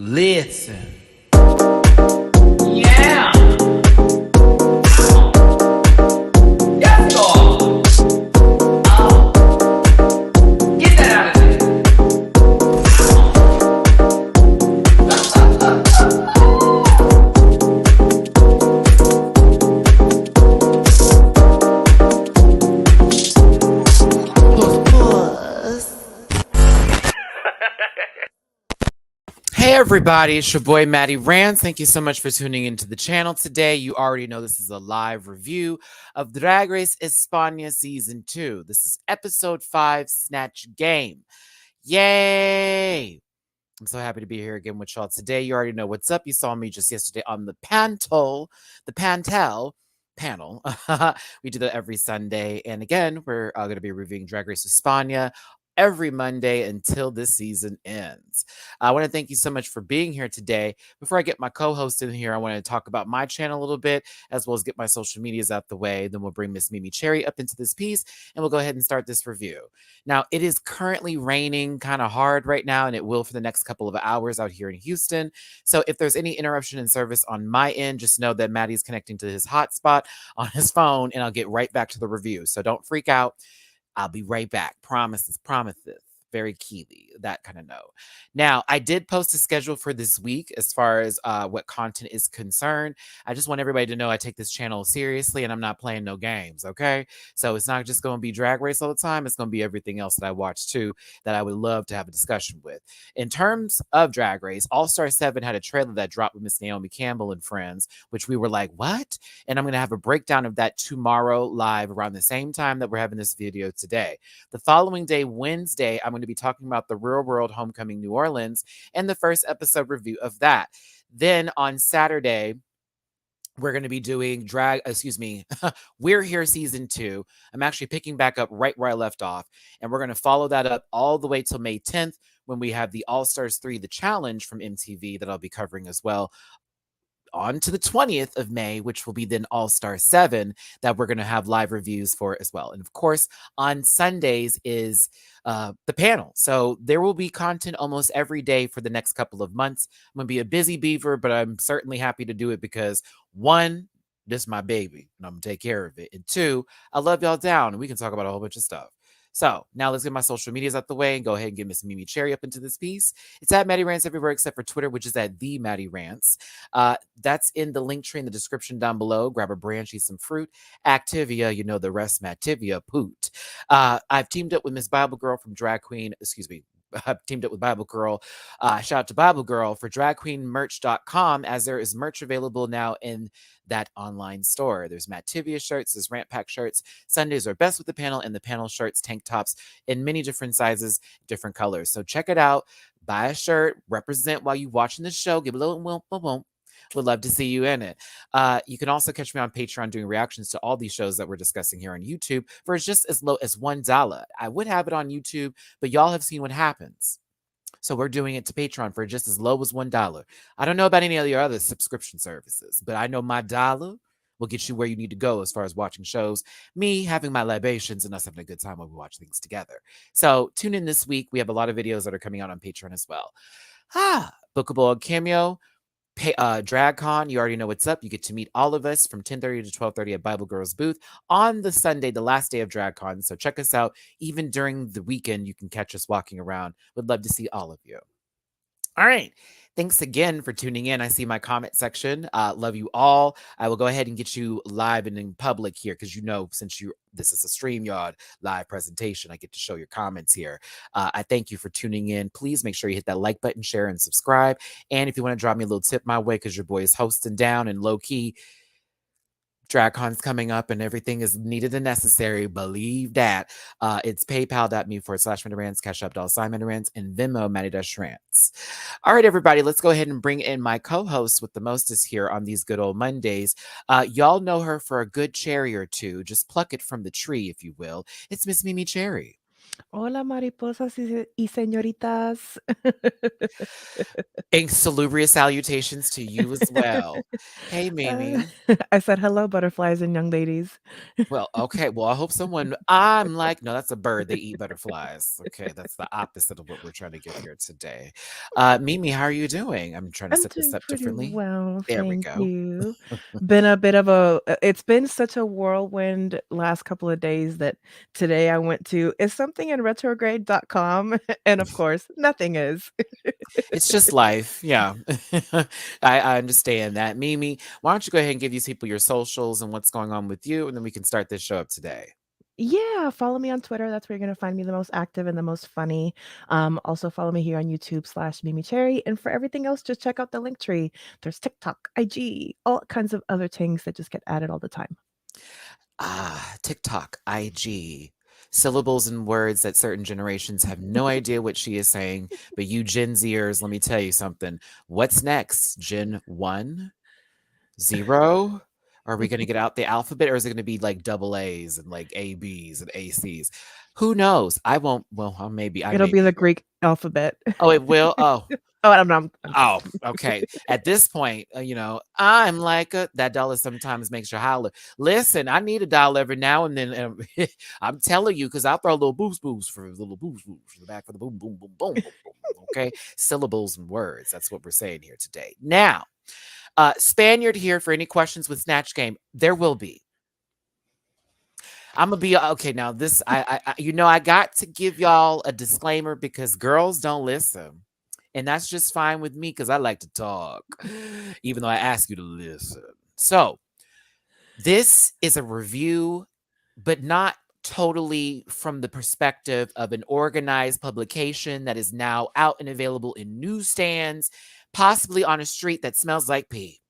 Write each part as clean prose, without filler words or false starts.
Listen. Yeah. Yes, dog. Get that out of there. Hey everybody, it's your boy Matty Rants. Thank you so much for tuning into the channel today. You already know this is a live review of Drag Race España Season 2. This is Episode 5 Snatch Game. Yay! I'm so happy to be here again with y'all today. You already know what's up. You saw me just yesterday on the Pantel panel. We do that every Sunday. And again, we're going to be reviewing Drag Race España every Monday until this season ends. I want to thank you so much for being here today. Before I get my co-host in here, I want to talk about my channel a little bit, as well as get my social medias out the way. Then we'll bring Miss Mimi Cherry up into this piece, and we'll go ahead and start this review. Now, it is currently raining kind of hard right now, and it will for the next couple of hours out here in Houston. So if there's any interruption in service on my end, just know that Matty's connecting to his hotspot on his phone, and I'll get right back to the review. So don't freak out. I'll be right back. Promises. Very keyly, that kind of note. Now, I did post a schedule for this week as far as what content is concerned. I just want everybody to know I take this channel seriously and I'm not playing no games, okay? So it's not just going to be Drag Race all the time. It's going to be everything else that I watch too that I would love to have a discussion with. In terms of Drag Race, All-Star 7 had a trailer that dropped with Miss Naomi Campbell and friends, which we were like, what? And I'm going to have a breakdown of that tomorrow live around the same time that we're having this video today. The following day, Wednesday, I'm going to be talking about the Real World Homecoming New Orleans and the first episode review of that. Then on Saturday, we're going to be doing We're Here Season 2. I'm actually picking back up right where I left off, and we're going to follow that up all the way till May 10th when we have the All-Stars 3, The Challenge from MTV that I'll be covering as well. On to the 20th of May, which will be then All-Star 7 that we're going to have live reviews for as well. And of course, on Sundays is the panel. So there will be content almost every day for the next couple of months. I'm going to be a busy beaver, but I'm certainly happy to do it because one, this is my baby and I'm going to take care of it. And two, I love y'all down and we can talk about a whole bunch of stuff. So now let's get my social medias out the way and go ahead and get Miss Mimi Cherry up into this piece. It's at Matty Rants everywhere except for Twitter, which is at the Matty Rants. That's in the link tree in the description down below. Grab a branch, eat some fruit. Activia, you know the rest, Mativia, poot. I've teamed up with Miss Bible Girl from Drag Queen, I've teamed up with Bible Girl. Shout out to Bible Girl for dragqueenmerch.com, as there is merch available now in that online store. There's Mativia shirts, there's Rant Pack shirts. Sundays are best with the panel, and the panel shirts, tank tops in many different sizes, different colors. So check it out. Buy a shirt, represent while you're watching the show. Give a little whoop. Would love to see you in it. You can also catch me on Patreon doing reactions to all these shows that we're discussing here on YouTube for just as low as $1. I would have it on YouTube, but y'all have seen what happens. So we're doing it to Patreon for just as low as $1. I don't know about any of your other subscription services, but I know my dollar will get you where you need to go as far as watching shows, me having my libations, and us having a good time while we watch things together. So tune in this week. We have a lot of videos that are coming out on Patreon as well. Bookable on Cameo. DragCon, you already know what's up. You get to meet all of us from 10:30 to 12:30 at Bible Girl's booth on the Sunday, the last day of DragCon. So check us out. Even during the weekend, you can catch us walking around. Would love to see all of you. All right. Thanks again for tuning in. I see my comment section. Love you all. I will go ahead and get you live and in public here because since this is a StreamYard live presentation, I get to show your comments here. I thank you for tuning in. Please make sure you hit that like button, share, and subscribe. And if you want to drop me a little tip my way because your boy is hosting down and low-key, DragCon's coming up and everything is needed and necessary. Believe that. It's paypal.me/MattyRants, Cash App $MattyRants, and Venmo Matty-Rants. All right, everybody, let's go ahead and bring in my co-host with the mostest here on these good old Mondays. Y'all know her for a good cherry or two. Just pluck it from the tree, if you will. It's Miss Mimi Cherry. Hola, mariposas y señoritas. And salubrious salutations to you as well. Hey, Uh, Mimi. I said hello, butterflies and young ladies. Well, okay. Well, I hope someone. I'm like, no, that's a bird. They eat butterflies. Okay, that's the opposite of what we're trying to give here today. Mimi, how are you doing? I'm trying to I'm set this doing up pretty differently. well, There we thank go. you. Been a bit of a it's been such a whirlwind last couple of days that today I went to is something in retrograde.com and of course nothing is. It's just life. Yeah, I understand that. Mimi, why don't you go ahead and give these people your socials and what's going on with you, and then we can start this show up today. Yeah, follow me on Twitter. That's where you're gonna find me the most active and the most funny. Also follow me here on YouTube/Mimi Cherry. And for everything else, just check out the link tree. There's TikTok, IG, all kinds of other things that just get added all the time. TikTok, IG, syllables and words that certain generations have no idea what she is saying. But you Gen Zers, let me tell you something. What's next? Gen 1? 0? Are we going to get out the alphabet, or is it going to be like double A's and like ABs and ACs? Who knows? I won't. Well, I It'll may be be the here. Greek alphabet. Oh, it will. Oh, Oh, I'm Oh, kidding. okay. At this point, I'm like that dollar sometimes makes you holler. Listen, I need a dollar every now and then. I'm telling you, because I'll throw a little boost for a little boost for the back for the boom, boom, boom, boom, boom, boom. Okay. Syllables and words. That's what we're saying here today. Now, Spaniard here for any questions with Snatch Game. There will be. I'm gonna be okay now. This I got to give y'all a disclaimer because girls don't listen. And that's just fine with me because I like to talk, even though I ask you to listen. So, this is a review, but not totally from the perspective of an organized publication that is now out and available in newsstands, possibly on a street that smells like pee.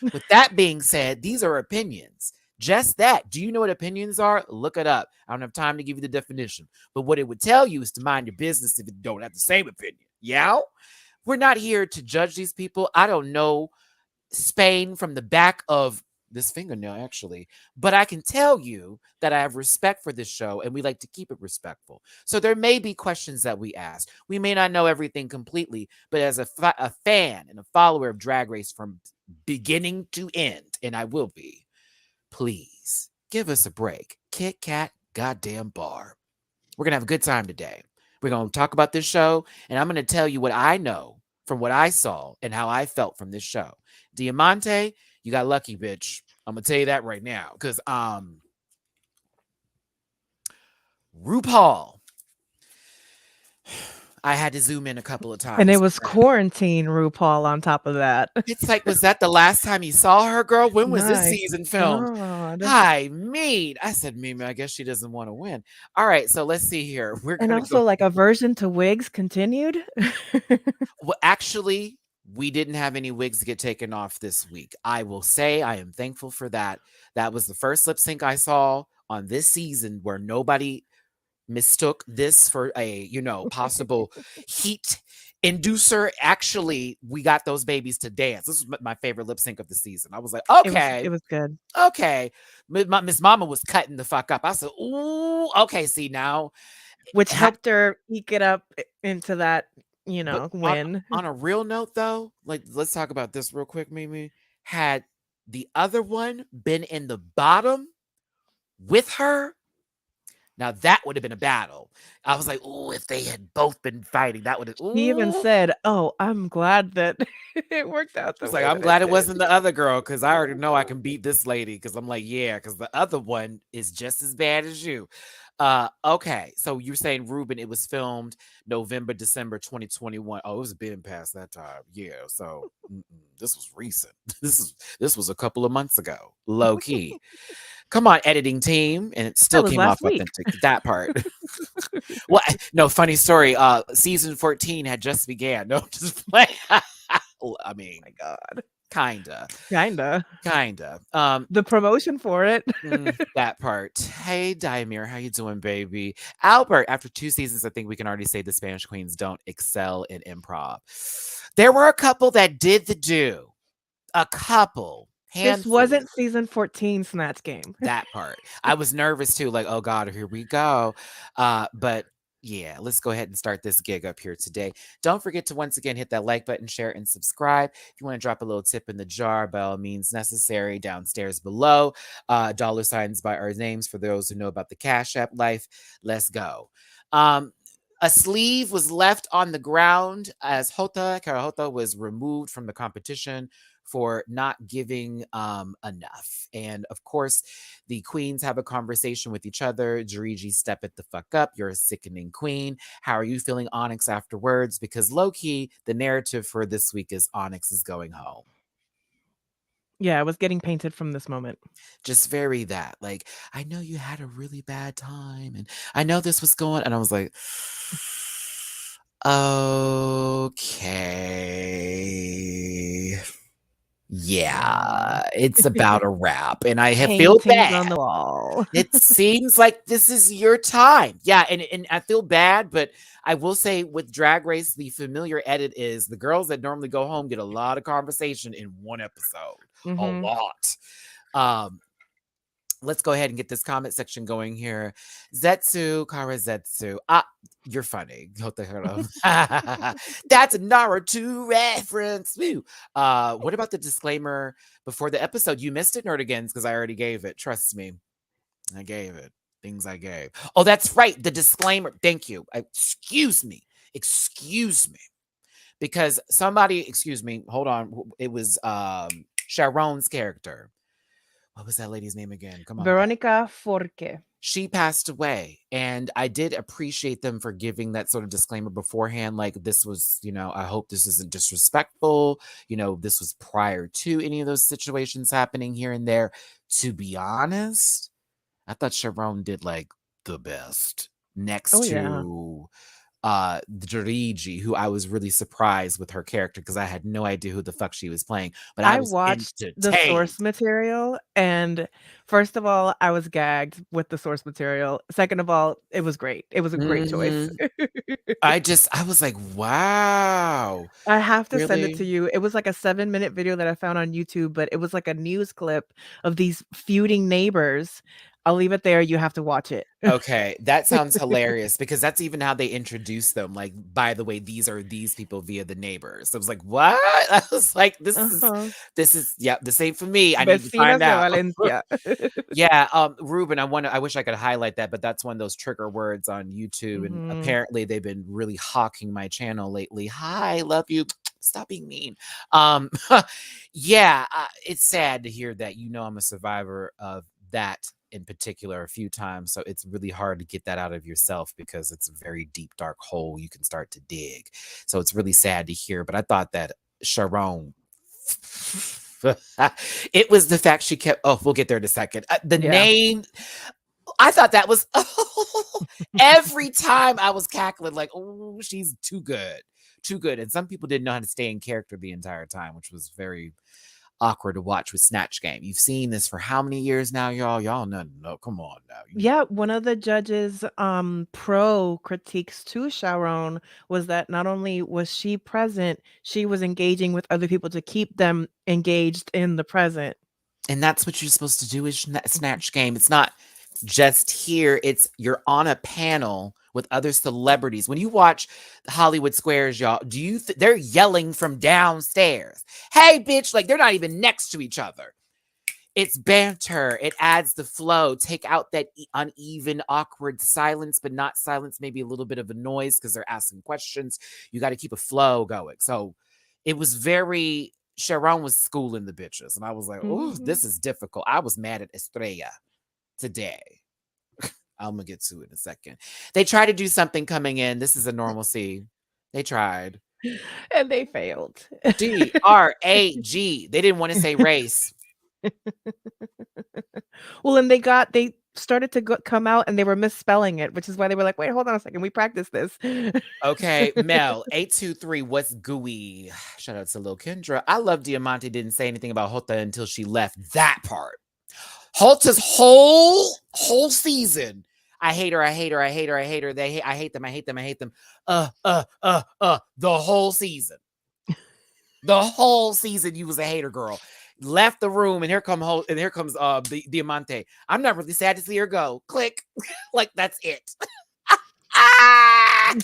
With that being said, these are opinions. Just that. Do you know what opinions are? Look it up. I don't have time to give you the definition. But what it would tell you is to mind your business if you don't have the same opinion. Yeah? We're not here to judge these people. I don't know Spain from the back of this fingernail, actually. But I can tell you that I have respect for this show and we like to keep it respectful. So there may be questions that we ask. We may not know everything completely, but as a fan and a follower of Drag Race from beginning to end, and I will be, please give us a break. Kit Kat goddamn bar. We're going to have a good time today. We're going to talk about this show, and I'm going to tell you what I know from what I saw and how I felt from this show. Diamante, you got lucky, bitch. I'm going to tell you that right now because RuPaul, I had to zoom in a couple of And it times. was quarantine RuPaul on top of that. It's like, was that the last time you saw her, girl? When was this My season filmed? God. I mean, I said, Mimi, I guess she doesn't want to win. All right, so let's see here. We're And going to go. also like aversion to wigs continued. Well, actually, we didn't have any wigs get taken off this week. I will say I am thankful for that. That was the first lip sync I saw on this season where nobody mistook this for a, possible heat inducer. Actually, we got those babies to dance. This was my favorite lip sync of the season. I was like, It okay, was good. okay. Miss Mama was cutting the fuck up. I said, ooh, okay, see now. Which ha- helped her eke it up into that, But on win. on a real note though, like let's talk about this real quick, Mimi. Had the other one been in the bottom with her, now that would have been a battle. I was like, oh, if they had both been fighting, that would have He even ooh. said, "Oh, I'm glad that it worked out She the was like, way I'm that it glad it did." wasn't the other girl because I already know I can beat this lady. Cause I'm like, yeah, because the other one is just as bad as you. Okay. So you're saying Ruben, it was filmed November, December 2021. Oh, it was been past that time. Yeah. So this was recent. This was a couple of months ago. Low key. Come on, editing team. And it That still was came off last week. authentic. That part. Well, no, funny story. Season 14 had just began. No, just play. I mean, My God. kinda. Kinda. Kinda. The promotion for it. That part. Hey, Diamir, how you doing, baby? Albert, after 2 seasons, I think we can already say the Spanish queens don't excel in improv. There were a couple that did the do. A couple. This Handful. wasn't season 14 Snatch Game. That part. I was nervous too, like, oh God, here we go. But Yeah, let's go ahead and start this gig up here today. Don't forget to once again hit that like button, share, and subscribe. If you want to drop a little tip in the jar, by all means necessary, downstairs below. Dollar signs by our names for those who know about the Cash App life. Let's go. Um, a sleeve was left on the ground as Kara Hota was removed from the competition for not giving enough. And of course, the queens have a conversation with each other. Jariji, step it the fuck up. You're a sickening queen. How are you feeling, Onyx, afterwards? Because low key, the narrative for this week is Onyx is going home. Yeah, I was getting painted from this moment. Just very that. Like, I know you had a really bad time and I know this was going, and I was like, okay. Yeah, it's about a wrap, and I feel Paintings bad. on the wall. It seems like this is your time. Yeah, and I feel bad, but I will say with Drag Race, the familiar edit is the girls that normally go home get a lot of conversation in one episode. A lot. Let's go ahead and get this comment section going here. Zetsu, Kara Zetsu. You're funny. That's a Naruto reference. Woo. What about the disclaimer before the episode? You missed it, Nerdigans, because I already gave it. Trust me. I gave it. Things I gave. Oh, that's right. The disclaimer. Thank you. Excuse me. Because somebody, excuse me, hold on. It was Sharon's character. What was that lady's name again? Come on. Veronica Forque. She passed away, and I did appreciate them for giving that sort of disclaimer beforehand. Like, this was, I hope this isn't disrespectful. This was prior to any of those situations happening here and there. To be honest, I thought Sharon did like the best next to Jariji, who I was really surprised with her character because I had no idea who the fuck she was playing. But I was watched the entertained. source material, and first of all, I was gagged with the source material. Second of all, it was great. It was a great choice. I was like, wow. I have to send it Really? to you. It was like a 7-minute video that I found on YouTube, but it was like a news clip of these feuding neighbors. I'll leave it there. You have to watch it. Okay, that sounds hilarious because that's even how they introduce them. Like, by the way, these are these people via the neighbors. So I was like, what? I was like, this is yeah, the same for me. I need to find out. Yeah, Ruben, I wish I could highlight that, but that's one of those trigger words on YouTube, and apparently they've been really hawking my channel lately. Hi, love you. Stop being mean. Yeah, it's sad to hear that. I'm a survivor of that in particular a few times, so it's really hard to get that out of yourself because it's a very deep, dark hole you can start to dig. So it's really sad to hear, but I thought that Sharon it was the fact she kept, we'll get there in a second. Name, I thought that was every time I was cackling like, oh, she's too good. And some people didn't know how to stay in character the entire time, which was very awkward to watch with Snatch Game. You've seen this for how many years now, y'all? Y'all know, come on now. Yeah, one of the judges' pro critiques to Sharon was that not only was she present, she was engaging with other people to keep them engaged in the present. And that's what you're supposed to do is Snatch Game. It's not just here. It's you're on a panel with other celebrities. When you watch Hollywood Squares, y'all, they're yelling from downstairs. Hey, bitch, like they're not even next to each other. It's banter. It adds the flow. Take out that uneven, awkward silence, but not silence, maybe a little bit of a noise because they're asking questions. You got to keep a flow going. So it was very, Sharon was schooling the bitches. And I was like, oh, this is difficult. I was mad at Estrella today. I'm going to get to it in a second. They tried to do something coming in. This is a normalcy. They tried. And they failed. DRAG. They didn't want to say race. Well, and they started to come out and they were misspelling it, which is why they were like, wait, hold on a second. We practiced this. Okay, Mel, 823, what's gooey? Shout out to Lil Kendra. I love Diamante didn't say anything about Hota until she left that part. Hota's whole season. I hate her. I hate them. The whole season. The whole season you was a hater, girl. Left the room, and here comes the Diamante. I'm not really sad to see her go. Click. Like, that's it. Ah!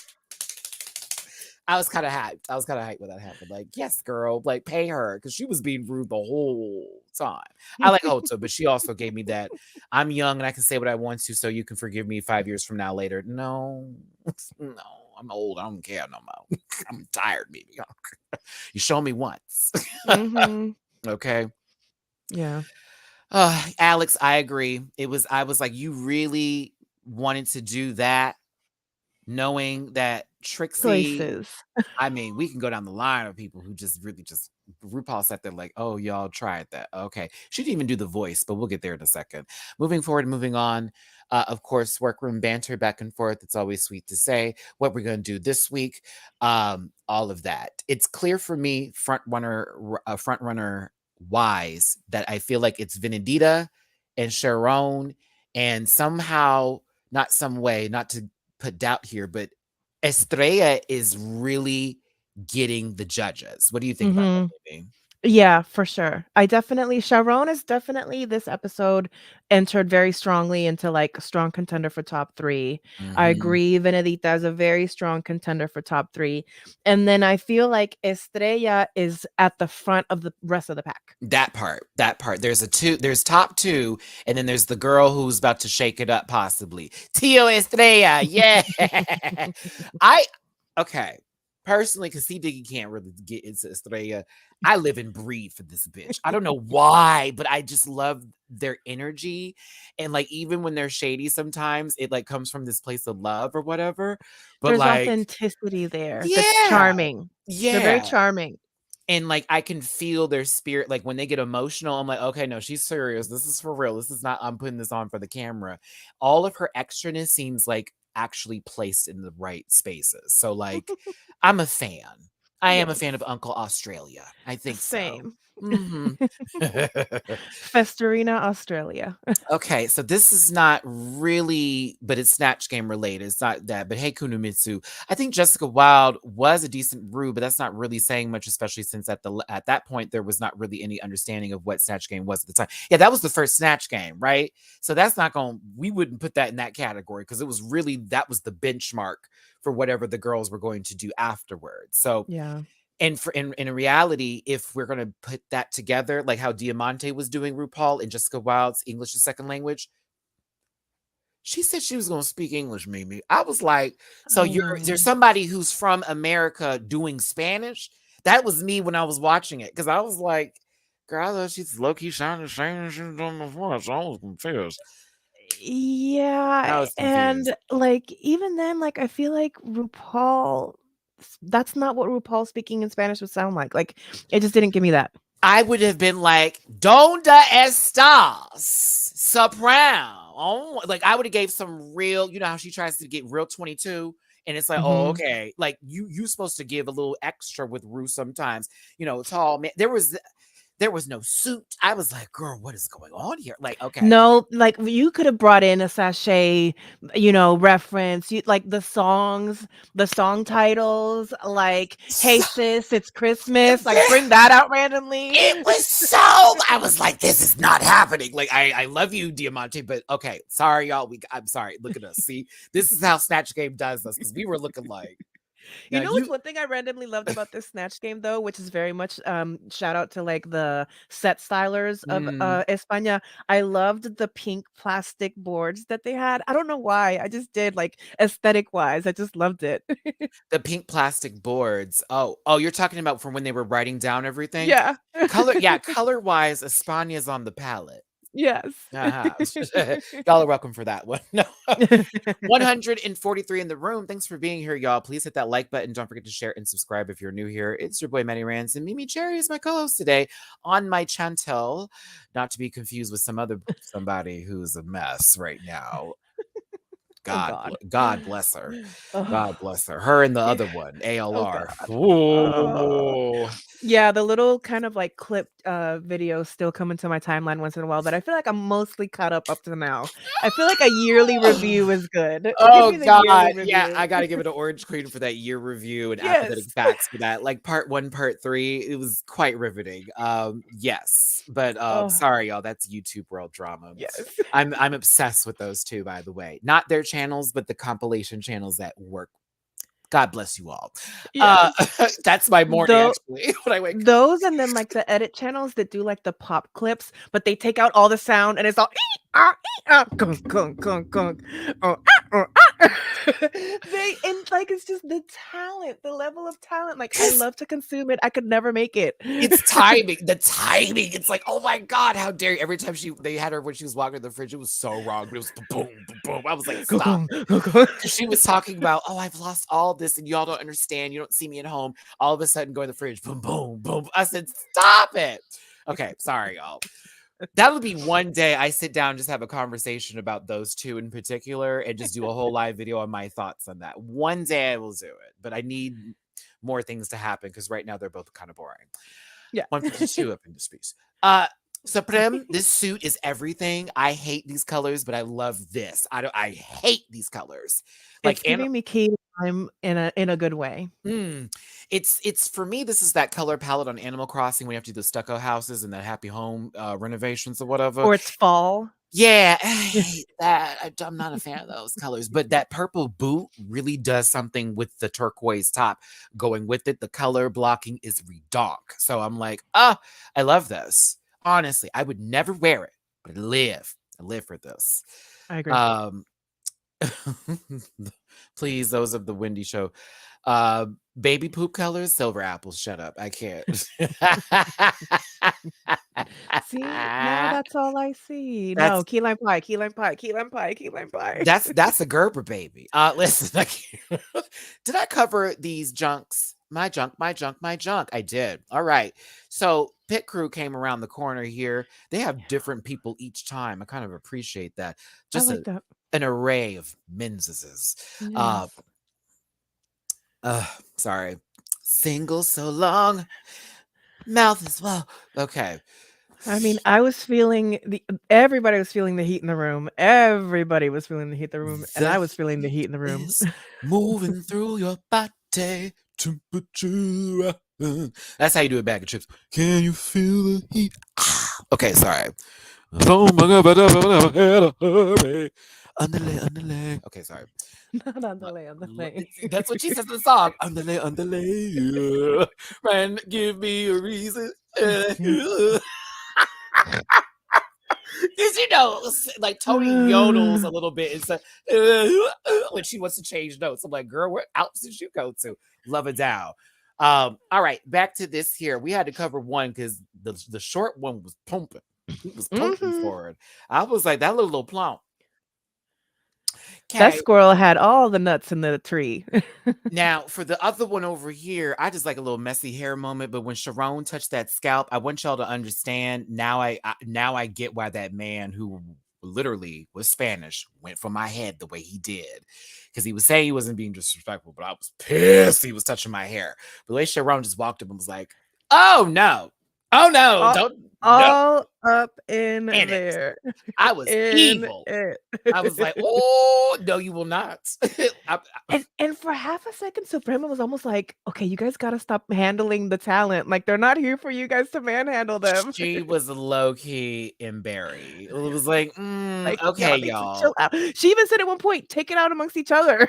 I was kind of hyped. I was kind of hyped when that happened. Like, yes, girl, like pay her because she was being rude the whole time. I like Hoto, but she also gave me that I'm young and I can say what I want to, so you can forgive me 5 years from now later. No, no, I'm old. I don't care no more. I'm tired, baby. You show me once. Mm-hmm. Okay. Yeah. Alex, I agree. I was like, you really wanted to do that, knowing that Trixie, Choices. I mean, we can go down the line of people who just really just RuPaul sat there like, oh, y'all tried that. Okay. She didn't even do the voice, but we'll get there in a second. Moving forward, moving on. Of course, workroom banter back and forth. It's always sweet to say what we're going to do this week. All of that. It's clear for me, front runner wise, that I feel like it's Venedita and Sharon, and somehow, not some way, not to put doubt here, but Estrella is really getting the judges. What do you think about that Mm-hmm. movie? Yeah, for sure. Sharon is definitely this episode entered very strongly into like a strong contender for top 3. I Mhm. agree. Benedita is a very strong contender for top 3. And then I feel like Estrella is at the front of the rest of the pack. That part. There's top 2, and then there's the girl who's about to shake it up possibly. Tio Estrella, yeah. I okay. Personally, because C Diggy can't really get into Estrella. I live and breathe for this bitch. I don't know why, but I just love their energy. And like even when they're shady, sometimes it like comes from this place of love or whatever. But There's like, authenticity there. That's yeah, charming. They're very yeah. charming. And like I can feel their spirit. Like when they get emotional, I'm like, okay, no, she's serious. This is for real. This is not, I'm putting this on for the camera. All of her extraness seems like actually placed in the right spaces. So like I'm a fan. I am a Yes. fan of Uncle Australia. I think so. Same. Hmm. Festarina, Australia. Okay, so this is not really, but it's Snatch Game related. It's not that, but hey, Kunumitsu. I think Jessica Wilde was a decent Rue, but that's not really saying much, especially since at that point there was not really any understanding of what Snatch Game was at the time. Yeah, that was the first Snatch Game, right? So that's not going. We wouldn't put that in that category because it was really that was the benchmark for whatever the girls were going to do afterwards. So Yeah. and for in reality, if we're gonna put that together, like how Diamante was doing RuPaul and Jessica Wilde's English as second language, she said she was gonna speak English, Mimi. I was like, so there's Oh. somebody who's from America doing Spanish? That was me when I was watching it, because I was like, girl, I thought she's low-key sounding the same as she's done before. So I was confused. I Yeah, was confused. and, like, even then, like, I feel like that's not what RuPaul speaking in Spanish would sound like, it just didn't give me that. I would have been like, "Donde estás, soprano?" Oh, like I would have gave some real, you know how she tries to get real 22, and it's like, oh, Mhm. okay, like you supposed to give a little extra with Rue sometimes, tall man. There was no suit. I was like, girl, what is going on here? Like, okay, No, like, you could have brought in a sachet, reference, like, the song titles, like, "Hey, so sis, it's Christmas," like, bring that out randomly. it was so. I was like, this is not happening. Like, I love you, Diamante, but okay, sorry, y'all. I'm sorry. Look at us. See, this is how Snatch Game does us because we were looking like You now know what's you. one thing I randomly loved about this Snatch Game though, which is very much shout out to like the set stylers of Mm, España. I loved the pink plastic boards that they had. I don't know why. I just did like aesthetic wise. I just loved it. the pink plastic boards. Oh, you're talking about from when they were writing down everything. Yeah. Color, yeah, color wise, Espana's on the palette. Yes. Uh-huh. Y'all are welcome for that one. No. 143 in the room. Thanks for being here, y'all. Please hit that like button. Don't forget to share and subscribe if you're new here. It's your boy, Matty Rants, and Mimi Cherry is my co-host today on my channel. Not to be confused with somebody who's a mess right now. Oh God. God bless her. Oh, God bless her. Her and the yeah. other one, Oh ALR. God. Oh. Ooh. Yeah, the little kind of like clipped videos still come into my timeline once in a while, but I feel like I'm mostly caught up to now. I feel like a yearly review is good. Give Oh me the yearly God. Yeah, review. I gotta give it an orange queen for that year review and apathetic Yes. facts for that. Like part one, part three. It was quite riveting. Yes. But Oh, sorry, y'all. That's YouTube world drama. yes. I'm obsessed with those two, by the way. Not their channel. channels, but the compilation channels that work. God bless you all. Yes. That's my morning, Though actually, when I wake up. those and then like the edit channels that do like the pop clips, but they take out all the sound and it's all gunk, gunk, gunk, gunk. They and like it's just the talent, the level of talent. Like I love to consume it. I could never make it. It's timing. The timing. It's like, oh my God, how dare you. Every time they had her when she was walking to the fridge, it was so wrong. But it was boom, boom, boom. I was like, Go, stop go, it. go, go. She was talking about, oh, I've lost all this and y'all don't understand. You don't see me at home. All of a sudden, go in the fridge, boom, boom, boom. I said, stop it. Okay, sorry, y'all. That'll be one day I sit down and just have a conversation about those two in particular and just do a whole live video on my thoughts on that. One day I will do it, but I need more things to happen because right now they're both kind of boring. Yeah. 152 up in this piece. Supreme, this suit is everything. I hate these colors, but I love this. I hate these colors. It's giving me key time in a good way. It's for me, this is that color palette on Animal Crossing when you have to do the stucco houses and the happy home renovations or whatever. Or it's fall. Yeah, I hate that. I'm not a fan of those colors, but that purple boot really does something with the turquoise top going with it. The color blocking is redonk. So I'm like, I love this. Honestly, I would never wear it, but I live for this. I agree. Please, those of the Wendy show. Baby poop colors, silver apples. Shut up. I can't. See, now that's all I see. No, key lime pie, key lime pie, key lime pie, key lime pie. That's a Gerber baby. Listen, did I cover these junks? My junk. I did. All right. So pit crew came around the corner here. They have different people each time. I kind of appreciate that. Just I like that. An array of menses. Yes. Sorry. Single so long. Mouth as well. Okay. I mean, I was feeling everybody was feeling the heat in the room. Everybody was feeling the heat in the room. And I was feeling the heat in the room. Moving through your body. Temperature. That's how you do a bag of chips. Can you feel the heat? Okay, sorry. Underlay. Okay, sorry. Not underlay. That's what she says in the song. Underlay. Man, give me a reason. Because like Tony yodels a little bit and says when she wants to change notes. I'm like, girl, what Alps did you go to? Love it down. All right, back to this here. We had to cover one because the short one was pumping. He was pumping forward. I was like, that little plump. That squirrel had all the nuts in the tree. Now, for the other one over here, I just like a little messy hair moment. But when Sharon touched that scalp, I want y'all to understand. Now I get why that man who literally was Spanish went for my head the way he did. Because he was saying he wasn't being disrespectful, but I was pissed he was touching my hair. But the way Sharon just walked up and was like, oh no, don't. All up in there. I was evil. I was like, oh, no, you will not. And for half a second, Suprema was almost like, okay, you guys got to stop handling the talent. Like, they're not here for you guys to manhandle them. She was low-key embarrassed. It was like, okay, y'all. Chill out. She even said at one point, take it out amongst each other.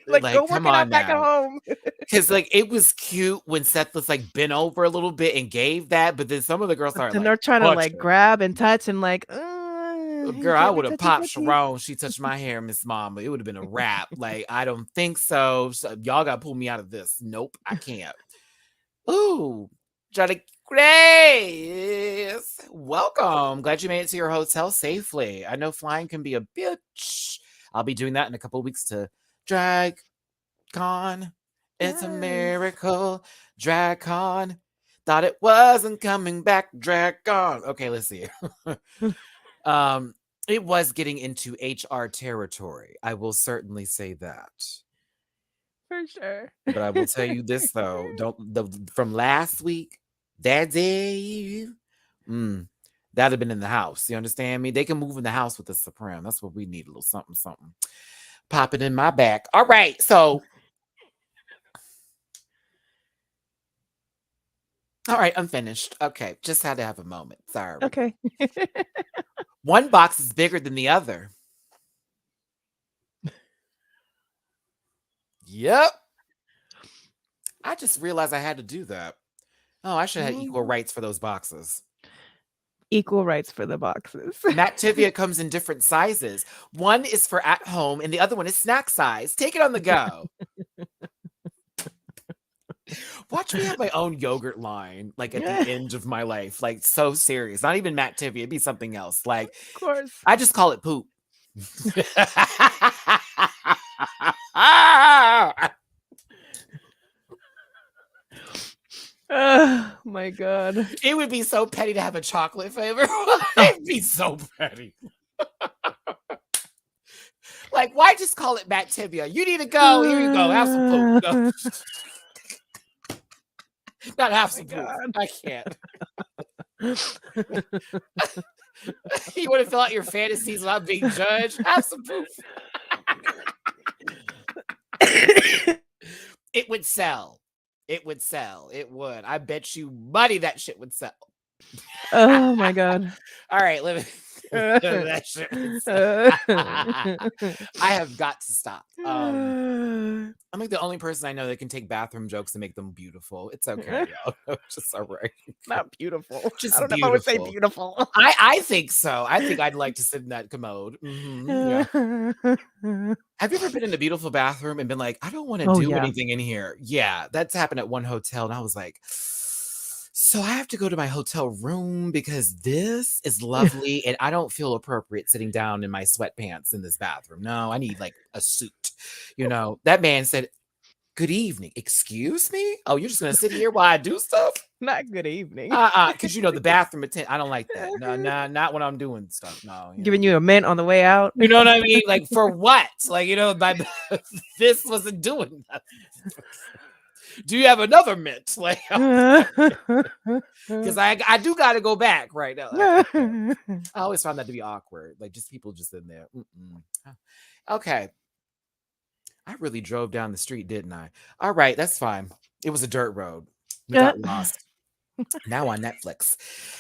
like, go work it out back at home. Because, like, it was cute when Seth was, like, bent over a little bit and gave that, but then some of the girls started, and they're trying to, like, grab and touch and, like, girl, I would have popped Sharon. She touched my hair, Miss Mama. It would have been a wrap. Like, I don't think so. Y'all got to pull me out of this. Nope, I can't. Ooh, Johnny Grace. Welcome. Glad you made it to your hotel safely. I know flying can be a bitch. I'll be doing that in a couple of weeks to Drag Con. It's a miracle. Drag Con. Thought it wasn't coming back. Drag Con. Okay, let's see. It was getting into HR territory. I will certainly say that. For sure. But I will tell you this though. From last week, that day, that'd have been in the house. You understand me? They can move in the house with the Supreme. That's what we need. A little something. Pop it in my back. All right. So all right, I'm finished. Okay, just had to have a moment. Sorry. Okay. One box is bigger than the other. Yep. I just realized I had to do that. Oh, I should have equal rights for those boxes. Equal rights for the boxes. Mattivia comes in different sizes. One is for at home and the other one is snack size. Take it on the go. Watch me have my own yogurt line, like at the end of my life. Like, so serious. Not even Mattivia, it'd be something else. Like, Of course. I just call it poop. Oh my God. It would be so petty to have a chocolate flavor. It'd be so petty. Like, why just call it Mattivia? You need to go. Here you go. Have some poop. Go. Not have some poop. I can't. You want to fill out your fantasies without being judged? Have some poop. It would sell. It would sell. It would. I bet you money that shit would sell. Oh my God. All right, let me. That shit would sell. I have got to stop. I'm like the only person I know that can take bathroom jokes and make them beautiful. It's okay, yo. Just all right. Not beautiful. Just I don't know if I would say beautiful. I think so. I think I'd like to sit in that commode. Yeah. Have you ever been in a beautiful bathroom and been like, I don't want to do anything in here? Yeah, that's happened at one hotel. And I was like, so I have to go to my hotel room because this is lovely. And I don't feel appropriate sitting down in my sweatpants in this bathroom. No, I need like a suit. You know, that man said, good evening. Excuse me? Oh, you're just going to sit here while I do stuff? Not good evening. Because, you know, the bathroom attendant, I don't like that. No, not when I'm doing stuff. No. Giving you a mint on the way out. You know what I mean? Like, for what? Like, you know, this wasn't doing nothing. Do you have another mint? Like, because I do got to go back right now. I always found that to be awkward. Like, just people just in there. Okay. I really drove down the street, didn't I? All right, that's fine. It was a dirt road. We got lost. Now on Netflix.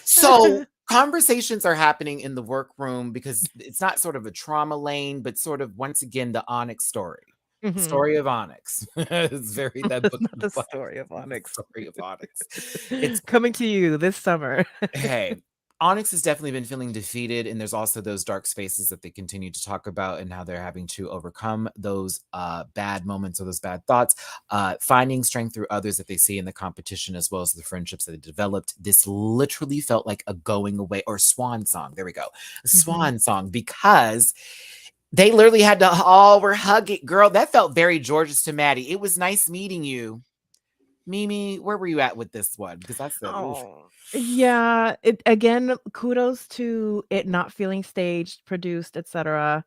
So conversations are happening in the workroom because it's not sort of a trauma lane, but sort of, once again, the Onyx story. The story of Onyx. It's very that book. The story of Onyx. Story of Onyx. It's coming to you this summer. Hey, Onyx has definitely been feeling defeated, and there's also those dark spaces that they continue to talk about and how they're having to overcome those bad moments or those bad thoughts, finding strength through others that they see in the competition, as well as the friendships that they developed. This literally felt like a going away or swan song. There we go. A swan song, because they literally had to all were hugging. Girl, that felt very George's to Matty. It was nice meeting you. Mimi, where were you at with this one? Because that's the yeah. It again, kudos to it not feeling staged, produced, etc.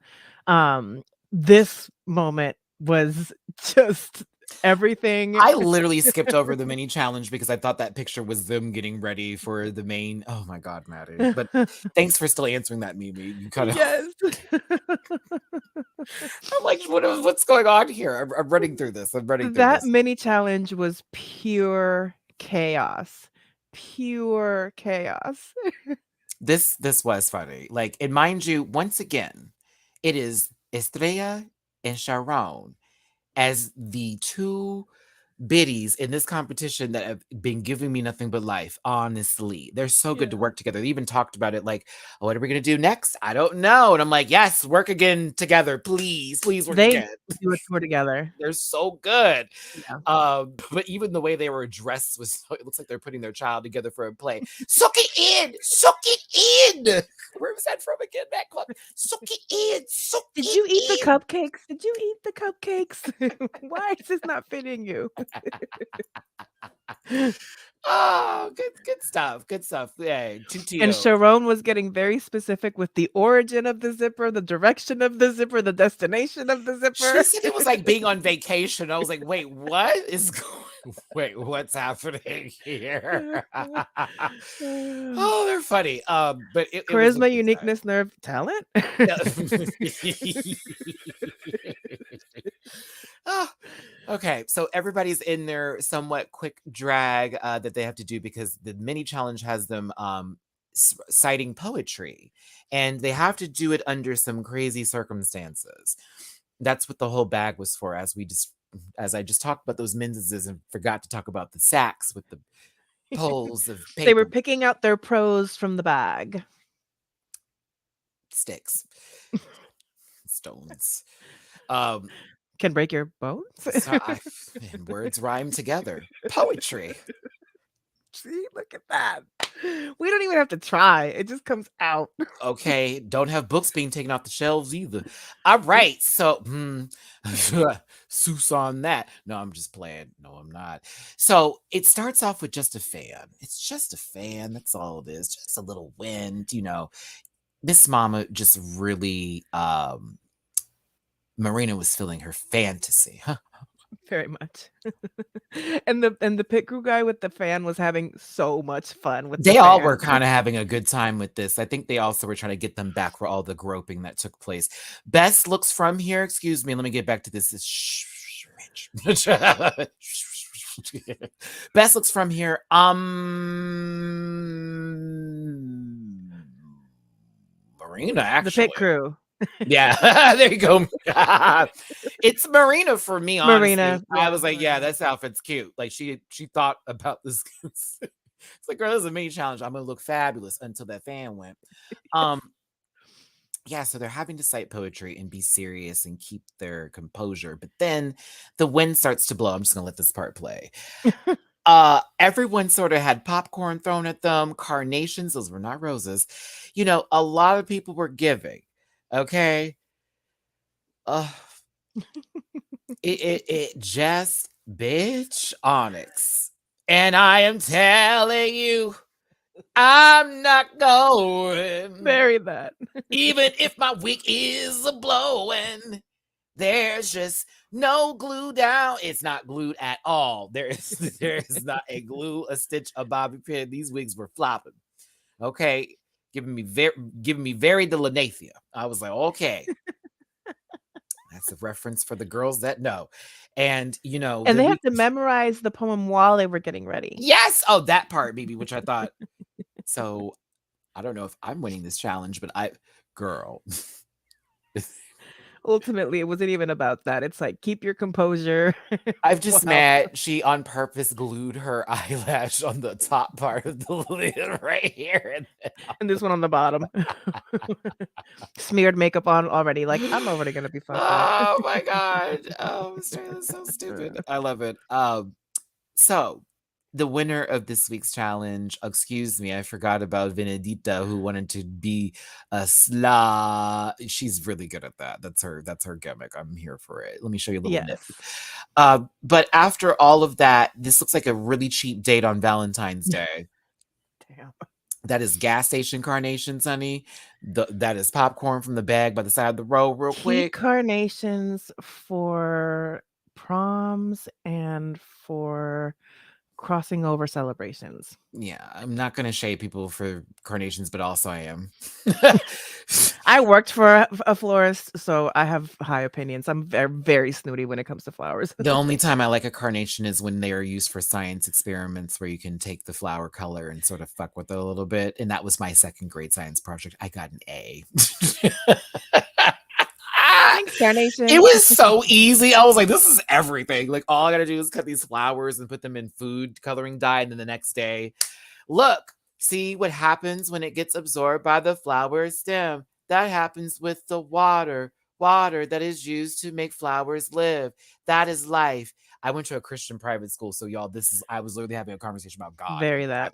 This moment was just everything. I literally skipped over the mini challenge because I thought that picture was them getting ready for the main. Oh my God, Matty. But thanks for still answering that, Mimi. You kind of. Yes. I'm like, what's going on here? I'm running through this. I'm running through that this. mini challenge was pure chaos. Pure chaos. This was funny. Like, and mind you, once again, it is Estrella and Sharon as the two biddies in this competition that have been giving me nothing but life. Honestly, they're so good to work together. They even talked about it like, oh, what are we gonna do next? I don't know. And I'm like, yes, work again together, please work again. Do a tour together. They're so good. Yeah. But even the way they were dressed was, it looks like they're putting their child together for a play. Suck it in. Where was that from again, Matt Club? Suck it in. Did you eat the cupcakes? Why is this not fitting you? Oh, good stuff. Yeah, and Sharon was getting very specific with the origin of the zipper, the direction of the zipper, the destination of the zipper. She said it was like being on vacation. I was like, wait, what is going? Wait, what's happening here? Oh, they're funny. But charisma, uniqueness, nerve, talent. Oh, okay, so everybody's in their somewhat quick drag that they have to do because the mini challenge has them citing poetry, and they have to do it under some crazy circumstances. That's what the whole bag was for, as we just as I just talked about those menses and forgot to talk about the sacks with the poles of They were paper picking out their pros from the bag. sticks, stones. Can break your bones. And words rhyme together. Poetry. See, look at that. We don't even have to try. It just comes out. Okay, don't have books being taken off the shelves either. All right, so Seuss on that. No, I'm just playing. No, I'm not. So it starts off with just a fan. It's just a fan. That's all it is. Just a little wind, Miss Mama just really Marina was feeling her fantasy. Very much. And the pit crew guy with the fan was having so much fun with They the all fan. were kind of having a good time with this. I think they also were trying to get them back for all the groping that took place. Best looks from here. Excuse me. Let me get back to this. Best looks from here. Marina, actually. The pit crew. Yeah, there you go. It's Marina for me, honestly. Marina. I was like, yeah, this outfit's cute. Like she thought about this. It's like, girl, this is a mini challenge. I'm gonna look fabulous until that fan went. Yeah, so they're having to cite poetry and be serious and keep their composure. But then the wind starts to blow. I'm just gonna let this part play. Everyone sort of had popcorn thrown at them, carnations, those were not roses. A lot of people were giving. Okay. It just bitch Onyx. And I am telling you, I'm not going. Bury that. Even if my wig is a blowing, there's just no glue down. It's not glued at all. There is not a glue, a stitch, a bobby pin. These wigs were flopping. Okay. Giving me very the Lanathia. I was like, okay. That's a reference for the girls that know. And And they have to memorize the poem while they were getting ready. Yes. Oh, that part, maybe, which I thought. So I don't know if I'm winning this challenge, but girl. Ultimately, it wasn't even about that. It's like, keep your composure. I'm just mad she on purpose glued her eyelash on the top part of the lid right here. And this one on the bottom. Smeared makeup on already. Like, I'm already going to be fucked up. Oh my God. Oh, that's so stupid. I love it. So the winner of this week's challenge, excuse me, I forgot about Venedita, who wanted to be a sla. She's really good at that. That's her gimmick. I'm here for it. Let me show you a little nip. But after all of that, this looks like a really cheap date on Valentine's Day. Damn. That is gas station carnations, honey. That is popcorn from the bag by the side of the road, real quick. Carnations for proms and for crossing over celebrations. Yeah, I'm not going to shade people for carnations, but also I am. I worked for a florist, so I have high opinions. I'm very, very snooty when it comes to flowers. The only time I like a carnation is when they are used for science experiments where you can take the flower color and sort of fuck with it a little bit. And that was my second grade science project. I got an A. Carnation. It was so easy. I was like, this is everything. Like, all I gotta do is cut these flowers and put them in food coloring dye. And then the next day, look, see what happens when it gets absorbed by the flower stem. That happens with the water that is used to make flowers live. That is life. I went to a Christian private school. So y'all, I was literally having a conversation about God. Very that.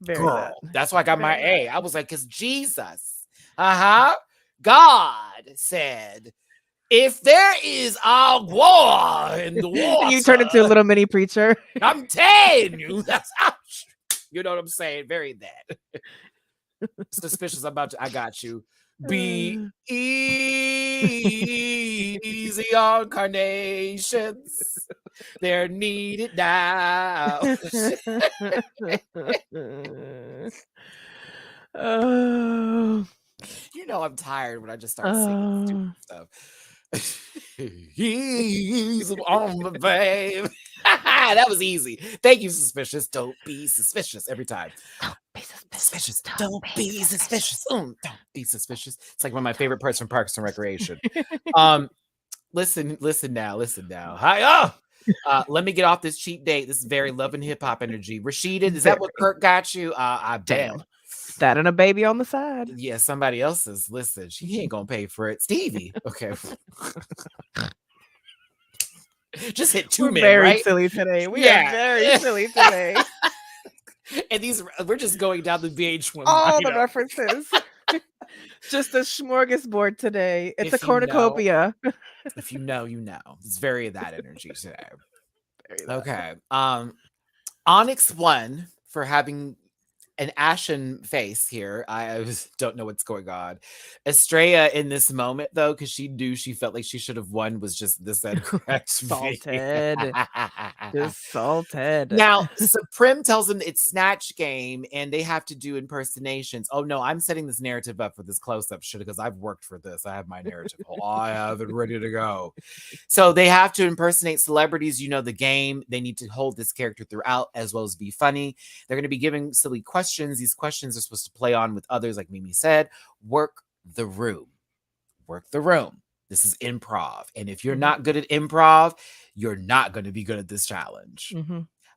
Very Girl, that. that's why I got my A. I was like, because Jesus, God said, if there is agua in the water, you turn into a little mini preacher. I'm telling you, that's how. You know what I'm saying? Very that. Suspicious about you. I got you. Be easy on carnations. They're needed now. I'm tired when I just start singing stupid stuff. He's on the babe. That was easy. Thank you, Suspicious. Don't be suspicious every time. Don't be suspicious. Don't be suspicious. Don't be suspicious. It's like one of my favorite parts from Parks and Recreation. Listen now. Hi. Let me get off this cheap date. This is very love and hip hop energy. Rashida, is that what Kirk got you? I bet. Damn. That and a baby on the side. Yeah, somebody else's. Listen, she ain't gonna pay for it. Stevie. Okay. Just hit 2 men, very right? silly today. We are very silly today. And we're just going down the VH1. All the references. Just a smorgasbord today. It's a cornucopia. If you know, you know. It's very that energy today. Okay. Onyx won for having an ashen face here. I don't know what's going on. Estrella in this moment, though, because she knew she felt like she should have won, was just this incorrect. Salted. Just salted. Now, Supreme tells them it's Snatch Game and they have to do impersonations. Oh, no, I'm setting this narrative up for this close-up shit because I've worked for this. I have my narrative. I have it ready to go. So they have to impersonate celebrities. You know the game. They need to hold this character throughout as well as be funny. They're going to be giving silly questions. These questions are supposed to play on with others, like Mimi said. Work the room. Work the room. This is improv. And if you're not good at improv, you're not going to be good at this challenge.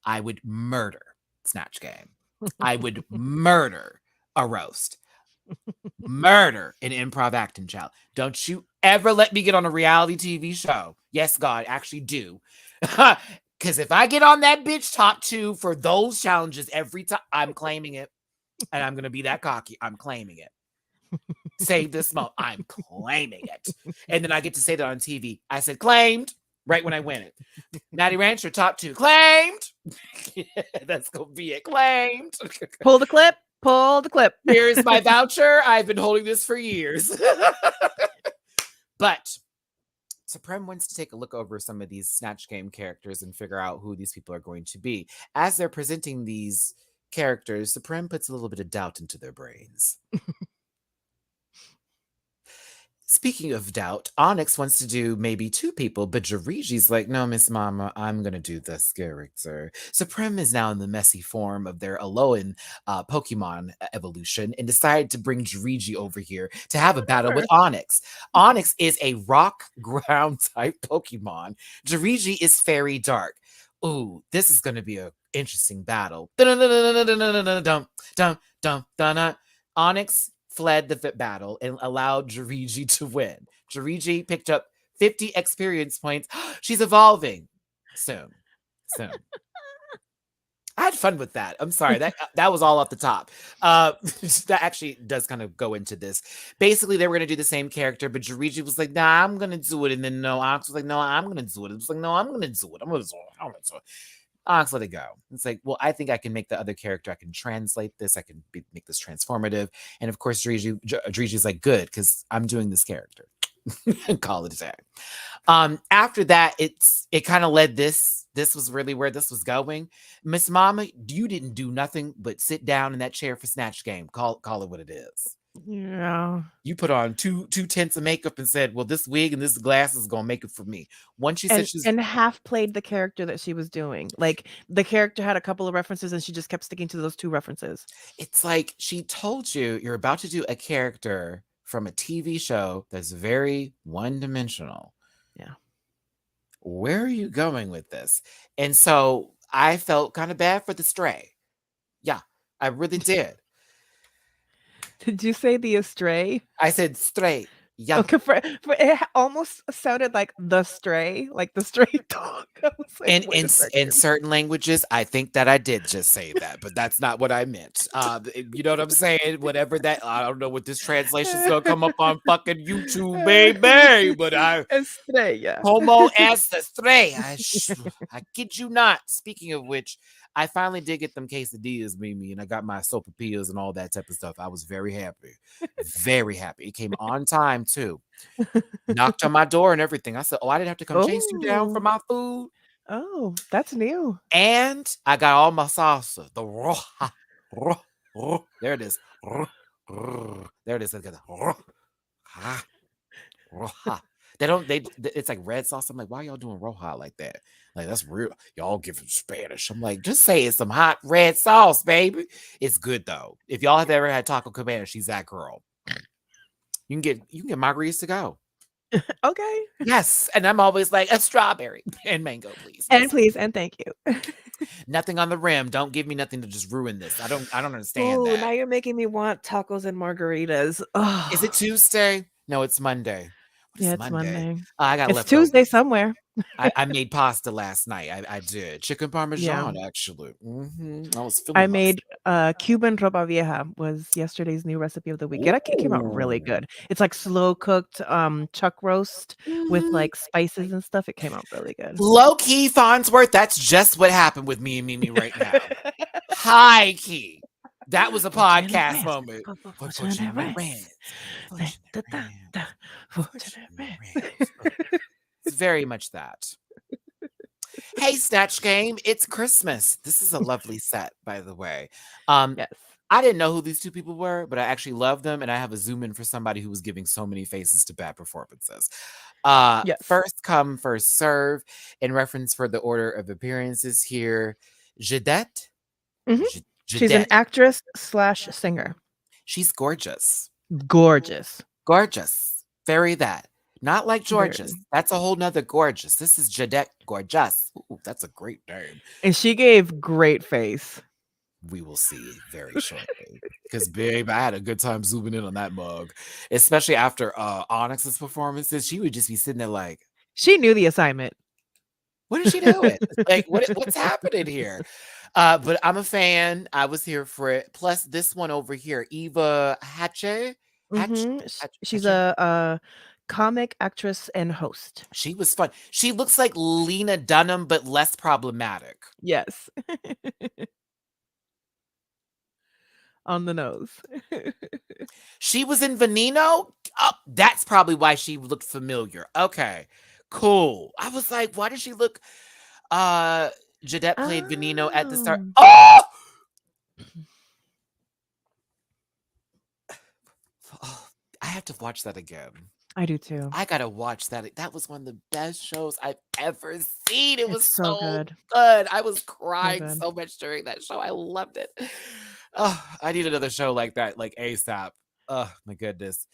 I would murder Snatch Game. I would murder a roast. Murder an improv acting challenge. Don't you ever let me get on a reality TV show. Yes, God, actually do. Because if I get on that bitch top 2 for those challenges every time, I'm claiming it. And I'm going to be that cocky. I'm claiming it. Save this moment. I'm claiming it. And then I get to say that on TV. I said claimed right when I win it. MattyRants, your top 2. Claimed. That's going to be it. Claimed. Pull the clip. Pull the clip. Here's my voucher. I've been holding this for years. But Supreme wants to take a look over some of these Snatch Game characters and figure out who these people are going to be. As they're presenting these characters, Supreme puts a little bit of doubt into their brains. Speaking of doubt, Onyx wants to do maybe 2 people, but Jariji's like, no, Miss Mama, I'm going to do this character. Supreme is now in the messy form of their Alolan Pokemon evolution and decided to bring Jariji over here to have a battle with Onyx. Onyx is a rock ground type Pokemon. Jariji is fairy dark. Ooh, this is going to be an interesting battle. Onyx fled the battle and allowed Jariji to win. Jariji picked up 50 experience points. She's evolving. Soon. I had fun with that. I'm sorry. That was all off the top. That actually does kind of go into this. Basically, they were going to do the same character, but Jariji was like, nah, I'm going to do it. And then Onyx was like, no, I'm going to do it. It was like, no, I'm going to do it. I'm going to do it. Onyx let it go. It's like, well, I think I can make the other character. I can translate this. I can make this transformative. And of course, Jariji's like, good, because I'm doing this character. Call it a day. After that, it kind of led this was really where this was going. Miss Mama, you didn't do nothing but sit down in that chair for Snatch Game. Call it what it is. Yeah. You put on two tints of makeup and said, well, this wig and this glass is gonna make it for me. Once she said and half played the character that she was doing. Like the character had a couple of references and she just kept sticking to those 2 references. It's like she told you you're about to do a character from a TV show that's very one-dimensional. Yeah. Where are you going with this? And so I felt kind of bad for the stray. Yeah, I really did. Did you say the Astray? I said stray. Yeah. Okay, for it almost sounded like the stray, like the stray dog. Like, in certain languages, I think that I did just say that, but that's not what I meant. You know what I'm saying? Whatever that, I don't know what this translation's gonna come up on fucking YouTube, baby. But stray, yeah. Homo as the stray. I kid you not. Speaking of which, I finally did get them quesadillas, Mimi, and I got my sopapillas and all that type of stuff. I was very happy. Very happy. It came on time, too. Knocked on my door and everything. I said, I didn't have to come chase you down for my food. Oh, that's new. And I got all my salsa. The roja. There it is. There it is. Roja. It's like red sauce. I'm like, why y'all doing roja like that? Like, that's real. Y'all giving Spanish. I'm like, just say it's some hot red sauce, baby. It's good though. If y'all have ever had Taco Cabana, she's that girl. You can get margaritas to go. Okay. Yes, and I'm always like, "A strawberry and mango, please." And please, and thank you. Nothing on the rim. Don't give me nothing to just ruin this. I don't understand Ooh, now that. you're making me want tacos and margaritas. Is it Oh, Tuesday? No, it's Monday. What yeah, is it's Monday? Monday. I got It's Tuesday leftovers. somewhere. I made pasta last night. I did. Chicken Yeah. parmesan, actually. I was I feeling made, myself. Cuban ropa vieja was yesterday's new recipe of the week. It came out really Ooh. good. It's like slow cooked, chuck roast with, Mhm. like, spices and stuff. It came out really good. Low key, Farnsworth, that's just what happened with me and Mimi right now. High key. That was a Fortunate podcast rest. moment. For Fortunate fortunate rest. rants. Da, Fortunate da, da, da. rants. Fortunate Fortunate rants. rest. It's very much that. Hey, Snatch Game, it's Christmas. This is a lovely set, by the way. Um, Yes. I didn't know who these two people were, but I actually love them, and I have a zoom in for somebody who was giving so many faces to bad performances. Yes. First come, first serve. In reference for the order of appearances here, Jadette. Mhm. She's an Jadette. actress/singer. She's gorgeous. Gorgeous. Gorgeous. Very that. Not like gorgeous. Very. That's a whole nother gorgeous. This is Jadette Gorgeous. Ooh, that's a great name. And she gave great face. We will see very shortly. Because, babe, I had a good time zooming in on that mug, especially after Onyx's performances. She would just be sitting there like, She knew the assignment. what is she doing? Like, what's happening here? But I'm a fan. I was here for it. Plus, this one over here, Eva Hatche. Mhm. She's Hatche. a comic, actress, and host. She was fun. She looks like Lena Dunham, but less problematic. Yes. On the nose. She was in Veneno? Oh, that's probably why she looked familiar. Okay, cool. I was like, why does she look Jadette played Veneno at the start. Oh. Oh! Oh, I have to watch that again. I do too. I gotta watch that. That was one of the best shows I've ever seen. It was It's so so good. good. I was So crying good. so much during that show. I loved it. Oh, I need another show like that, like ASAP. Oh my goodness.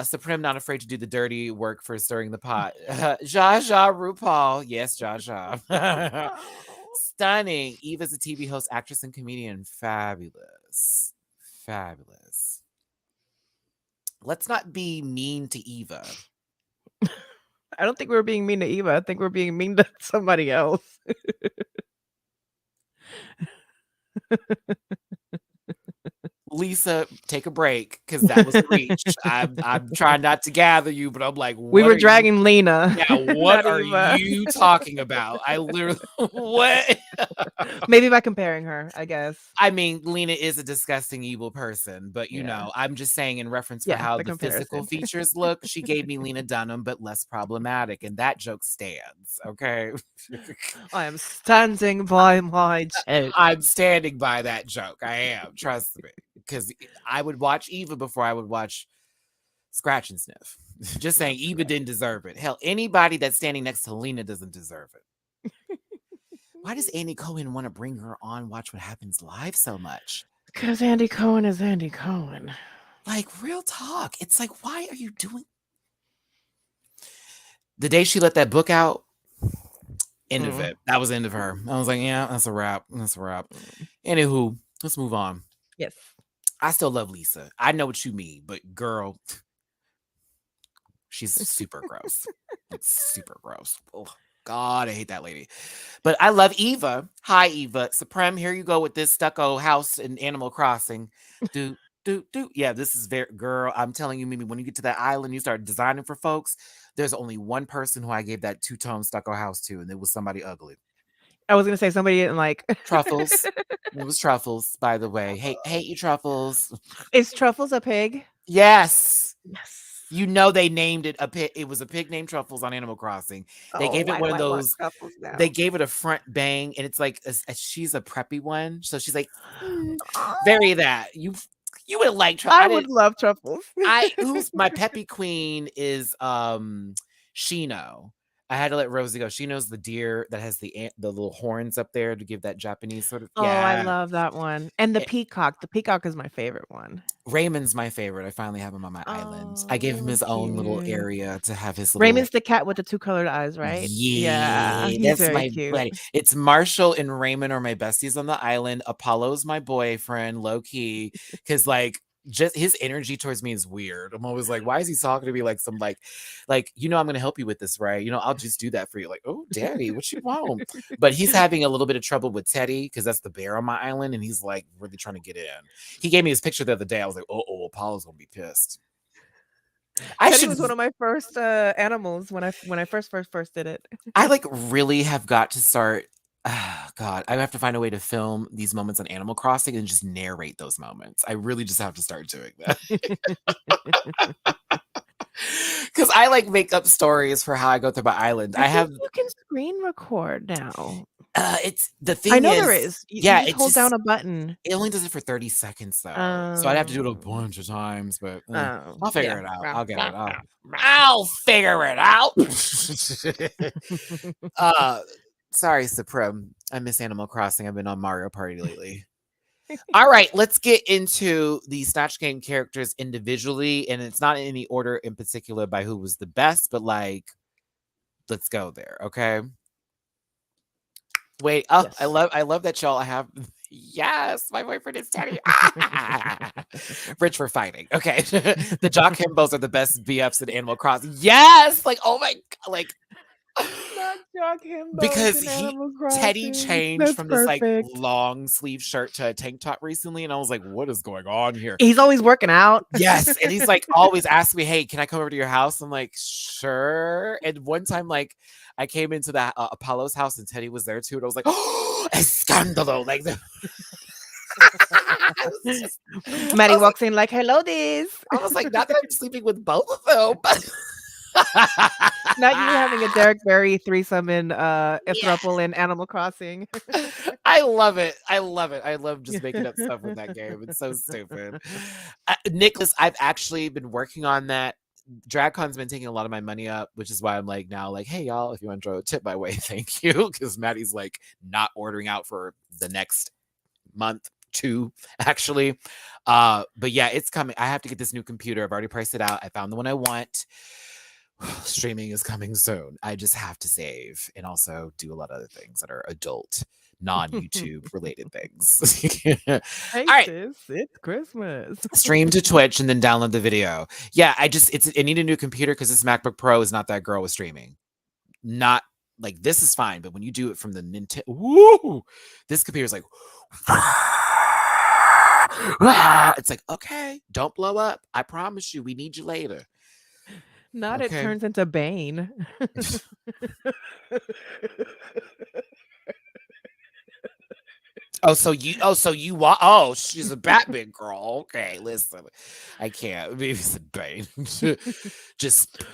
Supreme not afraid to do the dirty work for stirring the pot. Zsa Zsa RuPaul. Yes, Zsa Zsa. Stunning. Eva's a TV host, actress, and comedian. Fabulous. Fabulous. Let's not be mean to Eva. I don't think we're being mean to Eva. I think we're being mean to somebody else. Lisa, take a break because that was a reach. I'm trying not to gather you, but I'm like, We what were are you? dragging Lena, Yeah, what not are Eva. you talking about? I literally what? Maybe by comparing her, I guess. I mean, Lena is a disgusting, evil person, but Yeah. I'm just saying in reference for Yeah, how the the physical comparison. features look, she gave me Lena Dunham, but less problematic, and that joke stands. Okay, I am standing by my joke. I'm standing by that joke. I am, trust me, because I would watch Eva before I would watch Scratch and Sniff. Just saying, Eva didn't deserve it. Hell, anybody that's standing next to Lena doesn't deserve it. Why does Andy Cohen want to bring her on Watch What Happens Live so much? Because Andy Cohen is Andy Cohen. Like, real talk. It's like, why are you doing? The day she let that book out, end of it. That was the end of her. I was like, yeah, that's a wrap. That's a wrap. Anywho, let's move on. Yes. I still love Lisa. I know what you mean, but girl, she's super gross. Like, super gross. Oh, God, I hate that lady. But I love Eva. Hi, Eva. Supreme, here you go with this stucco house in Animal Crossing. Do. Yeah, this is very, girl. I'm telling you, Mimi, when you get to that island, you start designing for folks. There's only one person who I gave that two-tone stucco house to, and it was somebody ugly. I was gonna say somebody didn't like Truffles. It was Truffles, by the way. Hate you, Truffles. Is Truffles a pig? Yes. Yes. You know they named it a pig. It was a pig named Truffles on Animal Crossing. They Oh, gave it why one do of I want those. Truffles now? They gave it a front bang, and it's like she's a preppy one, so she's like Oh, very that you would like. I would love Truffles. Who's my peppy queen is Shino. I had to let Rosie go. She knows the deer that has the little horns up there to give that Japanese sort of. Oh, I Yeah. love that one. And the peacock. The peacock is my favorite one. Raymond's my favorite. I finally have him on my island. I gave him his own little Cute. area to have his little. Raymond's the cat with the 2 colored eyes, right? Yeah, Yeah, he's that's very my cute. buddy. It's Marshall and Raymond are my besties on the island. Apollo's my boyfriend, low key, because like just his energy towards me is weird. I'm always like, why is he talking to me like some like I'm gonna help you with this, right? I'll just do that for you. Like, oh, daddy, what you want? But he's having a little bit of trouble with Teddy because that's the bear on my island, and he's like really trying to get in. He gave me his picture the other day. I was like, oh, Apollo's gonna be pissed. Teddy was one of my first animals when I first did it. I like really have got to start. God, I have to find a way to film these moments on Animal Crossing and just narrate those moments. I really just have to start doing that. Because I like make up stories for how I go through my island. You can screen record now. It's the thing. I know there is. You just hold down a button. It only does it for 30 seconds though, so I'd have to do it a bunch of times. But I'll figure it out. I'll get it. I'll figure it out. Sorry, Supreme. I miss Animal Crossing. I've been on Mario Party lately. All right, let's get into the Snatch Game characters individually, and it's not in any order in particular by who was the best, but like, let's go there, okay? Wait, yes. I love that y'all have. Yes, my boyfriend is Teddy. Rich for fighting. Okay, the Jock Himbos are the best BFs in Animal Crossing. Yes, like oh my, like. Not Jock Himbos because Teddy changed from this like long sleeve shirt to a tank top recently, and I was like, what is going on here? He's always working out. Yes, and he's like always asking me, hey, can I come over to your house? I'm like, sure. And one time, like, I came into that Apollo's house and Teddy was there too, and I was like, oh, escandalo, like Matty walks in like, hello, this. I was like, not that I'm sleeping with both of them, but not you having a Derek Barry threesome in throuple in Animal Crossing. I love it. I love just making up stuff with that game. It's so stupid. Nicholas, I've actually been working on that. DragCon's been taking a lot of my money up, which is why I'm like now like, hey y'all, if you want to throw a tip my way, thank you. Because Matty's like not ordering out for the next month. 2 actually. But yeah, it's coming. I have to get this new computer. I've already priced it out. I found the one I want. Streaming is coming soon. I just have to save and also do a lot of other things that are adult, non-YouTube related things. Hey, all right, sis, it's Christmas. Stream to Twitch and then download the video. Yeah, I need a new computer because this MacBook Pro is not that girl with streaming. Not like this is fine, but when you do it from the Nintendo, this computer is like. It's like, okay, don't blow up. I promise you, we need you later. Not okay. It turns into Bane. She's a Batman girl. Okay, listen. I can't. Maybe it's a Bane. Just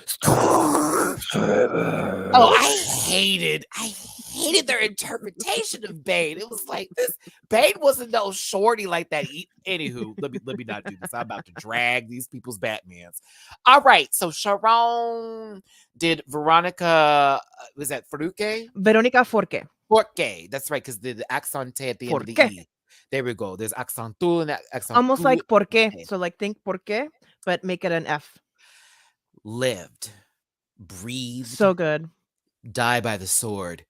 I hated their interpretation of Bane. It was like this. Bane wasn't no shorty like that. Anywho, let me not do this. I'm about to drag these people's Batmans. All right. So Sharon did Veronica. Was that Forqué? Veronica Forqué. Forqué. That's right, because the accent at the end of the E. There we go. There's accentul and accent. Almost like porque. So like think porque, but make it an F. Lived, breathed. So good. Die by the sword.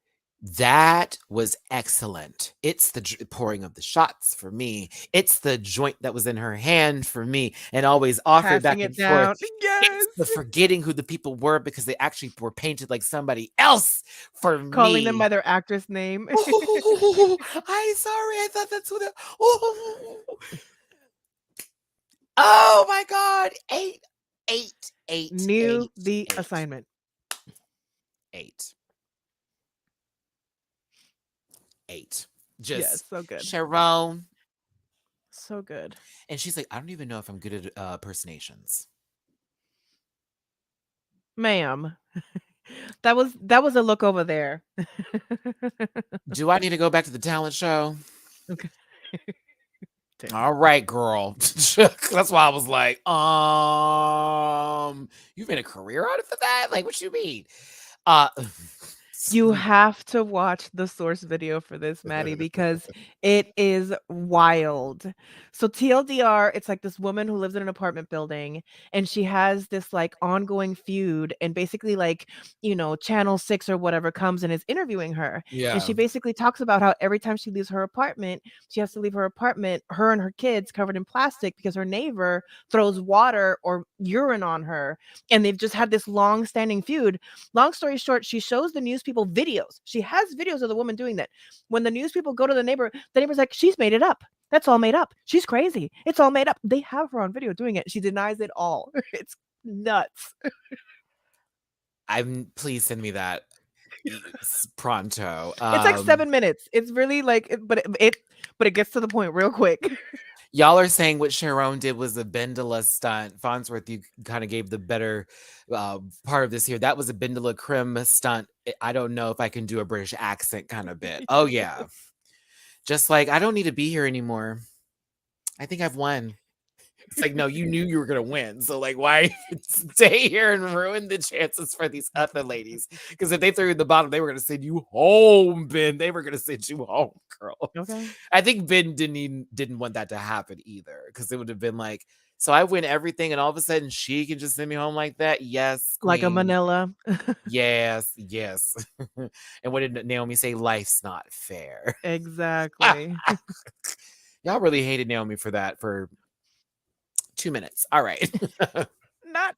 That was excellent. It's the pouring of the shots for me. It's the joint that was in her hand for me and always offered back and forth. Yes. It's the forgetting who the people were because they actually were painted like somebody else for me. Calling them by their actress name. I'm sorry. I thought that's who they... Oh my God. 8. Knew the assignment. 8. Just so good. Sharon. So good. And she's like, I don't even know if I'm good at impersonations. Ma'am. That was a look over there. Do I need to go back to the talent show? Okay. All right, girl. That's why I was like, you made a career out of that? Like, what you mean? Uh, You have to watch the source video for this, Matty, because it is wild. So TLDR, it's like this woman who lives in an apartment building and she has this like ongoing feud, and basically like, Channel 6 or whatever comes and is interviewing her. And yeah. she basically talks about how every time she leaves her apartment, she has to leave her apartment, her and her kids covered in plastic because her neighbor throws water or urine on her. And they've just had this long standing feud. Long story short, she shows the news people videos. She has videos of the woman doing that. When the news people go to the neighbor's like, she's made it up. That's all made up. She's crazy. It's all made up. They have her on video doing it. She denies it all. It's nuts. Please send me that pronto. It's like 7 minutes. It's really like, but it gets to the point real quick. Y'all are saying what Sharon did was a Bendela stunt. Farnsworth, you kind of gave the better part of this here. That was a Bendela Krim stunt. I don't know if I can do a British accent kind of bit. Oh, yeah. Just like, I don't need to be here anymore. I think I've won. It's like, no, you knew you were going to win. So, like, why stay here and ruin the chances for these other ladies? Because if they threw you at the bottom, they were going to send you home, Ben. They were going to send you home, girl. Okay. I think Ben didn't want that to happen either. Because it would have been like, so I win everything, and all of a sudden she can just send me home like that? Yes, queen. Like a Manila. Yes. And what did Naomi say? Life's not fair. Exactly. Y'all really hated Naomi for that for 2 minutes. All right. Not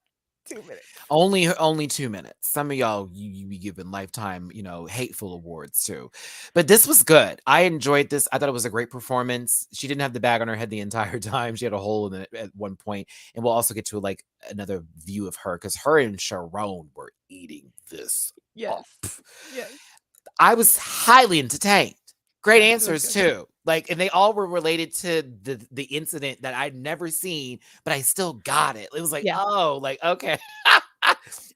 2 minutes. Only 2 minutes. Some of y'all you be giving lifetime, hateful awards too. But this was good. I enjoyed this. I thought it was a great performance. She didn't have the bag on her head the entire time. She had a hole in it at one point. And we'll also get to like another view of her because her and Sharon were eating this up. Yes. I was highly entertained. Great Yeah, answers too. Like, and they all were related to the incident that I'd never seen, but I still got it. It was like, oh, like, okay.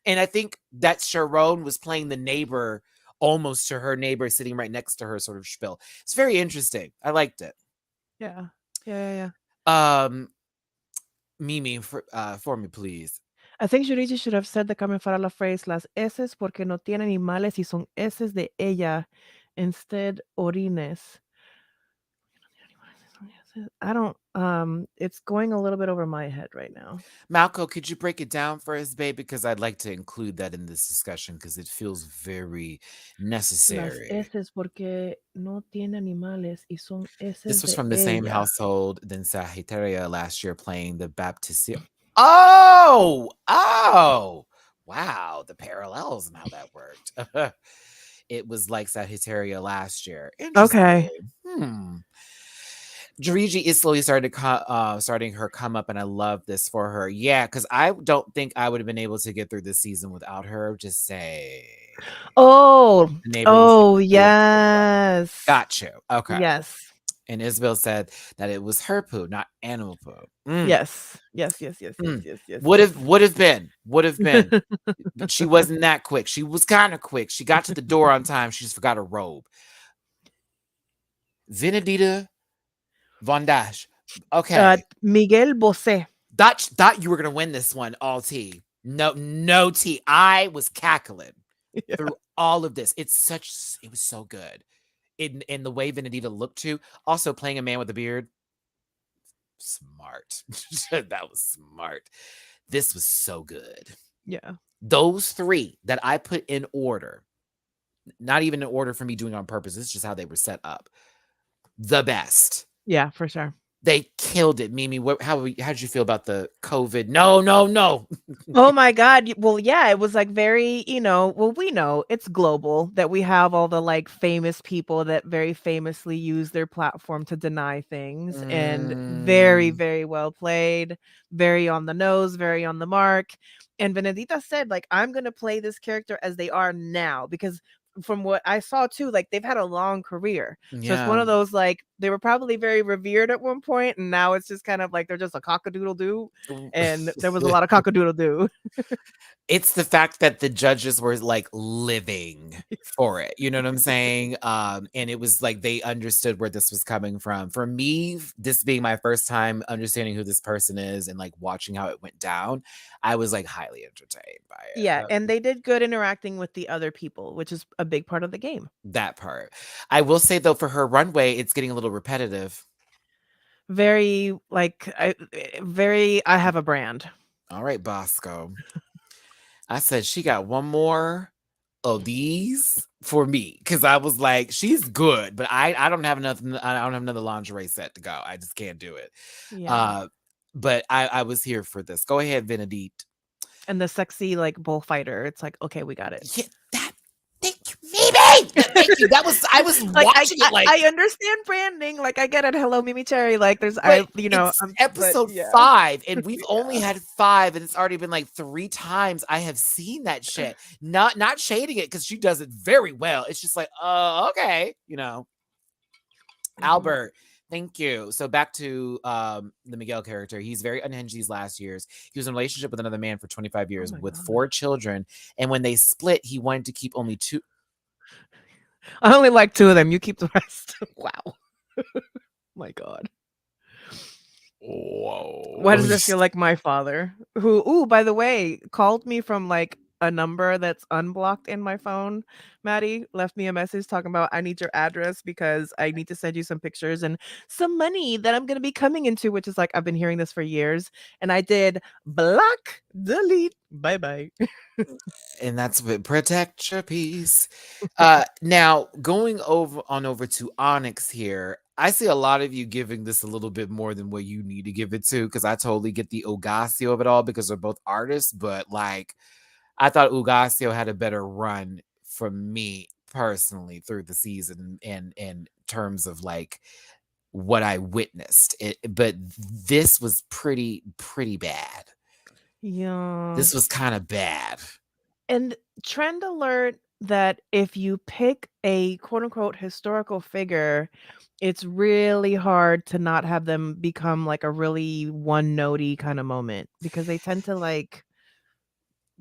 And I think that Sharon was playing the neighbor almost to her neighbor sitting right next to her sort of spiel. It's very interesting. I liked it. Yeah. Mimi, for me, please. I think Yurichi should have said the Carmen Farala phrase, las heces porque no tiene animales y son heces de ella, instead orines. I don't, it's going a little bit over my head right now. Malco, could you break it down for us, babe? Because I'd like to include that in this discussion because it feels very necessary. Las heces porque no tiene animales y son heces de ella. This was from the same household than Sagittaria last year playing the Baptiste. Oh! Wow, the parallels and how that worked. It was like Sagittaria last year. Interesting. Okay. Jariji is slowly starting her come up, and I love this for her. Yeah, because I don't think I would have been able to get through this season without her. Just say, yes, got you. Okay, yes. And Isabel said that it was her poo, not animal poo. Yes. Would have been. But she wasn't that quick. She was kind of quick. She got to the door on time. She just forgot her robe. Venedita Von Dash. Okay. Miguel Bosé. Thought you were gonna win this one, all tea. No tea. I was cackling through all of this. It was so good. In the way Venedita looked too. Also playing a man with a beard. Smart. That was smart. This was so good. Yeah. Those three that I put in order, not even in order for me doing it on purpose. This is just how they were set up. The best. Yeah, for sure. They killed it. Mimi, how did you feel about the COVID? No. Oh my God. Well, yeah, it was like very, we know it's global that we have all the like famous people that very famously use their platform to deny things, and very, very well played, very on the nose, very on the mark. And Venedita said, like, I'm going to play this character as they are now, because from what I saw too, like they've had a long career. So it's one of those like, they were probably very revered at one point, and now it's just kind of like they're just a cockadoodle-doo, and there was a lot of cockadoodle-doo. It's the fact that the judges were, like, living for it, you know what I'm saying? And it was like they understood where this was coming from. For me, this being my first time understanding who this person is and, like, watching how it went down, I was, like, highly entertained by it. Yeah, and they did good interacting with the other people, which is a big part of the game. That part. I will say, though, for her runway, it's getting a little repetitive. Very, like, I have a brand. All right, Bosco. I said she got one more of these for me because I was like, she's good, but I don't have enough. I don't have another lingerie set to go. I just can't do it. Yeah. But I was here for this. Go ahead, Benedict. And the sexy, like, bullfighter, it's like, "Okay, we got it." Yeah, that. Thank you, Mimi. Thank you. That was I was Like, watching it like. I understand branding, like, I get it, hello, Mimi Cherry, like, there's But it's but episode yeah. 5, and we've only Yeah. had 5, and it's already been like 3 times I have seen that shit. Not shading it because she does it very well. It's just like, okay, you know. Mhm. Albert, thank you. So back to the Miguel character. He's very unhinged these last years. He was in a relationship with another man for 25 years Oh my with god. 4 children, and when they split, he wanted to keep only 2. I only like 2 of them, you keep the rest. Wow. My god. Whoa. Why does it feel like my father, who, ooh, by the way, called me from, like, a number that's unblocked in my phone. Maddie left me a message talking about, "I need your address because I need to send you some pictures and some money that I'm gonna be coming into," which is like, I've been hearing this for years, and I did block, delete, bye-bye. And that's what protect your peace. Now going over to Onyx here. I see a lot of you giving this a little bit more than what you need to give it to because I totally get the Ogasio of it all because they're both artists, but like I thought Ugasio had a better run for me personally through the season and in terms of like what I witnessed. But this was pretty bad. Yeah. This was kind of bad. And trend alert that if you pick a quote unquote historical figure, it's really hard to not have them become like a really one notey kind of moment because they tend to like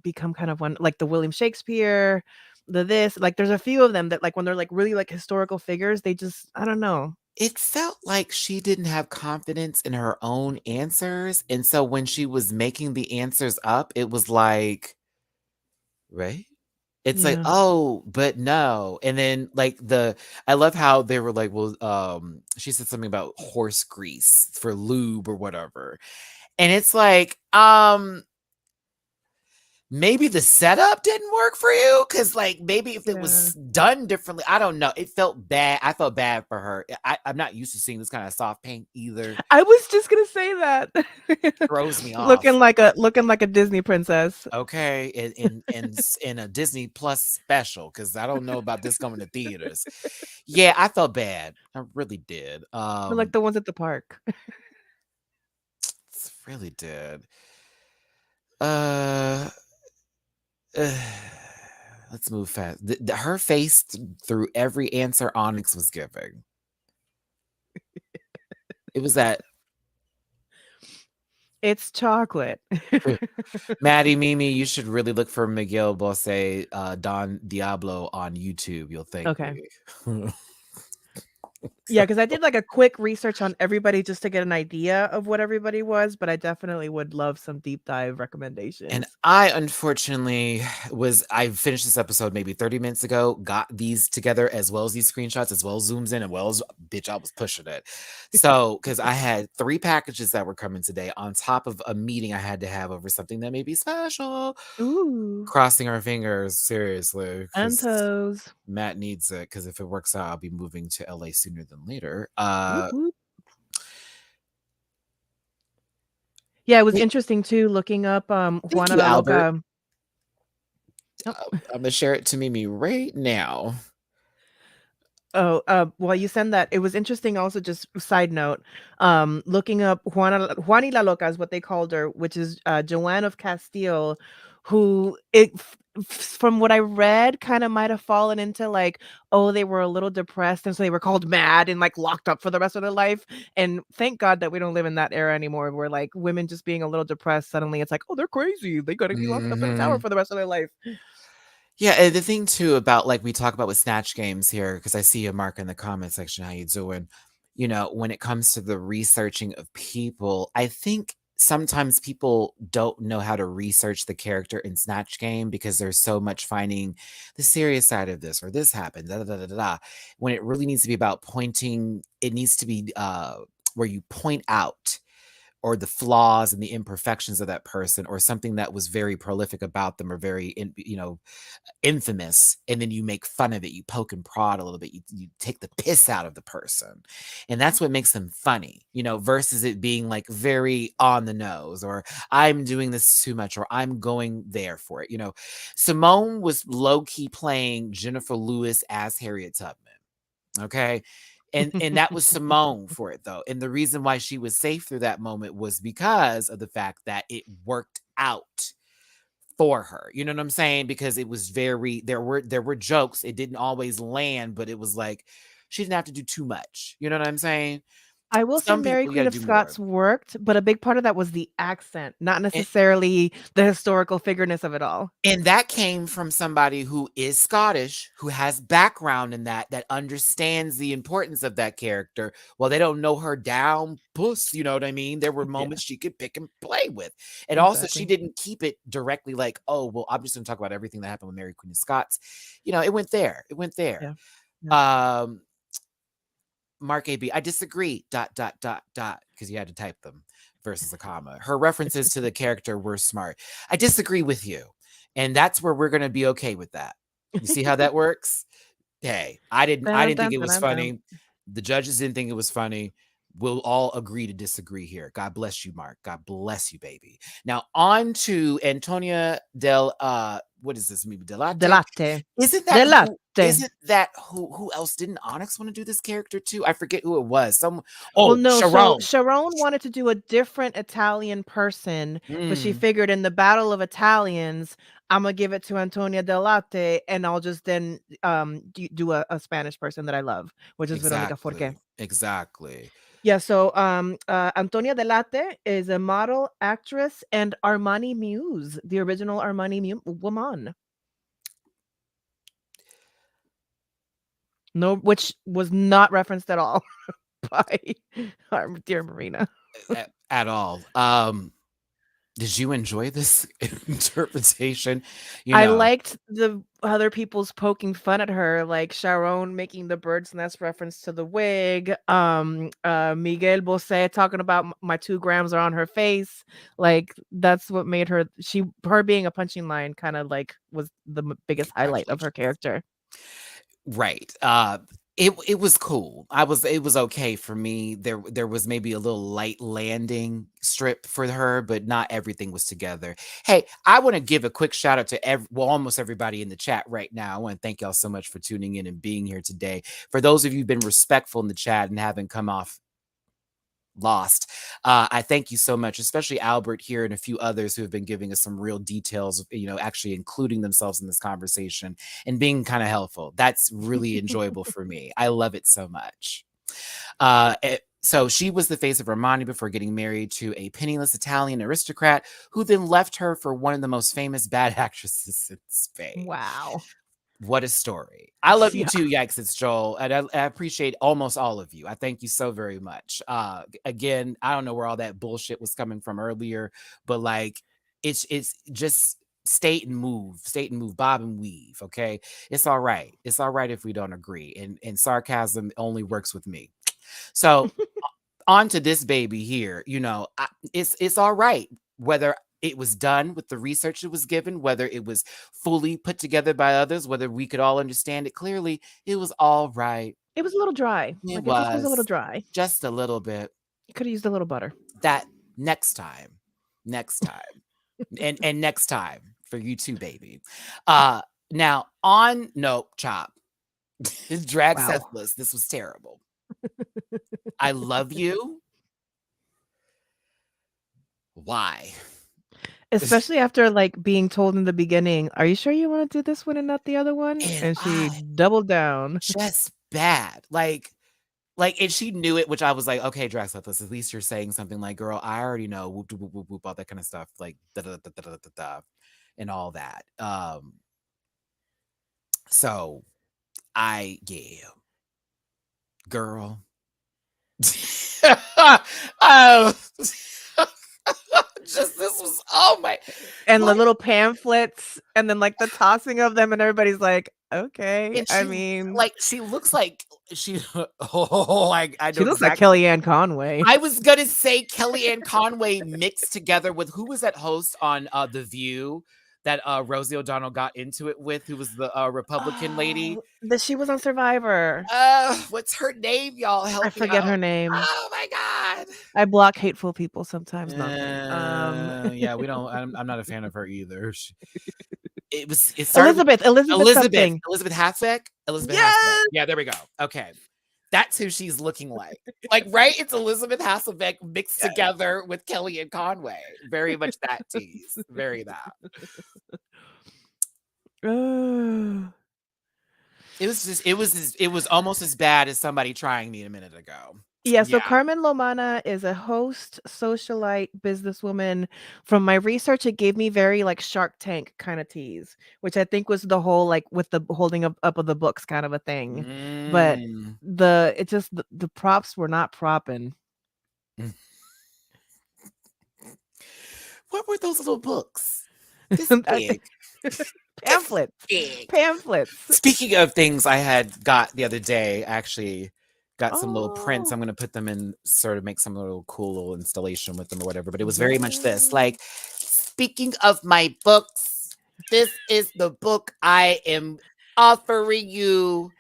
become kind of one like the William Shakespeare, the this, like there's a few of them that like when they're like really like historical figures, they just I don't know. It felt like she didn't have confidence in her own answers. And so when she was making the answers up, it was like, right? It's like, Yeah. "Oh, but no." And then, like, I love how they were like, well, she said something about horse grease for lube or whatever. And it's like, maybe the setup didn't work for you because like maybe if it Yeah. was done differently, I don't know, it felt bad. I felt bad for her. I'm not used to seeing this kind of soft paint either. I was just gonna say that. Throws me off. Looking like a Disney princess. Okay, in a Disney Plus special because I don't know about this coming to theaters. Yeah, I felt bad. I really did. Or like the ones at the park. Really did. Uh, let's move fast. Her face through every answer Onyx was giving. It was that It's chocolate. Maddie Mimi. You should really look for Miguel Bosé, Don Diablo on YouTube. You'll thank Okay. me. Yeah, because I did like a quick research on everybody just to get an idea of what everybody was, but I definitely would love some deep dive And recommendations. I unfortunately I finished this episode maybe 30 minutes ago, got these together as well as these screenshots, as well as zooms in, and well as bitch, I was pushing it. So, because I had 3 packages that were coming today on top of a meeting I had to have over something that may be special. Ooh. Crossing our fingers, seriously, And because toes. Matt needs it. Because if it works out, I'll be moving to LA sooner than later. Whoop, whoop. Yeah, it was Thank interesting too, looking up Juana you, la Albert. Loca. Oh. I'm gonna share it to Mimi right now. Oh, while you send that, it was interesting also just side note, looking up Juani la Loca is what they called her, which is Joanne of Castile, who from what I read, kind of might have fallen into like, oh, they were a little depressed, and so they were called mad and like locked up for the rest of their life. And thank God that we don't live in that era anymore, where like women just being a little depressed, suddenly it's like, oh, they're crazy. They got to be locked up in a tower Mhm. for the rest of their life. Yeah, and the thing too about like we talk about with Snatch Games here, because I see a mark in the comment section. How you doing? You know, when it comes to the researching of people, I think sometimes people don't know how to research the character in Snatch Game because there's so much finding the serious side of this or this happened, da da da da da. Da. When it really needs to be about pointing, it needs to be where you point out or the flaws and the imperfections of that person or something that was very prolific about them or very infamous, and then you make fun of it, you poke and prod a little bit, you take the piss out of the person, and that's what makes them funny, versus it being like very on the nose or I'm doing this too much or I'm going there for it. Simone was low-key playing Jennifer Lewis as Harriet Tubman, okay, and that was Simone for it though, and the reason why she was safe through that moment was because of the fact that it worked out for her. You know what I'm saying? Because it was there were jokes. It didn't always land, but it was like she didn't have to do too much. You know what I'm saying? I will say Some Mary people you got Queen to of do more. Scots worked, but a big part of that was the accent, not And, necessarily the historical figureness of it all. and that came from somebody who is Scottish, who has background in that understands the importance of that character. Well, they don't know her down puss, you know what I mean? There were Yeah, moments she could pick and play with. And also she exactly. didn't keep it directly like, oh, well, I'm just gonna talk about everything that happened with Mary Queen of Scots. It went there. It went there. Yeah. Yeah. Um, Mark AB, I disagree. Dot dot dot dot because you had to type them versus a comma. Her references to the character were smart. I disagree with you, and that's where we're gonna be okay with that. You see how that works? Hey, I didn't think Dun, it was dun, dun. funny. The judges didn't think it was funny. We'll all agree to disagree here. God bless you, Mark. God bless you, baby. Now on to Antonia del what is this movie? Delate? Delate. Isn't that who Delate. isn't that who else didn't Onyx want to do this character too? I forget who it was. Well, Oh, no, so Sharon. Sharon wanted to do a different Italian person, but she Mm, figured in the battle of Italians, I'm gonna give it to Antonia Delate, and I'll just then do a Spanish person that I love, which is Veronica Forqué. exactly. Exactly. Yeah, so Antonia Delate is a model, actress, and Armani Muse, the original Armani woman. No, which was not referenced at all by our dear Marina. At all. Did you enjoy this interpretation? You I know, liked the other people's poking fun at her, like Sharon making the bird's nest reference to the wig, Miguel Bosé talking about my 2 grams are on her face. Like that's what made her being a punching line kind of like was the biggest highlight of her congratulations. character. Right. It was cool. It was okay for me. There was maybe a little light landing strip for her, but not everything was together. Hey, I want to give a quick shout out to almost everybody in the chat right now. I want to thank y'all so much for tuning in and being here today. For those of you who've been respectful in the chat and haven't come off lost. I thank you so much, especially Albert here and a few others who have been giving us some real details, actually including themselves in this conversation and being kind of helpful. That's really enjoyable for me. I love it so much. So she was the face of Armani before getting married to a penniless Italian aristocrat who then left her for one of the most famous bad actresses in Spain. Wow. What a story. I love you Yeah. too, Yikes, it's Joel. And I appreciate almost all of you. I thank you so very much. Again, I don't know where all that bullshit was coming from earlier, but like it's just state and move, bob and weave. Okay. It's all right. It's all right if we don't agree. And sarcasm only works with me. So on to this baby here, it's all right whether it was done with the research that was given, whether it was fully put together by others, whether we could all understand it clearly. It was all right. It was a little dry. It Like it just was a little was dry. just a little bit. You could have used a little butter. That next time, and next time for you too, baby. Now on no chop, drag Wow. Sethless. This was terrible. I love you. Why? Especially after, like, being told in the beginning, "Are you sure you wanna do this one and not the other one?" And And she doubled down. just bad. And she knew it, which I was like, okay, Dress Up, at least you're saying something like, girl, I already know, whoop, whoop, whoop, whoop, all that kind of stuff, like, da, da, da, da, da, da, da, and all that. So yeah, girl. Oh, just this was, oh my. And the little pamphlets, and then, like, the tossing of them, and everybody's like, "Okay." And I she, mean, she looks like she, oh, I she know looks like exactly. Kellyanne Conway. I was gonna say Kellyanne Conway mixed together with who was that host on The View that Rosie O'Donnell got into it with, who was the Republican lady. Oh, that she was on Survivor. What's her name? Y'all I help me forget out. her name. Oh my god. I block hateful people sometimes, not me. Yeah, we don't. I'm not a fan of her either. It started with Elizabeth something. Elizabeth Hasbeck. Elizabeth Hasbeck. Yes! Yeah, there we go. Okay. That's who she's looking like. Like, right? It's Elizabeth Hasselbeck mixed together with Kellyanne Conway. Very much that tease. Very that. It was almost as bad as somebody trying me a minute ago. Yeah, so Carmen Lomana is a host, socialite, businesswoman. From my research, it gave me very, like, Shark Tank kind of tease, which I think was the whole, like, with the holding up of the books kind of a thing. But the props were not propping. What were those little books? This big. Pamphlets. Speaking of things I had got the other day, actually got some little prints. I'm Oh. going to put them in, sort of make some little cool little installation with them or whatever. But it was very much this, like, speaking of my books, this is the book I am offering you.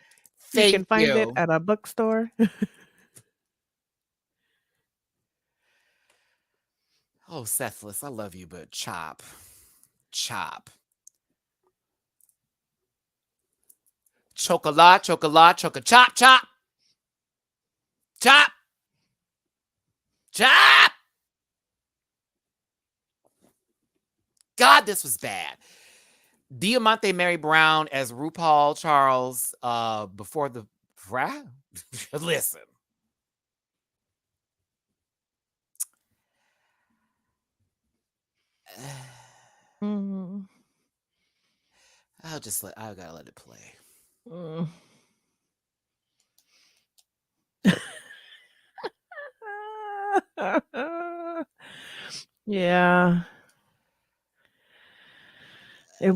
You can find it at a bookstore. Oh, Sethless, I love you, but chop. Chocolate, chop, chop. God, this was bad. Diamante Mary Brown as RuPaul Charles before the listen. I gotta let it play. Yeah. It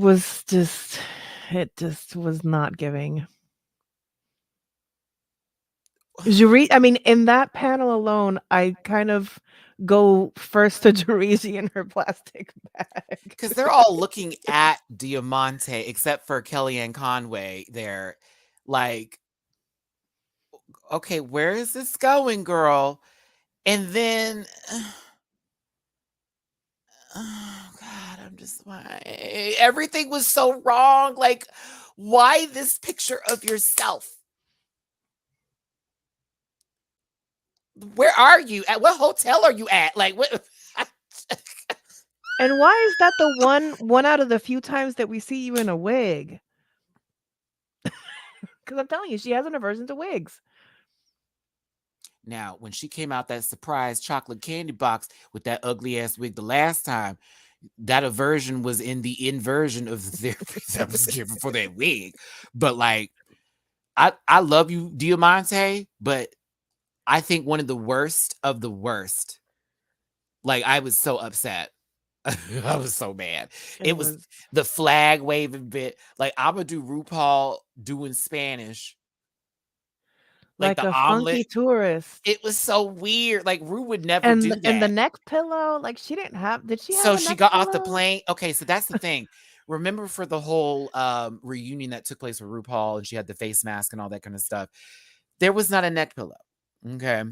just was not giving. I mean, in that panel alone, I kind of go first to Jurisi in her plastic bag. Because they're all looking at Diamante, except for Kellyanne Conway there. Like, okay, where is this going, girl? And then, oh God, I'm just like, everything was so wrong. Like, why this picture of yourself? Where are you? At what hotel are you at? Like, what? And why is that the one out of the few times that we see you in a wig? Because I'm telling you, she has an aversion to wigs. Now, when she came out that surprise chocolate candy box with that ugly ass wig the last time, that aversion was in the inversion of the therapy that was given for that wig. But like, I love you, Diamante, but I think one of the worst of the worst. Like, I was so upset. I was so mad. It was the flag waving bit. Like, I'm gonna do RuPaul doing Spanish. Like the a omelet. funky tourist. It was so weird. Like, Ru would never do that. And the neck pillow, like, she didn't have. Did she have So a she neck got pillow? off the plane. Okay, so that's the thing. Remember for the whole reunion that took place with RuPaul, and she had the face mask and all that kind of stuff. There was not a neck pillow. Okay.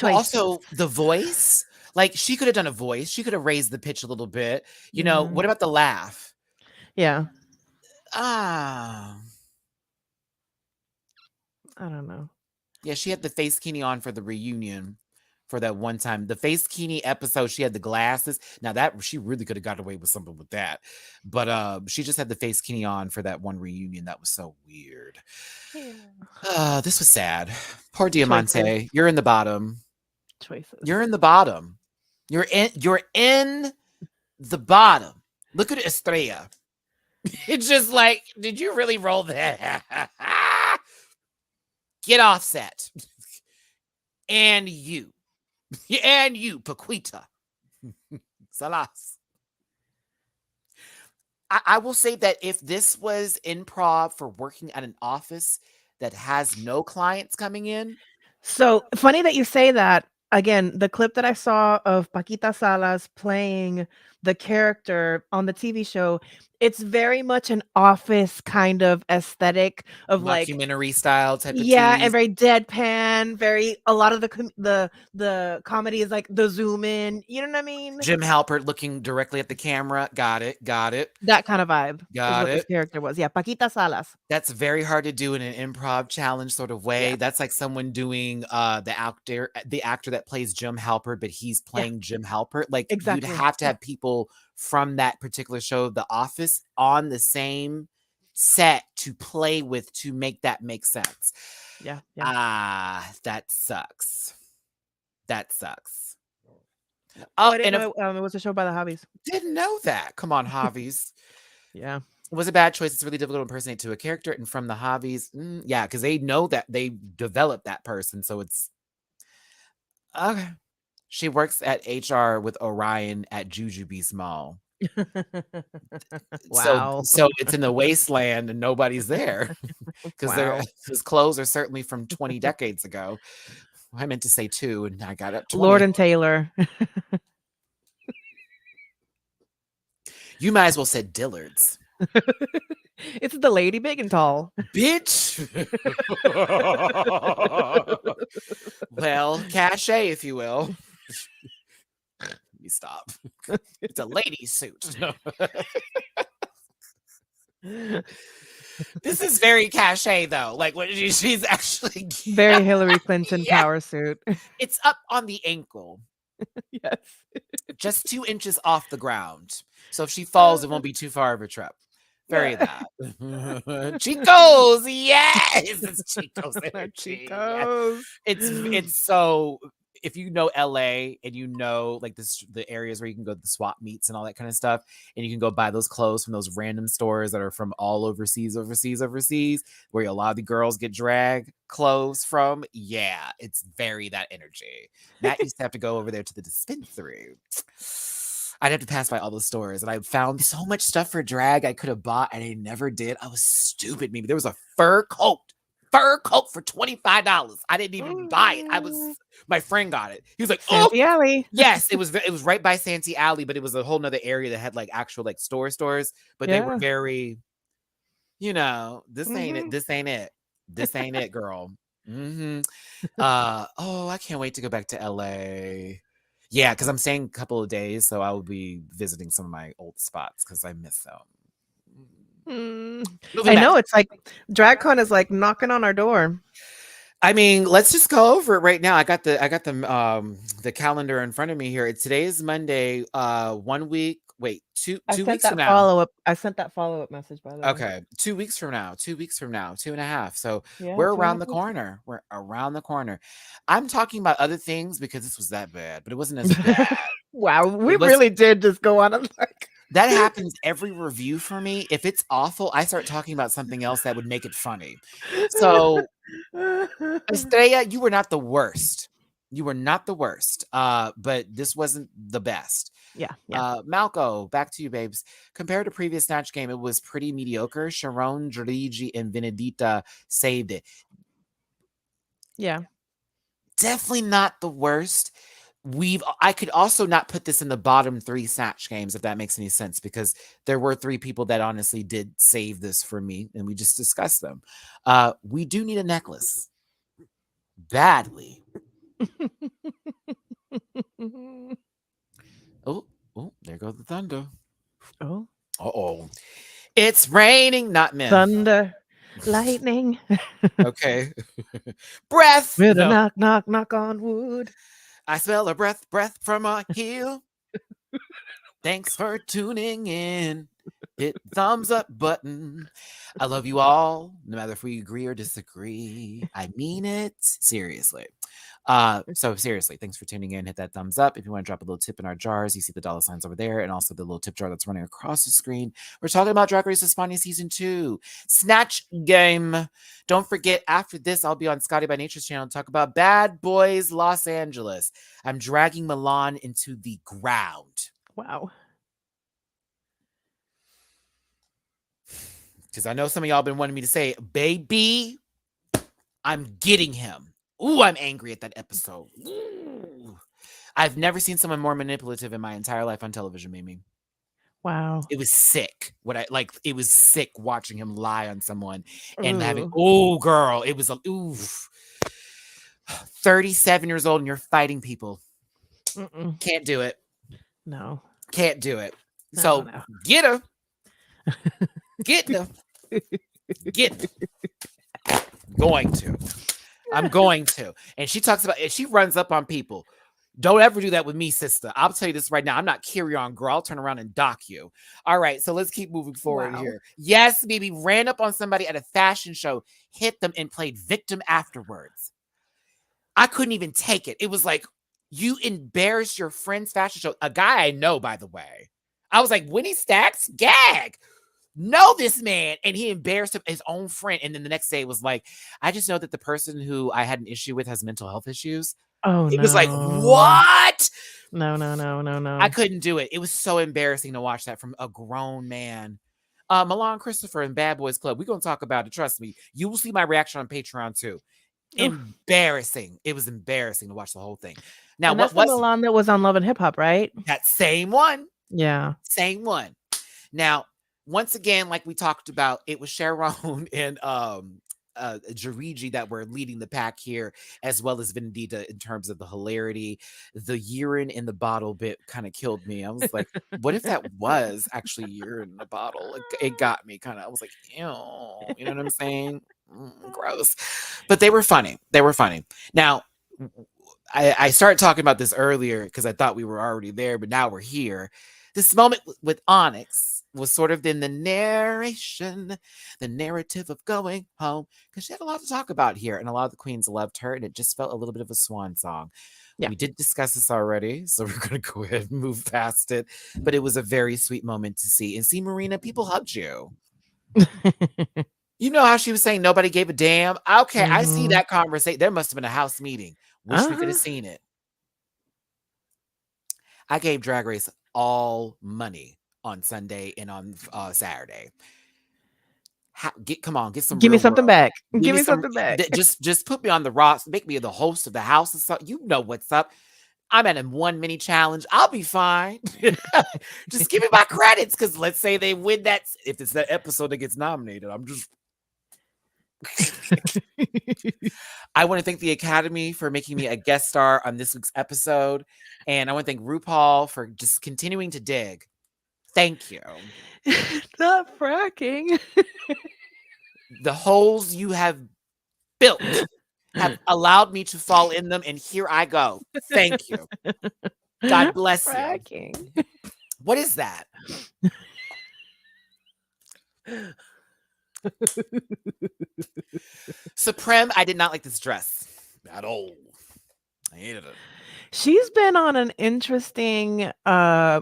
Also the voice. Like, she could have done a voice. She could have raised the pitch a little bit. You know, what about the laugh? Yeah. I don't know. Yeah, she had the face kini on for the reunion. for that one time. The Face Kini episode, she had the glasses. Now that she really could have got away with something with that. But she just had the Face Kini on for that one reunion. That was so weird. Yeah. This was sad. Poor Choices. Diamante. You're in the bottom. Choices. You're in the bottom. You're in the bottom. Look at Estrella. It's just like, did you really roll that? Get offset. And you. And you, Paquita. Salas. I will say that if this was improv for working at an office that has no clients coming in. So funny that you say that. Again, the clip that I saw of Paquita Salas playing the character on the TV show, it's very much an office kind of aesthetic of like Mockumentary style type of and tease. very deadpan, very a lot of the comedy is like the zoom in, you know what I mean? Jim Halpert looking directly at the camera. Got it. That kind of vibe is Got what this it. character was. Yeah, Paquita Salas. That's very hard to do in an improv challenge sort of way. Yeah. That's like someone doing the actor that plays Jim Halpert, but he's playing Jim Halpert. Like Exactly. you'd have to have people from that particular show, The Office, on the same set to play with to make that make sense. Yeah. That sucks. Oh, I didn't know it was a show by the Hobbies. Didn't know that. Come on, Hobbies. Yeah. It was a bad choice. It's really difficult to impersonate to a character. And from the Hobbies, yeah, because they know that they developed that person. So it's okay. She works at HR with Orion at Jujubee's Mall. Wow. So it's in the wasteland and nobody's there because his clothes are certainly from 20 decades ago. I meant to say 2 and I got up 20. Lord and Taylor. You might as well said Dillard's. It's the lady big and tall. Bitch. Well, cachet, if you will. Let me stop. It's a lady suit. This is very cachet, though. Like, what she's actually very Hillary Clinton power suit. It's up on the ankle. Yes. Just 2 inches off the ground. So if she falls, it won't be too far of a trip. Very that. Chicos, yes! It's Chicos energy. Chicos. It's so, if you know LA and you know like the areas where you can go to the swap meets and all that kind of stuff, and you can go buy those clothes from those random stores that are from all overseas, where a lot of the girls get drag clothes from. Yeah, it's very that energy. Matt used to have to go over there to the dispensary. I'd have to pass by all those stores, and I found so much stuff for drag I could have bought, and I never did. I was stupid. Maybe there was a fur coat for $25. I didn't even buy it. My friend got it. He was like, Santee Alley. Yes, it was right by Santee Alley, but it was a whole nother area that had like actual like stores, but they were very, this ain't it. This ain't it, girl. I can't wait to go back to LA. Yeah, because I'm staying a couple of days, so I will be visiting some of my old spots because I miss them. I know, it's like DragCon is like knocking on our door. I mean, let's just go over it right now. I got the calendar in front of me here. Today is Monday. 1 week. Wait, two weeks from now. I sent that follow-up message, by the way. Okay, 2 weeks from now. 2.5. So we're around the corner. We're around the corner. I'm talking about other things because this was that bad, but it wasn't as bad. Wow, we really did just go on like. That happens every review for me. If it's awful, I start talking about something else that would make it funny. So, Estrella, you were not the worst. But this wasn't the best. Yeah. Malco, back to you, babes. Compared to previous Snatch game, it was pretty mediocre. Sharon, Drigi, and Benedita saved it. Yeah. Definitely not the worst. I could also not put this in the bottom 3 Snatch games, if that makes any sense, because there were 3 people that honestly did save this for me, and we just discussed them. We do need a necklace. Badly. Oh, there goes the thunder. Oh. Uh-oh. It's raining, not men. Thunder, lightning. Okay. Breath. With a knock on wood. I smell a breath from a heel. Thanks for tuning in. Hit the thumbs up button. I love you all, no matter if we agree or disagree. I mean it. Seriously. So seriously, thanks for tuning in. Hit that thumbs up. If you want to drop a little tip in our jars, you see the dollar signs over there and also the little tip jar that's running across the screen. We're talking about Drag Race España Season 2. Snatch Game. Don't forget, after this, I'll be on Scotty by Nature's channel to talk about Bad Boys Los Angeles. I'm dragging Milan into the ground. Wow. Because I know some of y'all been wanting me to say, baby, I'm getting him. Ooh, I'm angry at that episode. Ooh. I've never seen someone more manipulative in my entire life on television, Mimi. Wow. It was sick. It was sick watching him lie on someone and having, oh, girl, it was, oof. 37 years old and you're fighting people. Can't do it. No. Can't do it. No, so no. Get her. Get her. Get her. I'm going to. And she talks about, she runs up on people. Don't ever do that with me, sister. I'll tell you this right now. I'm not carry-on girl. I'll turn around and dock you. All right, so let's keep moving forward here. Yes, baby, ran up on somebody at a fashion show, hit them, and played victim afterwards. I couldn't even take it. It was like, you embarrassed your friend's fashion show. A guy I know, by the way. I was like, Winnie Stacks? Gag. Know this man. And he embarrassed his own friend. And then the next day it was like, I just know that the person who I had an issue with has mental health issues. Oh, it was like, what? No. I couldn't do it. It was so embarrassing to watch that from a grown man. Milan Christopher and Bad Boys Club. We're going to talk about it. Trust me. You will see my reaction on Patreon too. Embarrassing. It was embarrassing to watch the whole thing. Now, and that's the Milan that was on Love and Hip Hop, right? That same one. Yeah. Same one. Now, once again, like we talked about, it was Sharon and Jarigi that were leading the pack here, as well as Vendita in terms of the hilarity. The urine in the bottle bit kind of killed me. I was like, what if that was actually urine in the bottle? It got me kind of. I was like, ew. You know what I'm saying? Gross. But they were funny. Now, I started talking about this earlier because I thought we were already there, but now we're here. This moment with Onyx was sort of in the narration, the narrative of going home, because she had a lot to talk about here, and a lot of the queens loved her, and it just felt a little bit of a swan song. Yeah. We did discuss this already, so we're going to go ahead and move past it, but it was a very sweet moment to see. And see, Marina, people hugged you. You know how she was saying nobody gave a damn? Okay, I see that conversation. There must have been a house meeting. Wish we could have seen it. I gave Drag Race all money on Sunday and on Saturday. Come on, get some. Give me something back. Give me something back. Just put me on the roster. Make me the host of the house and stuff. You know what's up. I'm at a one mini challenge. I'll be fine. Just give me my credits, because let's say they win that. If it's that episode that gets nominated, I'm just. I want to thank the Academy for making me a guest star on this week's episode. And I want to thank RuPaul for just continuing to dig. Thank you. Not fracking. The holes you have built have allowed me to fall in them, and here I go. Thank you. God bless you. What is that? Supreme, I did not like this dress at all. I hated it. She's been on an interesting I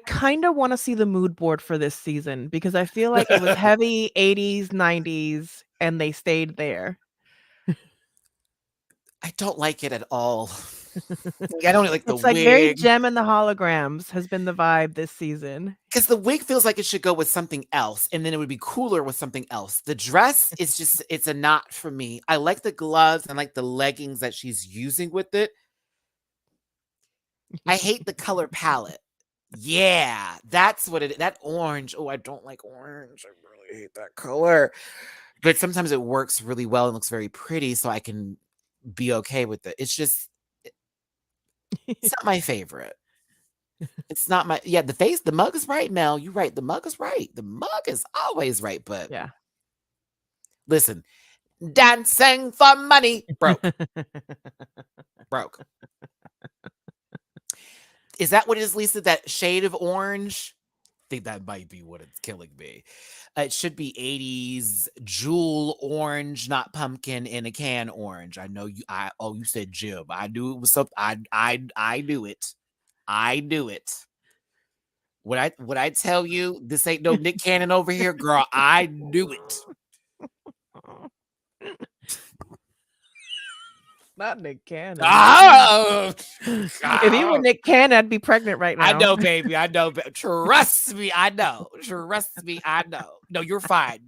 kind of want to see the mood board for this season, because I feel like it was heavy 80s, 90s, and they stayed there. I don't like it at all. I don't like the wig. It's like very Gem and the Holograms has been the vibe this season. Because the wig feels like it should go with something else, and then it would be cooler with something else. The dress is just, it's a not for me. I like the gloves and like the leggings that she's using with it. I hate the color palette. Yeah, that's what it is. That orange. Oh, I don't like orange. I really hate that color. But sometimes it works really well and looks very pretty, so I can be okay with it. It's just, it's not my favorite. It's not my, the mug is right, Mel. You're right. The mug is right. The mug is always right. But yeah. Listen, dancing for money. Broke. Is that what it is, Lisa? That shade of orange? I think that might be what it's killing me. It should be 80s jewel orange, not pumpkin in a can orange. I know you. You said Jib. I knew it was something. I knew it. I knew it. When I tell you this ain't no Nick Cannon over here, girl, I knew it. Not Nick Cannon. Oh, if you were Nick Cannon, I'd be pregnant right now. I know, baby. I know. Trust me, I know. Trust me, I know. No, you're fine.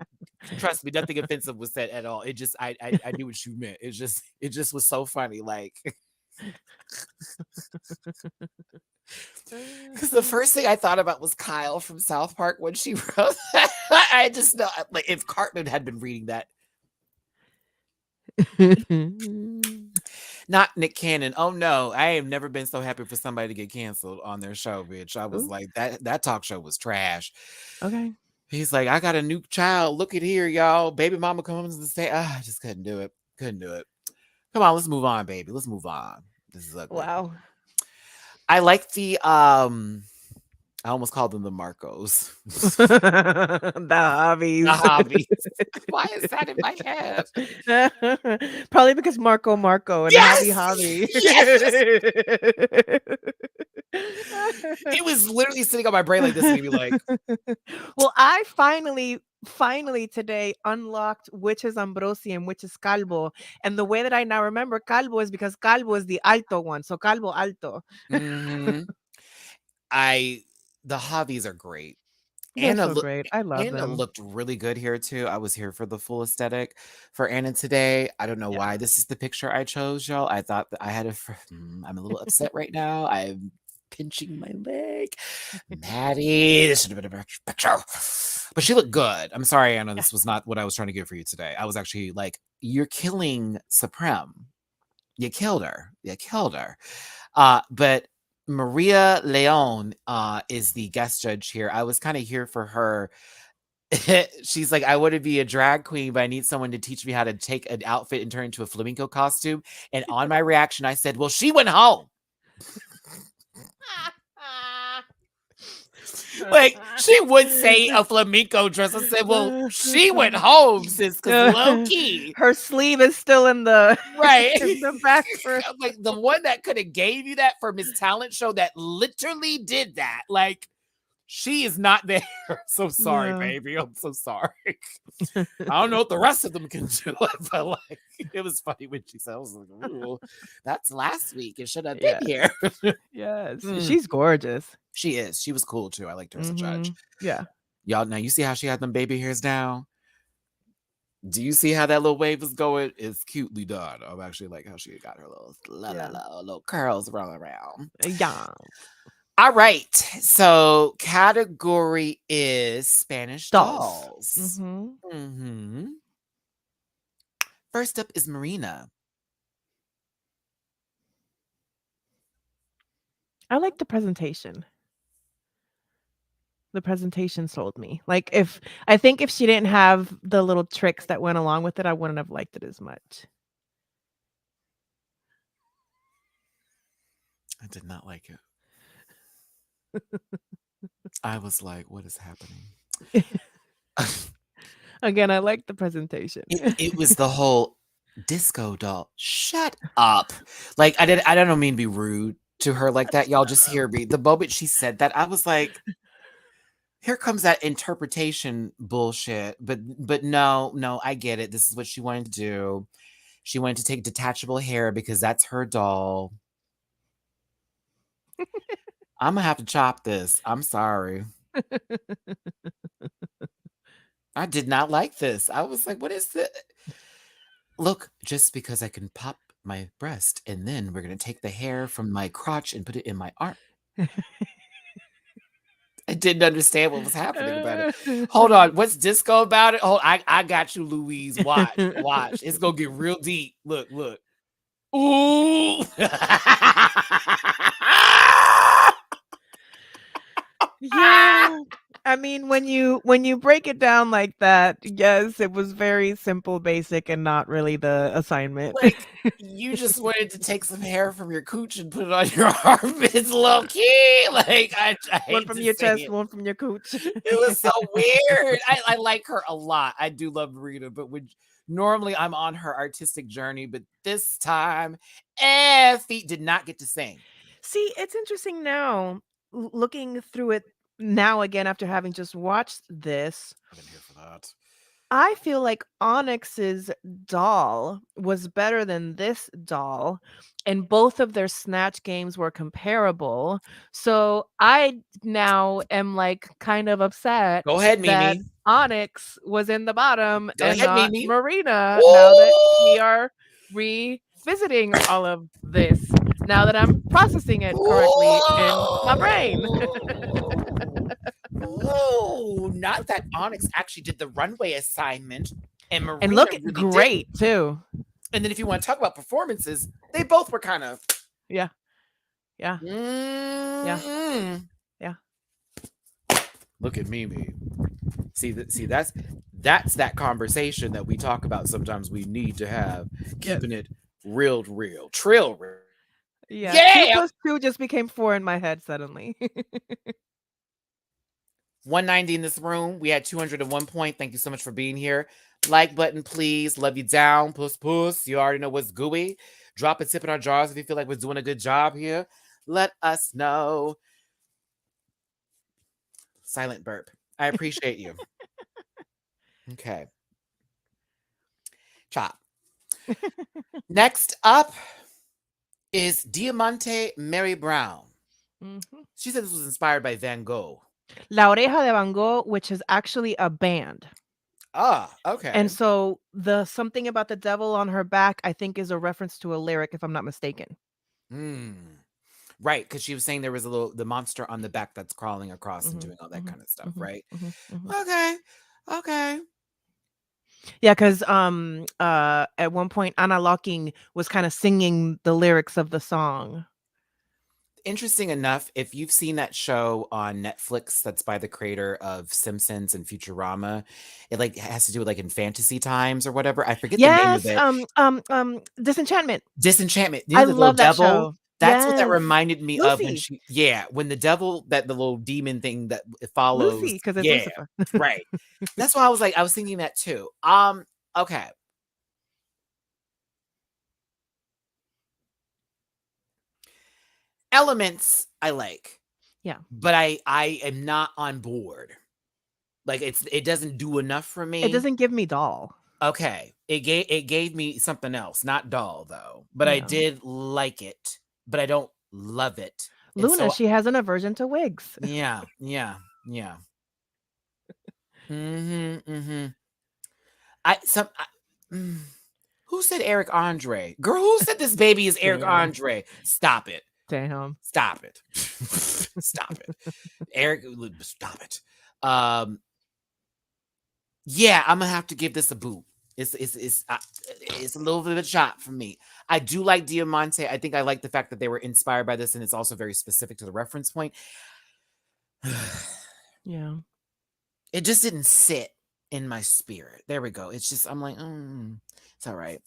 Trust me, nothing offensive was said at all. It just, I knew what you meant. It just was so funny. Like, because the first thing I thought about was Kyle from South Park when she wrote that. I just know, like, if Cartman had been reading that. Not Nick Cannon. Oh no, I have never been so happy for somebody to get canceled on their show, bitch. I was like, that talk show was trash. Okay. He's like, I got a new child. Look at here, y'all. Baby mama comes and say, I just couldn't do it. Couldn't do it. Come on, let's move on, baby. Let's move on. This is ugly. Wow. I like the I almost called them the Marcos. The hobbies. The hobbies. Why is that in my head? Probably because Marco and yes! hobby. Yes! It was literally sitting on my brain like this, and be like, well, I finally today unlocked which is Ambrosi and which is Calvo. And the way that I now remember Calvo is because Calvo is the alto one. So Calvo alto. Mm-hmm. The hobbies are great. They're so great. I love Anna them. looked really good here too. I was here for the full aesthetic for Anna today. I don't know why this is the picture I chose, y'all. I thought that I had I'm a little upset right now. I'm pinching my leg. Matty, this should have been a better picture. But she looked good. I'm sorry, Anna. This was not what I was trying to get for you today. I was actually like, you're killing Supreme. You killed her. But Maria Leon is the guest judge here. I was kind of here for her. She's like, I want to be a drag queen, but I need someone to teach me how to take an outfit and turn it into a flamenco costume. And on my reaction, I said, well, she went home. Like, she would say a flamenco dress. I said, well, she went home, sis, because low-key. Her sleeve is still in the in the back. Like, the one that could have gave you that for Miss Talent Show that literally did that. Like, she is not there. So sorry, baby. I'm so sorry. I don't know what the rest of them can do, but like, it was funny when she said, I was like, ooh, that's last week. It should have been here. Yes. She's gorgeous. She is. She was cool too. I liked her as a judge. Yeah. Y'all, now you see how she had them baby hairs down? Do you see how that little wave is going? It's cutely done. I'm actually like how she got her little curls rolling around. Yeah. All right. So category is Spanish dolls. First up is Marina. I like the presentation. The presentation sold me. Like, I think if she didn't have the little tricks that went along with it, I wouldn't have liked it as much. I did not like it. I was like, what is happening? Again, I like the presentation. It was the whole disco doll. Shut up. Like, I don't mean to be rude to her like that. Y'all just hear me. The moment she said that, I was like, here comes that interpretation bullshit. But no, I get it. This is what she wanted to do. She wanted to take detachable hair because that's her doll. I'm gonna have to chop this. I'm sorry. I did not like this. I was like, what is this? Look, just because I can pop my breast and then we're gonna take the hair from my crotch and put it in my arm. I didn't understand what was happening about it. Hold on, what's disco about it? Hold, I got you, Louise. Watch. It's gonna get real deep. Look. Ooh. Yeah. I mean, when you break it down like that, yes, it was very simple, basic, and not really the assignment. Like, you just wanted to take some hair from your cooch and put it on your armpits, low key. Like, I One hate from to your say chest, it. one from your cooch. It was so weird. I like her a lot. I do love Marina, but normally I'm on her artistic journey, but this time, Effie did not get to sing. See, it's interesting now, looking through it now again after having just watched this. I've been here for that. I feel like Onyx's doll was better than this doll, and both of their snatch games were comparable. So I now am like kind of upset Go ahead, that Mimi. Onyx was in the bottom Go and ahead, not Mimi. Marina, now that we Ooh! are revisiting all of this, now that I'm processing it correctly in my brain. Whoa! Not that Onyx actually did the runway assignment, and And Marina look really didn't. great too. And then if you want to talk about performances, they both were kind of. Yeah. Yeah. Yeah. Mm-mm. Yeah. Look at Mimi. See that's that conversation that we talk about. Sometimes we need to have, Yes. keeping it real, trill real. Yeah, 2 Yeah. plus 2 just became 4 in my head suddenly. 190 in this room. We had 201 point. Thank you so much for being here. Like button, please. Love you down. Puss. You already know what's gooey. Drop a tip in our jars if you feel like we're doing a good job here. Let us know. Silent burp. I appreciate you. Okay. Chop. Next up is Diamante Mary Brown. Mhm. She said this was inspired by Van Gogh. La Oreja de Van Gogh, which is actually a band. Ah, okay. And so the something about the devil on her back, I think, is a reference to a lyric, if I'm not mistaken. Right, because she was saying there was the monster on the back that's crawling across and Mhm, doing all that mhm, kind of stuff, mhm, right? mhm, mhm. Okay. Yeah, because at one point, Anna Locking was kinda singing the lyrics of the song. Interesting enough, if you've seen that show on Netflix that's by the creator of Simpsons and Futurama, it like has to do with like in fantasy times or whatever. I forget the name of Yes, it. Disenchantment. Disenchantment. You I know the little love that devil? show. That's what that Yes. reminded me of when Lucy. when the devil, that the little demon thing that it Lucy, follows. because it's Yeah, Lucifer. right. That's why I was thinking that too. Okay. Elements I like, Yeah. but I am not on board. Like it doesn't do enough for It me. doesn't give me doll. Okay. It gave me something else, not doll though. But I Yeah. did like it, but I don't love it. And Luna, so she has an aversion to wigs. yeah. Mhm. I some I, mm, who said Eric Andre? Girl, who said this baby is Eric Damn. Andre? Stop it. Damn. Stop it. Stop it. Eric, stop it. Um Yeah, I'm gonna have to give this a boot. It's a little bit of a shot for me. I do like Diamante. I think I like the fact that they were inspired by this, and it's also very specific to the reference point. Yeah. It just didn't sit in my spirit. There we go. It's just I'm like, it's all right.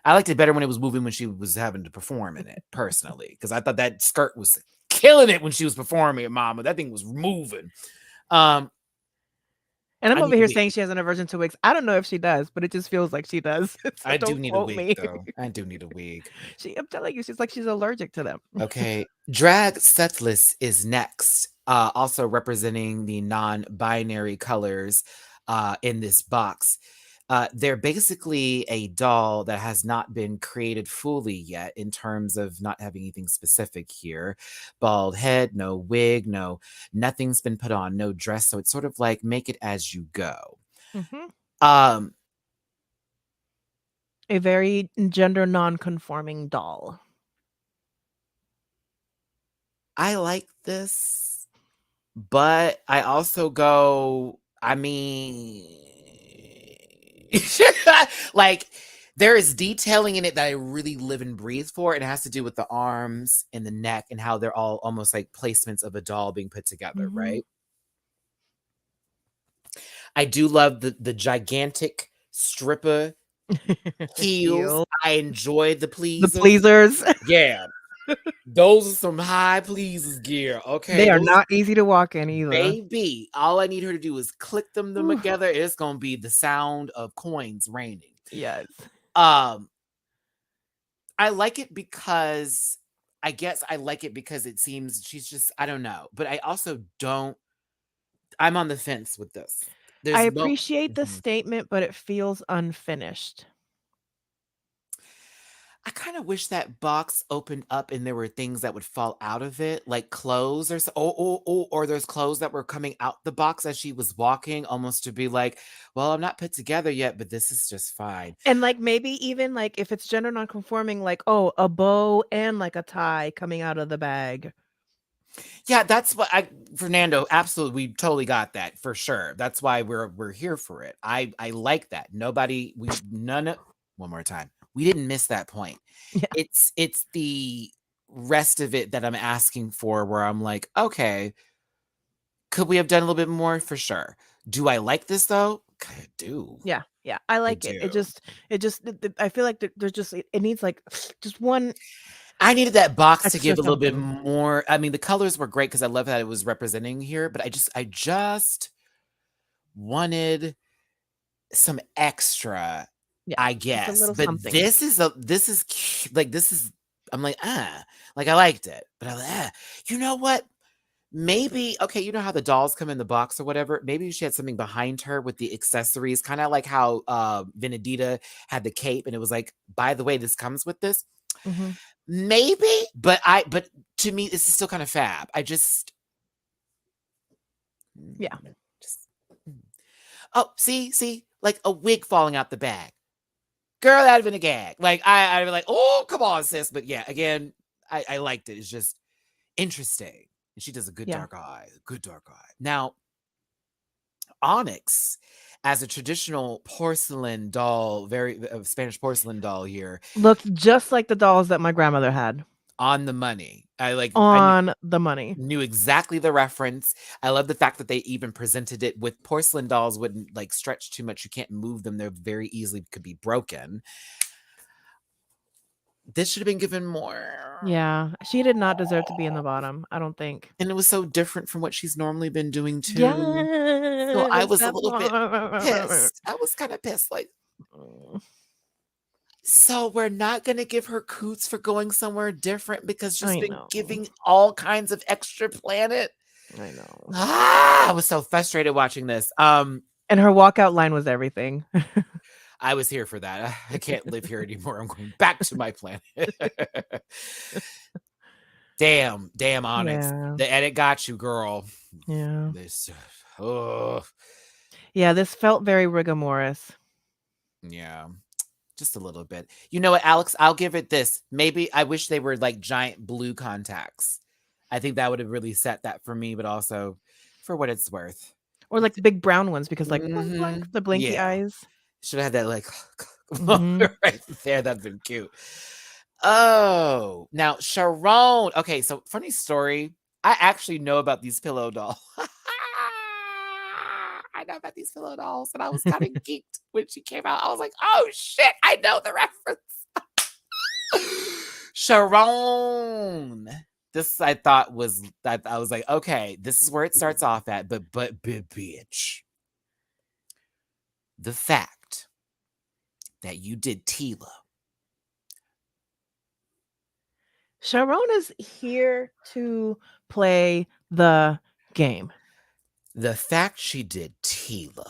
I liked it better when it was moving when she was having to perform in it, personally, because I thought that skirt was killing it when she was performing it, Mama. That thing was moving. Um, And I'm I over need a here wig. saying she has an aversion to wigs. I don't know if she does, but it just feels like she does. So I do don't need a quote wig, me. though. I do need a wig. I'm telling you, she's like she's allergic to them. Okay. Drag Setlist is next, also representing the non-binary colors in this box. They're basically a doll that has not been created fully yet in terms of not having anything specific here. Bald head, no wig, nothing's been put on, no dress. So it's sort of like make it as you go. Mhm. Um, A very gender non-conforming doll. I like this, but I also go, I mean, like there is detailing in it that I really live and breathe for. And it has to do with the arms and the neck and how they're all almost like placements of a doll being put together, Mhm. right? I do love the gigantic stripper heels. Heels. I enjoyed the The pleasers. pleasers. Yeah, those are some high pleasers gear. Okay, They are those not easy to walk in either. baby. All I need her to do is click them Ooh, together. It's gonna be the sound of coins raining. yes. Um, I like it because I guess I like it because it seems she's just I don't know, but I also don't. I'm on the fence with this. I There's no. appreciate the Mhm. statement, but it feels unfinished. I kind of wish that box opened up and there were things that would fall out of it, like clothes or there's clothes that were coming out the box as she was walking, almost to be like, well, I'm not put together yet, but this is just fine. And, like, maybe even, like, if it's gender nonconforming, like, oh, a bow and, like, a tie coming out of the bag. Yeah, that's what Fernando, absolutely, we totally got that for sure. That's why we're here for it. I like that. None of one more time. We didn't miss that point. Yeah. It's the rest of it that I'm asking for where I'm like, okay, could we have done a little bit more? For sure. Do I like this though? I do. Yeah, yeah, I I like it. do. It just I feel like there's just it needs, like, just one I needed that box to extra give a little bit something. more. I mean, the colors were great because I love that it was representing here, but I just wanted some extra, Yeah, I just a guess. little But something. this is like this is I'm like I liked it, but I'm like, you know what? Maybe okay, you know how the dolls come in the box or whatever. Maybe she had something behind her with the accessories, kind of like how Venedita had the cape, and it was like, by the way, this comes with this. Mhm. Maybe, but to me, this is still kind of fab. I Yeah, just oh, see, like a wig falling out the bag. Girl, that'd have been a gag. Like I'd be like, oh, come on, sis. But yeah, again, I liked it. It's just interesting. And she does a good yeah. dark eye. Good dark eye. Now, Onyx, as a traditional porcelain doll, very Spanish porcelain doll here, Looked just like the dolls that my grandmother had. on the money. I On the money. knew exactly the reference. I love the fact that they even presented it with porcelain dolls wouldn't like stretch too much. You can't move them. They're very easily could be broken. This should have been given more. Yeah, she did not deserve to be in the bottom, I don't think. And it was so different from what she's normally been doing too. So I Yes, was a that little bit part. pissed. I was kind of pissed. Like, Mm, so we're not gonna give her coots for going somewhere different because she's I been know. giving all kinds of extra planet. I know. I was so frustrated watching this. And her walkout line was everything. I was here for that. I can't live here anymore. I'm going back to my planet. Damn, Onyx. Yeah, The edit got you, girl. yeah. This, oh, Yeah, this felt very rigor yeah, just a little bit. You know what, Alex? I'll give it this. Maybe I wish they were like giant blue contacts. I think that would have really set that for me, but also for what it's worth. or, like, big brown ones because, like, blink, Hmm. blink, the blinky Yeah, eyes. should have had that like Mhm. right there. That'd been cute. Oh, now Sharon. Okay, so funny story. I actually know about these pillow dolls. I know about these pillow dolls, and I was kind of geeked when she came out. I was like, "Oh shit, I know the reference." Sharon. This I thought was that I was like, okay, this is where it starts off at, but bitch, the fact that you did Tila. Sharon is here to play the game. The fact she did Tila.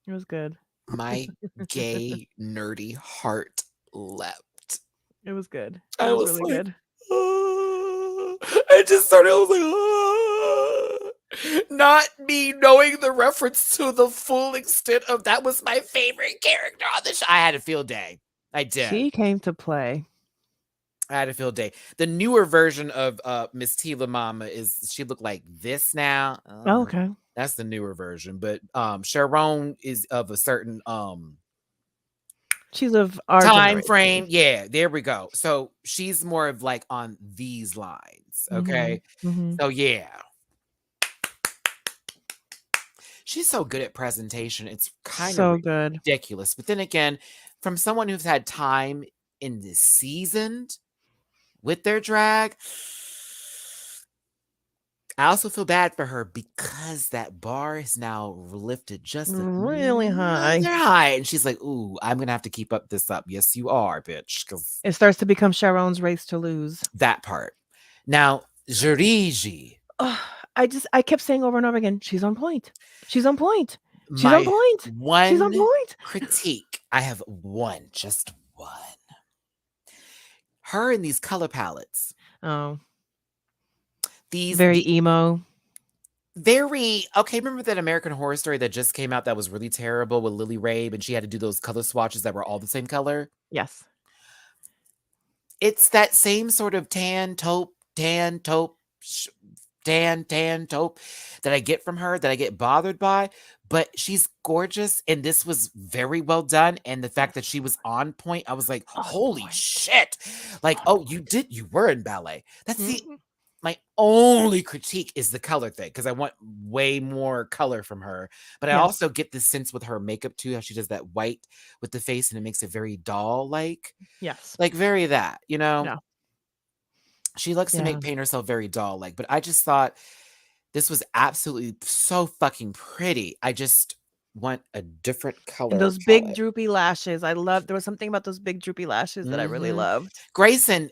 It was good. My gay, nerdy heart leapt. It was good. It I was was really like, good. I just started, I was like, not me knowing the reference to the full extent of that was my favorite character on the show. I had a field day. I did. She came to play. I had a field day. The newer version of Miss Tila Mama is she looked like this now. Oh, okay. That's the newer version. But Sharon is of a certain She's of our time generation. frame. Yeah, there we go. So she's more of like on these lines. Mhm, Okay. mhm. So yeah. She's so good at presentation. It's kind of So good. ridiculous. But then again, from someone who's had time in this season with their drag, I also feel bad for her because that bar is now lifted just Really high. another high. And she's like, ooh, I'm going to have to keep this up. Yes, you are, bitch. Because It starts to become Sharon's race to lose. that part. Now, Jiriji. I kept saying over and over again, she's on point. She's on point. She's My on point. She's on one point. critique. I have one, just one. Her in these color palettes. Oh. These Very emo. Very okay. Remember that American Horror Story that just came out that was really terrible with Lily Rabe, and she had to do those color swatches that were all the same color? Yes. It's that same sort of tan taupe that I get from her, that I get bothered by, but she's gorgeous, and this was very well done, and the fact that she was on point, I was like, holy shit. Like, you were in ballet. That's my only critique is the color thing, because I want way more color from her. But I also get this sense with her makeup too, how she does that white with the face and it makes it very doll-like. Yes. Like very that, you know? Yeah. She looks to paint herself very doll-like. But I just thought this was absolutely so fucking pretty. I just want a different color. And those big droopy lashes. There was something about those big droopy lashes that I really loved. Grayson,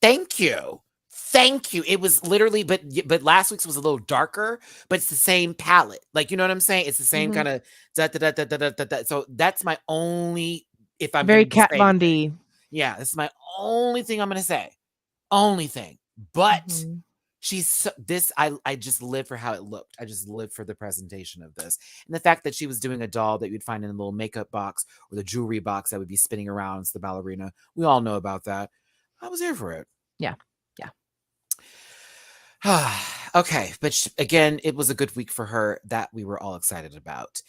thank you. Thank you. It was literally, but last week's was a little darker, but it's the same palette. Like, you know what I'm saying? It's the same kind of So that's my only, if I'm very Kat Von D. Yeah, that's my only thing I'm gonna say. Only thing. But she's I just live for how it looked. I just live for the presentation of this. And the fact that she was doing a doll that you'd find in a little makeup box or the jewelry box that would be spinning around as the ballerina. We all know about that. I was here for it. Yeah. Okay, but again, it was a good week for her that we were all excited about.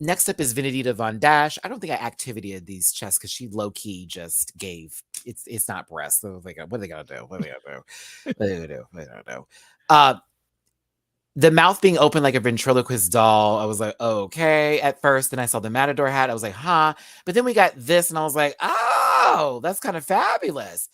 Next up is Venedita Von Dash. I don't think I activated these chests because she low-key just gave it's not breasts. So what are they gonna do? The mouth being open like a ventriloquist doll. I was like, okay, at first. Then I saw the Matador hat. I was like, huh. But then we got this, and I was like, oh, that's kind of fabulous.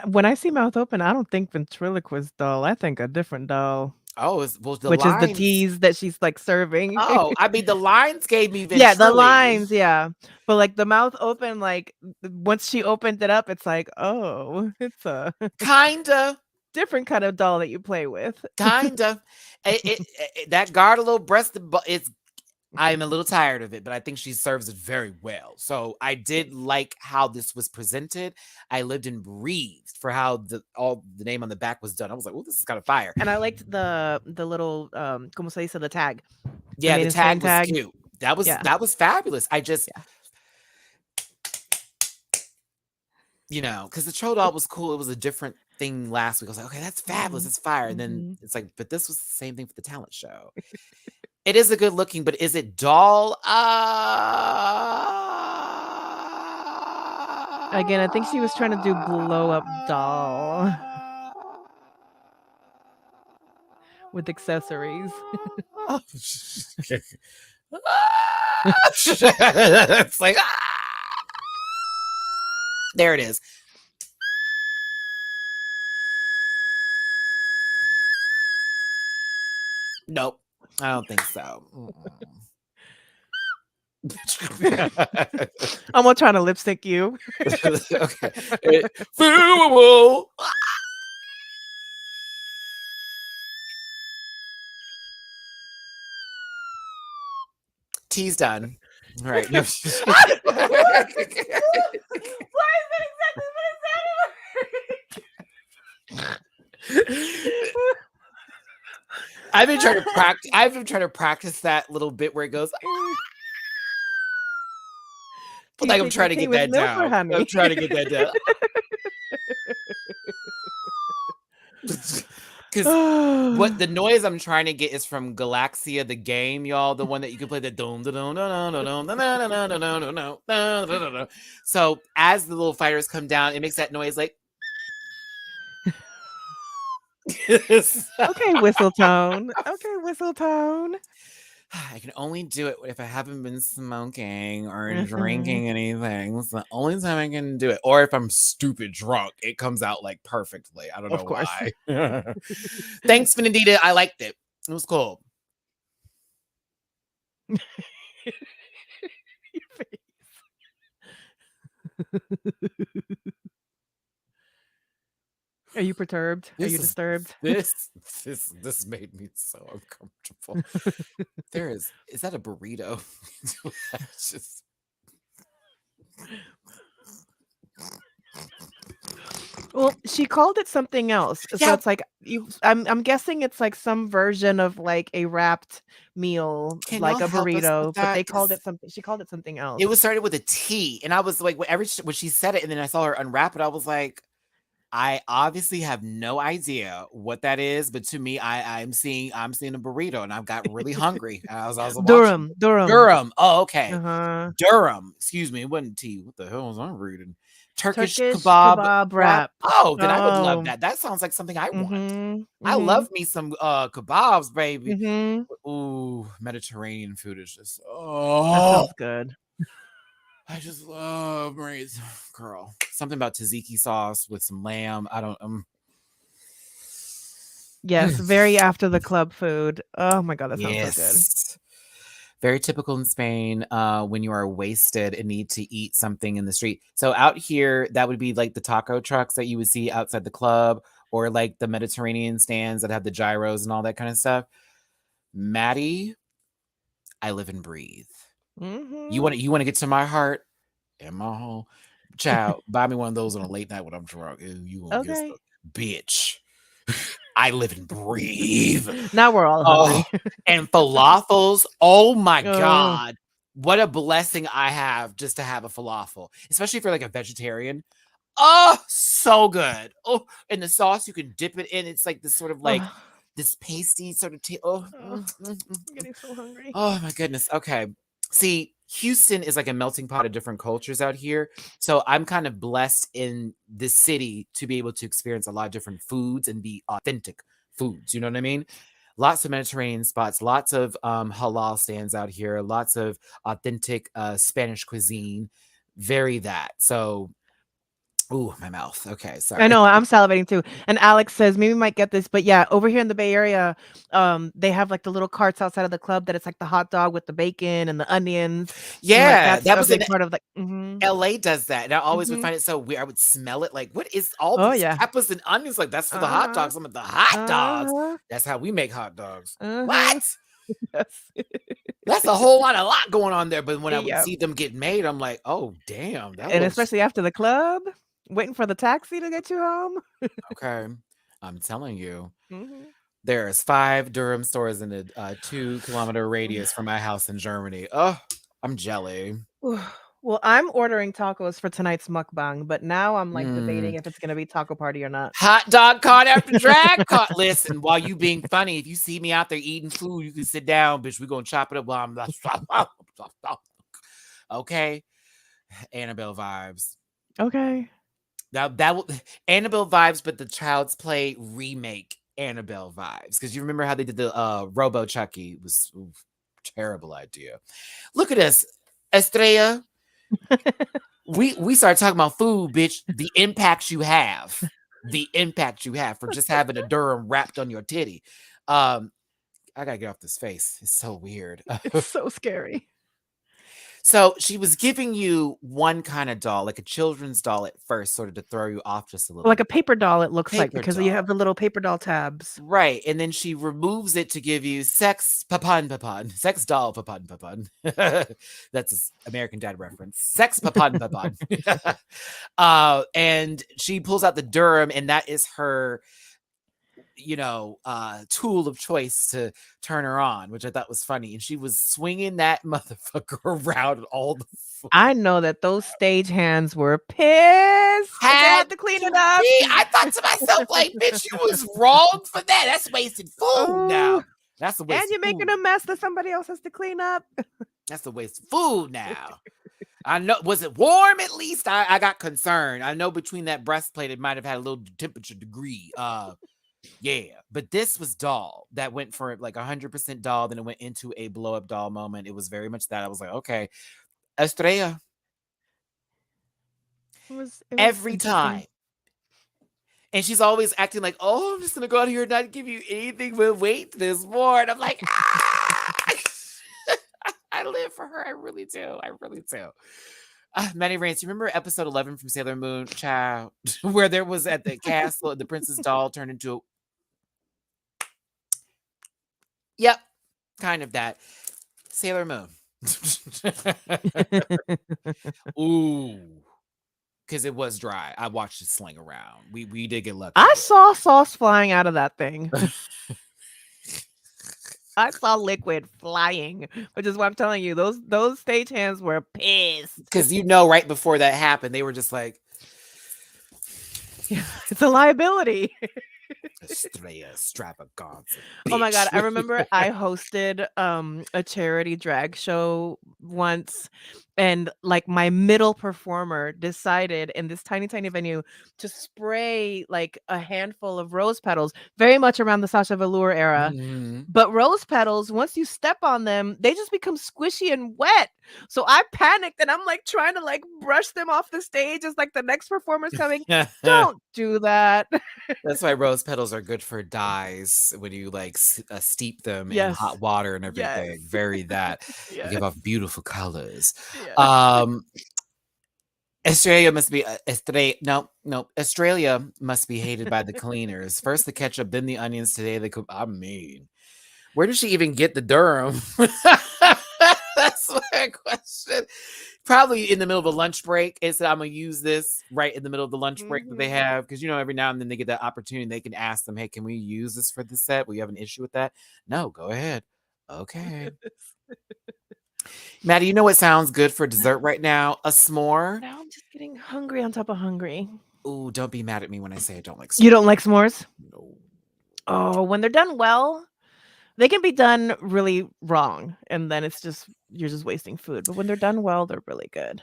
When I see mouth open, I don't think ventriloquist doll. I think a different doll. Oh, which is the tease that she's like serving. Oh, I mean, the lines gave me yeah, the lines, yeah. But like the mouth open, like once she opened it up, it's like, oh, it's a kinda different kind of doll that you play with. Kinda. That guard a little breasted, I'm a little tired of it, but I think she serves it very well. So I did like how this was presented. I lived and breathed for how the name on the back was done. I was like, oh, this is kind of fire. And I liked the little como se dice, the tag. Yeah, the tag was cute. That was fabulous. I just you know, because the troll doll was cool. It was a different thing last week. I was like, okay, that's fabulous. It's fire. And then it's like, but this was the same thing for the talent show. It is a good looking, but is it doll? Again, I think she was trying to do blow up doll with accessories. It's like, there it is. Nope, I don't think so. I'm gonna try to lip sync you. Okay. Tea's done. All right. No. Why is that exactly what it I've been trying to practice that little bit where it goes. Like I'm trying to get that down. I'm trying to get that down. Because what the noise I'm trying to get is from Galaxia, the game, y'all, the one that you can play the dum dum dum dum dum dum dum. So as the little fighters come down, it makes that noise like. Okay, whistle tone. Okay, whistle tone. I can only do it if I haven't been smoking or Mhm. drinking anything. It's the only time I can do it. Or if I'm stupid drunk, it comes out like perfectly. I don't Of know course. why. Thanks, Benedita. I liked it. It was cool. Your face. Are you perturbed? Are you This is disturbed? this made me so uncomfortable. Is that a burrito? That's just Well, she called it something else. So yeah. it's like I'm guessing it's like some version of like a wrapped meal, Can y'all like a help us with burrito, but that? they called Because it something she called it something it else. was started with a T, and I was like, when she said it, and then I saw her unwrap it, I was like, I obviously have no idea what that is, but to me, I'm seeing a burrito, and I've got really hungry as I was watching Durham, it. Durham. Durham. Oh, okay. Uh-huh. Durham. Excuse me. It wasn't tea. What the hell was I reading? Turkish Turkish kebab kebab wrap. wrap. Oh, then I would love Oh. that. That sounds like something I want. Mhm. I love Mhm. me some kebabs, baby. Mhm. Ooh, Mediterranean food is just That oh, sounds good. I just love Marie's girl. Something about tzatziki sauce with some lamb. I don't Yes, very after the club food. Oh my god, that sounds so good. yes. Very typical in Spain when you are wasted and need to eat something in the street. So out here, that would be like the taco trucks that you would see outside the club, or like the Mediterranean stands that have the gyros and all that kind of stuff. Matty, I live and breathe. Mhm. You want to get to my heart and my home, child. Buy me one of those on a late night when I'm drunk. Ew, you gonna get Okay. stuck, bitch. I live and breathe. Now we're all Oh, hungry. and falafels. Oh my Oh. god. What a blessing I have just to have a falafel, especially if you're like a vegetarian. Oh, so good. Oh, and the sauce you can dip it in. It's like this sort of like Oh, this pasty sort of oh, I'm getting so hungry. oh my goodness. Okay. See, Houston is like a melting pot of different cultures out here. So I'm kind of blessed in this city to be able to experience a lot of different foods and be authentic foods. You know what I mean? Lots of Mediterranean spots, lots of halal stands out here, lots of authentic Spanish cuisine. Very that. So, ooh, my mouth. Okay, I sorry. know, I'm salivating too. And Alex says, "Maybe we might get this," but yeah, over here in the Bay Area, they have like the little carts outside of the club that it's like the hot dog with the bacon and the onions, and like Yeah, that's that a was in big part of like mhm. LA does that, and I always would Mhm. find it so weird. I would smell it like, "What is all Oh these yeah. peppers and onions?" Like, "That's for the hot Uh-huh. dogs." I'm like, "The hot dogs? Uh-huh. That's how we make hot dogs." Uh-huh. What? Yes. That's a whole lot going on there, but when I would Yeah. see them get made, I'm like, "Oh, damn, that And looks" especially after the club, waiting for the taxi to get you home. okay. I'm telling you, Mhm. there's 5 Durham stores in a 2-kilometer radius from my house in Germany. Oh, I'm jelly. Well, I'm ordering tacos for tonight's mukbang, but now I'm like Mm. debating if it's gonna be taco party or not. Hot dog cart after drag cart. Listen, while you being funny, if you see me out there eating food, you can sit down, bitch. We're gonna chop it up while I'm okay. Annabelle vibes. Okay. Now that will Annabelle vibes, but the Child's Play remake Annabelle vibes. Because you remember how they did the Robo Chucky was oof, terrible idea. Look at us, Estrella. We started talking about food, bitch. The impact you have. The impact you have for just having a Durham wrapped on your titty. Um, I gotta get off this face. It's so weird. It's so scary. So she was giving you one kind of doll, like a children's doll at first, sort of to throw you off just a little Like bit. a paper doll, it looks like, Paper because you doll. have the little paper doll tabs. Right. And then she removes it to give you sex papan, sex doll papan. That's an American Dad reference. Sex papan. And she pulls out the Durham, and that is her, tool of choice to turn her on, which I thought was funny. And she was swinging that motherfucker around all the I know that those stage hands were pissed because they had had to clean to it up. be. I thought to myself, like, bitch, you was wrong for that. That's wasted food Oh, now. That's a and waste of you're making food. a mess that somebody else has to clean up. That's a waste of food now. I know. Was it warm at least? I got concerned. I know between that breastplate, it might have had a little temperature degree. Yeah, but this was doll that went for like 100% doll. Then it went into a blow up doll moment. It was very much that. I was like, okay, Estrella. It was Every interesting. time. And she's always acting like, oh, I'm just going to go out here and not give you anything but wait this more. And I'm like, ah! I live for her. I really do. I really do. Matty Rants, you remember episode 11 from Sailor Moon, child, where there was at the castle, the princess doll turned into a... Yep, kind of that. Sailor Moon. Ooh. Because it was dry. I watched it sling around. We did get lucky. I saw sauce flying out of that thing. I saw liquid flying, which is what I'm telling you. Those stagehands were pissed. Because right before that happened, they were just like, yeah, it's a liability. Estrella Stravaganza. Oh my god, I remember I hosted a charity drag show once, and like my middle performer decided in this tiny venue to spray like a handful of rose petals, very much around the Sasha Velour era. Mm-hmm. But rose petals, once you step on them, they just become squishy and wet. So I panicked and I'm like trying to like brush them off the stage as like the next performer's coming. Don't do that. That's why rose petals are good for dyes when you like steep them in hot water and everything. Yes. Very that. Yes. They give off beautiful colors. Yeah. Australia must be Australia must be hated by the cleaners. First the ketchup, then the onions. Today they cook. I mean, where does she even get the Durham? That's my question. Probably in the middle of a lunch break. It said, I'm going to use this right in the middle of the lunch break that they have. Because, every now and then they get that opportunity. They can ask them, hey, can we use this for the set? Will you have an issue with that? No, go ahead. Okay. Matty, you know what sounds good for dessert right now? A s'more. Now I'm just getting hungry on top of hungry. Ooh, don't be mad at me when I say I don't like s'mores. You don't like s'mores? No. Oh, when they're done well, they can be done really wrong, and then you're just wasting food. But when they're done well, they're really good.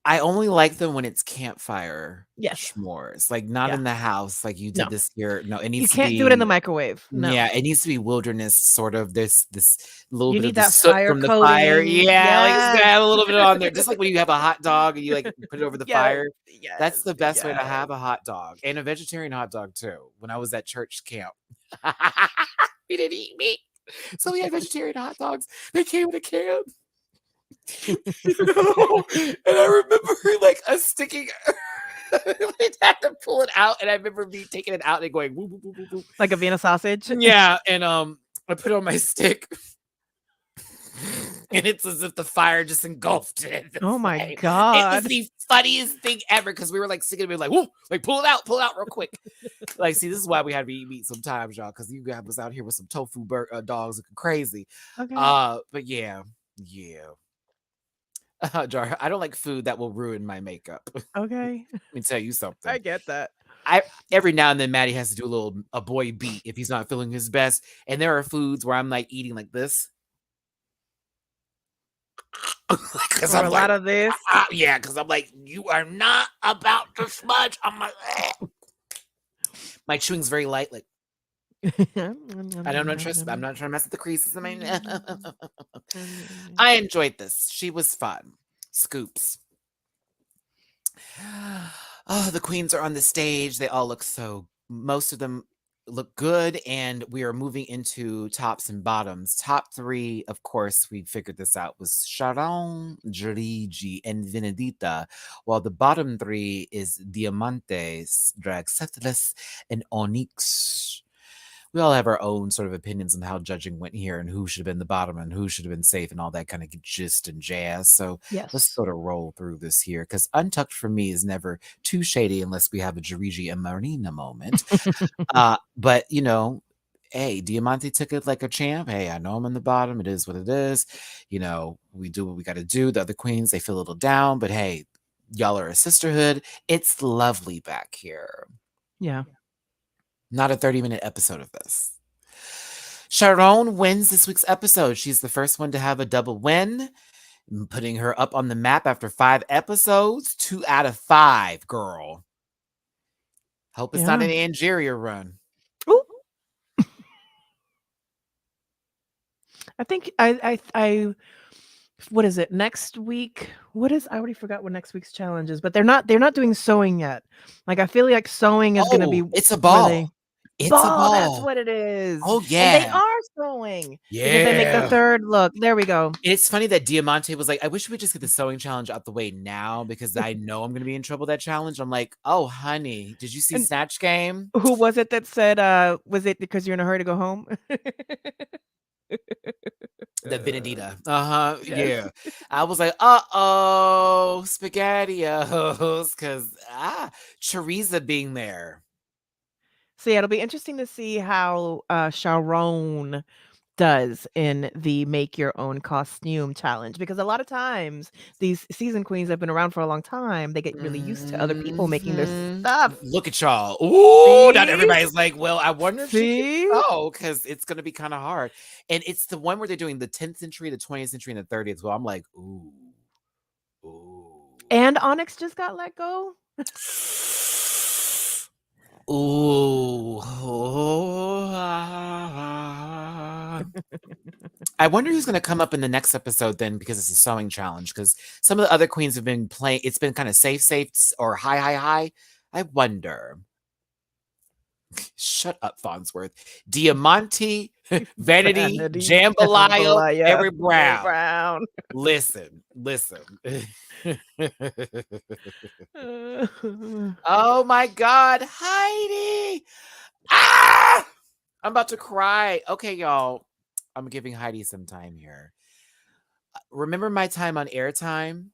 I only like them when it's campfire Yes. s'mores, like not in the house, like you did this year. No, it needs you can't do it in the microwave. No. Yeah, it needs to be wilderness, sort of. This little you bit need of the that soot fire from the coating. fire. Yeah, like it's Yes. got a little bit on there, just like when you have a hot dog and you like put it over the fire. Yes, That's the best way to have a hot dog, and a vegetarian hot dog too. When I was at church camp, we didn't eat meat, so we had vegetarian hot dogs. They came in a can. And I remember like us sticking. We'd have to pull it out, and I remember me taking it out and going woo, woo, woo, woo, woo. Like a Vienna sausage. Yeah, and I put it on my stick, and it's as if the fire just engulfed it. Oh my god! It was the funniest thing ever because we were like sticking it, like whoa, like pull it out real quick. Like, see, this is why we had to eat meat sometimes, y'all, because you guys was out here with some tofu dogs looking crazy. Okay. But yeah. Jar, I don't like food that will ruin my makeup. Okay. Let me tell you something. I get that. Every now and then Matty has to do a boy beat if he's not feeling his best. And there are foods where I'm like eating like this. Because I'm a lot of this. Yeah, because I'm like, you are not about to smudge. I'm like, my chewing's very light, like I don't know. Trust me, I'm not trying to mess with the creases. I enjoyed this. She was fun. Scoops. Oh, the queens are on the stage. They all look most of them look good. And we are moving into tops and bottoms. Top three, of course, we figured this out, was Sharon, Gigi, and Venedita. While the bottom three is Diamantes, Drag Settlers, and Onyx. We all have our own sort of opinions on how judging went here and who should have been the bottom and who should have been safe and all that kind of gist and jazz. So let's sort of roll through this here because Untucked for me is never too shady unless we have a Gigi and Marina moment. But, hey, Diamante took it like a champ. Hey, I know I'm in the bottom. It is what it is. We do what we got to do. The other queens, they feel a little down, but hey, y'all are a sisterhood. It's lovely back here. Yeah. Not a 30-minute episode of this. Sharon wins this week's episode. She's the first one to have a double win, putting her up on the map after 5 episodes. 2 out of 5, girl. Hope it's not Yeah. an Angeria run. Ooh. I think I what is it next week? I already forgot what next week's challenge is, but they're not doing sewing yet. Like I feel like sewing is gonna be Oh, it's a where ball. they It's a ball. That's ball. what it is, Oh, and they yeah. are sewing because they make the Yeah. third look. There we go. It's funny that Diamante was like, I wish we just get the sewing challenge out the way now because I know I'm going to be in trouble with that challenge. I'm like, oh, honey, did you see And Snatch Game? who was it that said, was it because you're in a hurry to go home? The Benedita. Uh-huh. Yes. Yeah. I was like, uh-oh, SpaghettiOs. Because, Teresa being there. So yeah, it'll be interesting to see how Sharon does in the make your own costume challenge, because a lot of times these season queens have been around for a long time. They get really used to other people making their Mhm. stuff. Look at y'all. Ooh, not See? everybody's like, well, I wonder if she can See? sew because it's going to be kind of hard. And it's the one where they're doing the 10th century, the 20th century, and the 30th. Well, I'm like, ooh, ooh. And Onyx just got let go. Ooh. I wonder who's going to come up in the next episode then, because it's a sewing challenge. Because some of the other queens have been playing, it's been kind of safe, or high. I wonder. Shut up, Farnsworth. Diamante, Vanity, Jambalaya, Jambalaya, Mary Mary Brown. Brown. Listen. Oh my God, Heidi! Ah! I'm about to cry. Okay, y'all. I'm giving Heidi some time here. Remember my time on Airtime?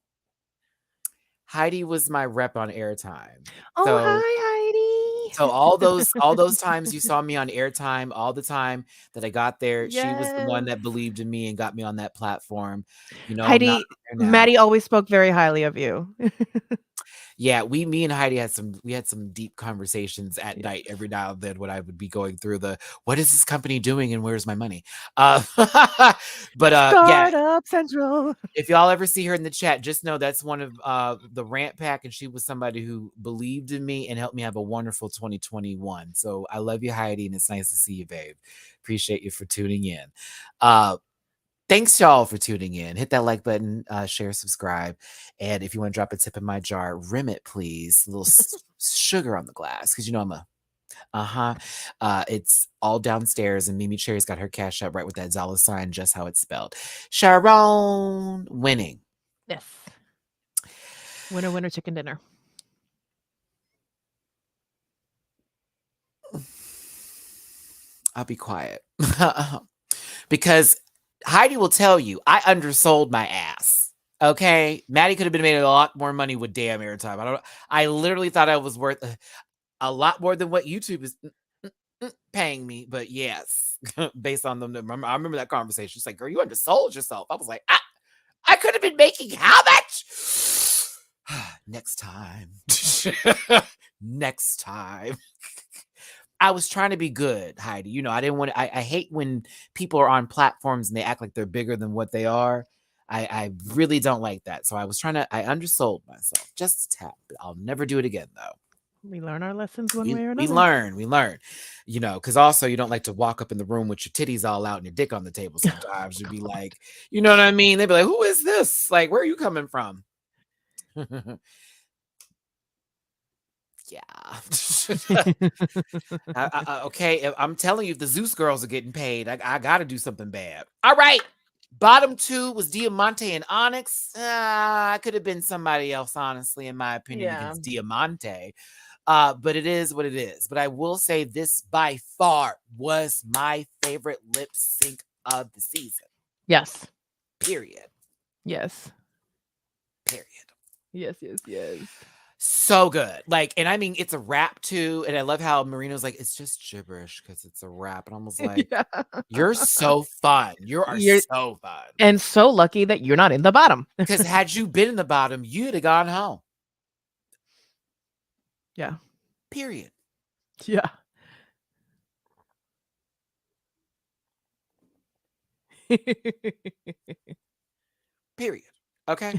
Heidi was my rep on Airtime. Oh, So hi, So Heidi. all those times you saw me on Airtime, all the time that I got there, she was the one Yes. that believed in me and got me on that platform. I'm not Heidi, there now. Matty always spoke very highly of you. Yeah, me and Heidi had some deep conversations at Yes. night every now and then when I would be going through what is this company doing and where's my money? But yeah, Startup Central. if y'all ever see her in the chat, just know that's one of the rant pack, and she was somebody who believed in me and helped me have a wonderful 2021. So I love you, Heidi, and it's nice to see you, babe. Appreciate you for tuning in. Thanks y'all for tuning in. Hit that like button, share, subscribe, and if you want to drop a tip in my jar, rim it, please. A little sugar on the glass, because I'm a it's all downstairs, and Mimi Cherry's got her cash up right with that dollar sign, just how it's spelled. Sharon winning. Yes. Winner, winner, chicken dinner. I'll be quiet. Because Heidi will tell you, I undersold my ass. Okay? Matty could have been made a lot more money with damn airtime. I literally thought I was worth a lot more than what YouTube is paying me, but yes, based on them. I remember that conversation. She's like, girl, you undersold yourself. I was like, I could have been making how much? Next time. Next time. I was trying to be good, Heidi. I didn't want to, I hate when people are on platforms and they act like they're bigger than what they are. I really don't like that. So I undersold myself just a tap. I'll never do it again, though. We learn our lessons one We, way or we another. learn, because also you don't like to walk up in the room with your titties all out and your dick on the table sometimes. You'd be like, you know what I mean? They'd be like, who is this? Like, where are you coming from? Yeah. Okay, I'm telling you, if the Zeus girls are getting paid, I got to do something bad. All right. Bottom two was Diamante and Onyx. I could have been somebody else, honestly, in my opinion, Yeah. against Diamante. But it is what it is. But I will say this by far was my favorite lip sync of the season. Yes. Period. Yes. Period. Yes. So good. Like, and I mean, it's a rap too. And I love how Marino's like, it's just gibberish because it's a rap. And I was like, Yeah. you're so fun. You're so fun. And so lucky that you're not in the bottom. Because had you been in the bottom, you'd have gone home. Yeah. Period. Yeah. Period. Okay.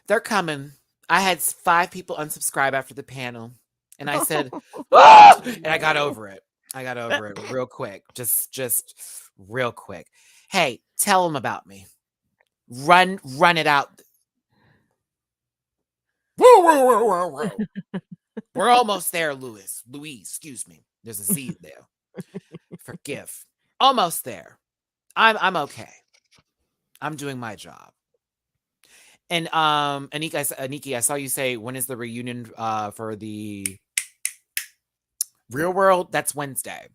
They're coming I had 5 people unsubscribe after the panel, and I said, "Ah!" And I got over it. I got over it real quick. Just real quick. Hey, tell them about me. Run it out. Whoa, whoa, whoa, whoa, whoa. We're almost there, Louise, excuse me. There's a Z there. Forgive. Almost there. I'm okay. I'm doing my job. And Aniki, I saw you say, when is the reunion for the Real World? That's Wednesday.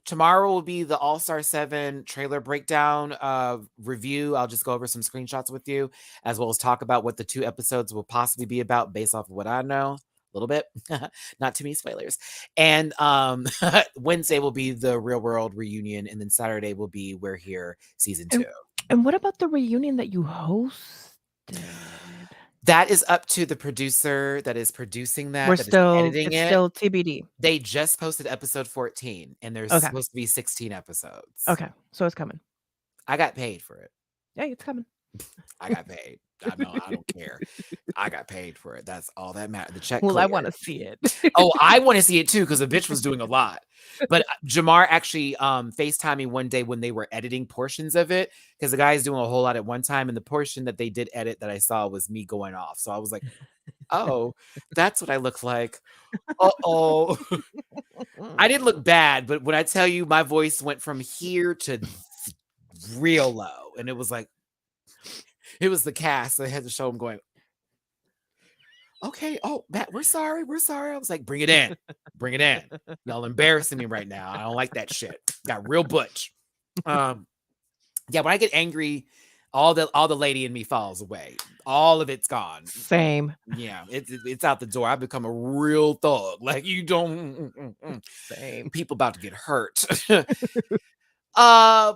Tomorrow will be the All-Star 7 trailer breakdown review. I'll just go over some screenshots with you, as well as talk about what the 2 episodes will possibly be about based off of what I know. A little bit. Not too many spoilers. And Wednesday will be the Real World reunion, and then Saturday will be We're Here Season 2. And what about the reunion that you hosted? That is up to the producer that is producing that. It's still TBD. They just posted episode 14, and there's supposed to be 16 episodes. Okay, so it's coming. I got paid for it. Yeah, it's coming. I got paid. I don't care. I got paid for it. That's all that matters. The check. Well, I want to see it. Oh, I want to see it too, because the bitch was doing a lot. But Jamar actually FaceTimed me one day when they were editing portions of it, because the guy's doing a whole lot at one time, and the portion that they did edit that I saw was me going off. So I was like, oh, that's what I look like. Uh-oh. I didn't look bad, but when I tell you, my voice went from here to real low, and it was like, it was the cast. I had to show them going, okay, oh, Matt, we're sorry. I was like, bring it in. Y'all embarrassing me right now. I don't like that shit. Got real butch. Yeah, when I get angry, all the lady in me falls away. All of it's gone. Same. Yeah, it's out the door. I've become a real thug. Like, you don't. Same. People about to get hurt. I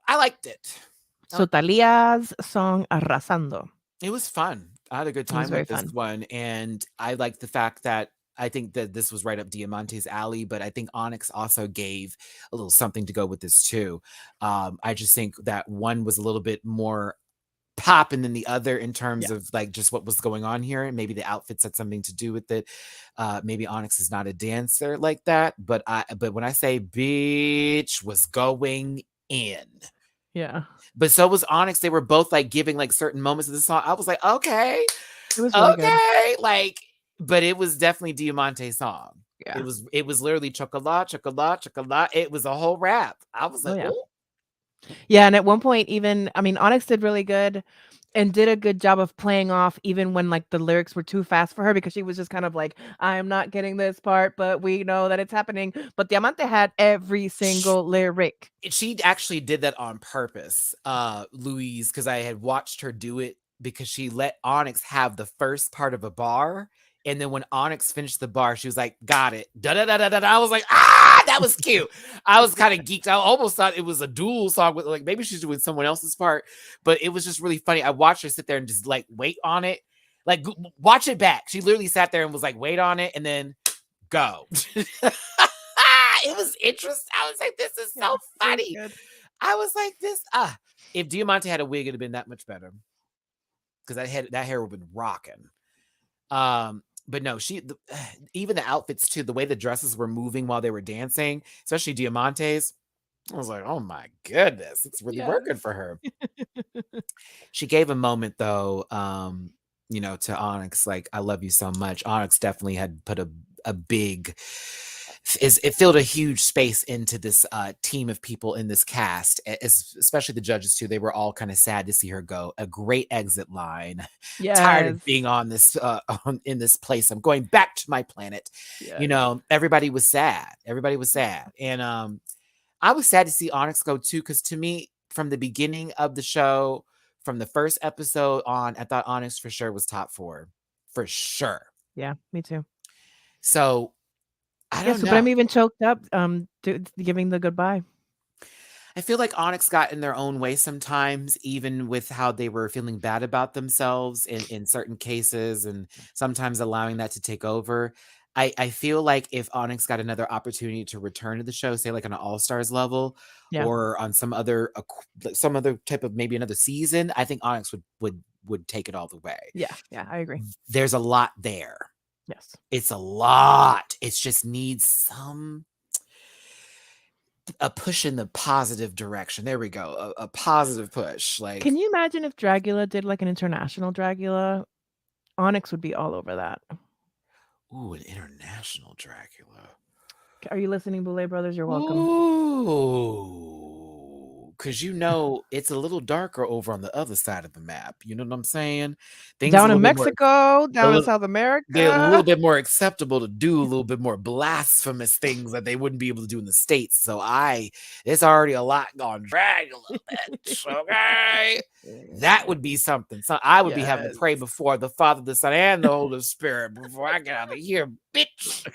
liked it. So Talia's song Arrasando. It was fun. I had a good time with this one, and I like the fact that I think that this was right up Diamante's alley, but I think Onyx also gave a little something to go with this too. I just think that one was a little bit more popping than the other in terms of like just what was going on here, and maybe the outfits had something to do with it. Maybe Onyx is not a dancer like that, but when I say bitch was going in. Yeah. But so was Onyx. They were both like giving like certain moments of the song. I was like, okay. It was really good. Like, but it was definitely Diamante's song. Yeah. It was literally chocolate. It was a whole rap. I was like, oh. Yeah, and at one point, even, I mean, Onyx did really good and did a good job of playing off even when like the lyrics were too fast for her, because she was just kind of like, I'm not getting this part, but we know that it's happening. But Diamante had every single lyric. She actually did that on purpose, Louise, because I had watched her do it, because she let Onyx have the first part of a bar. And then when Onyx finished the bar, she was like, got it. Da-da-da-da-da. I was like, that was cute. I was kind of geeked. I almost thought it was a dual song with, like, maybe she's doing someone else's part, but it was just really funny. I watched her sit there and just like wait on it. Like, watch it back. She literally sat there and was like, wait on it, and then go. It was interesting. I was like, this is so funny. I was like, this, if Diamante had a wig, it'd have been that much better. Because that hair would have been rocking. But no, even the outfits too, the way the dresses were moving while they were dancing, especially Diamante's, I was like, oh my goodness, it's really working for her. She gave a moment though, to Onyx, like, I love you so much. Onyx definitely had put a big, it filled a huge space into this team of people in this cast, especially the judges too. They were all kind of sad to see her go. A great exit line. Yes. Tired of being on this in this place. I'm going back to my planet. Yes. Everybody was sad. And I was sad to see Onyx go too, because to me, from the beginning of the show, from the first episode on, I thought Onyx for sure was top 4. For sure. Yeah, me too. So I don't know. But I'm even choked up giving the goodbye. I feel like Onyx got in their own way sometimes, even with how they were feeling bad about themselves in certain cases, and sometimes allowing that to take over. I feel like if Onyx got another opportunity to return to the show, say like on an All-Stars level, or on some other type of, maybe another season, I think Onyx would would take it all the way. Yeah, I agree. There's a lot there. Yes. It's a lot. It just needs a push in the positive direction. There we go. A positive push. Like, can you imagine if Dragula did like an international Dragula? Onyx would be all over that. ooh, an international Dracula. Are you listening, Boulay Brothers? You're welcome. Ooh, because it's a little darker over on the other side of the map. You know what I'm saying? Things Down a in little bit more. Mexico, down in little- South They're a America. little bit more acceptable to do a little bit more blasphemous things that they wouldn't be able to do in the States. So it's already a lot on Dracula, bitch. Okay. That would be something. So I would be having to pray before the Father, the Son, and the Holy Spirit before I get out of here, bitch.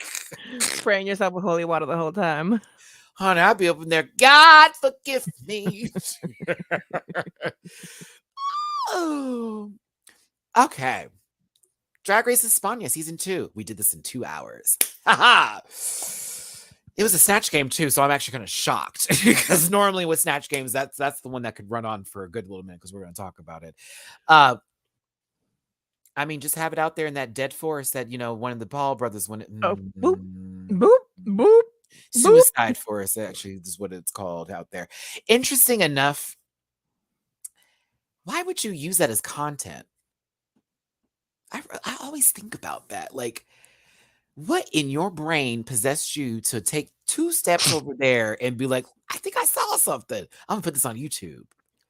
Spraying yourself with holy water the whole time. Honey, I'd be up in there. God forgive me. Oh. Okay. Drag Race España season 2. We did this in 2 hours. Haha. It was a snatch game too, so I'm actually kind of shocked because normally with snatch games, that's the one that could run on for a good little minute because we're going to talk about it. I mean, just have it out there in that dead forest that one of the Paul brothers went. Boop, boop, boop. Suicide Forest, actually, is what it's called out there. Interesting enough. Why would you use that as content? I always think about that. Like, what in your brain possessed you to take 2 steps over there and be like, I think I saw something. I'm gonna put this on YouTube.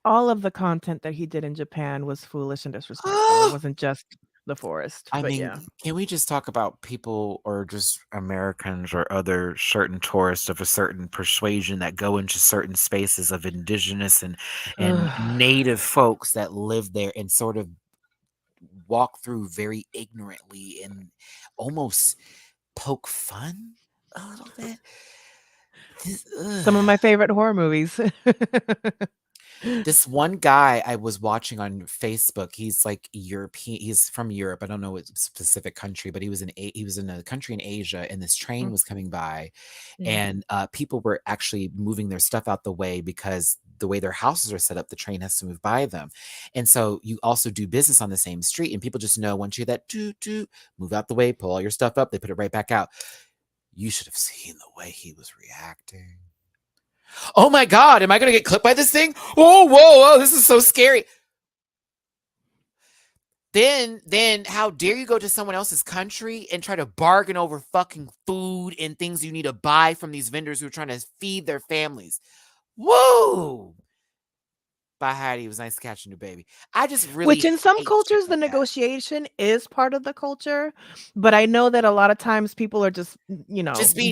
All of the content that he did in Japan was foolish and disrespectful. It wasn't just the forest. I mean, yeah. Can we just talk about people or just Americans or other certain tourists of a certain persuasion that go into certain spaces of indigenous and native folks that live there and sort of walk through very ignorantly and almost poke fun a little bit? Some of my favorite horror movies. This one guy I was watching on Facebook, he's like European. He's from Europe. I don't know what specific country, but he was in a country in Asia, and this train was coming by, and people were actually moving their stuff out the way because the way their houses are set up, the train has to move by them. And so you also do business on the same street, and people just know once you hear that toot toot, move out the way, pull all your stuff up, they put it right back out. You should have seen the way he was reacting. Oh my God, am I going to get clipped by this thing? Oh, whoa, this is so scary. Then how dare you go to someone else's country and try to bargain over fucking food and things you need to buy from these vendors who are trying to feed their families. Woo! Bye, Heidi. It was nice catching you, baby. I just really Which in some cultures, the negotiation is part of the culture. But I know that a lot of times people are just being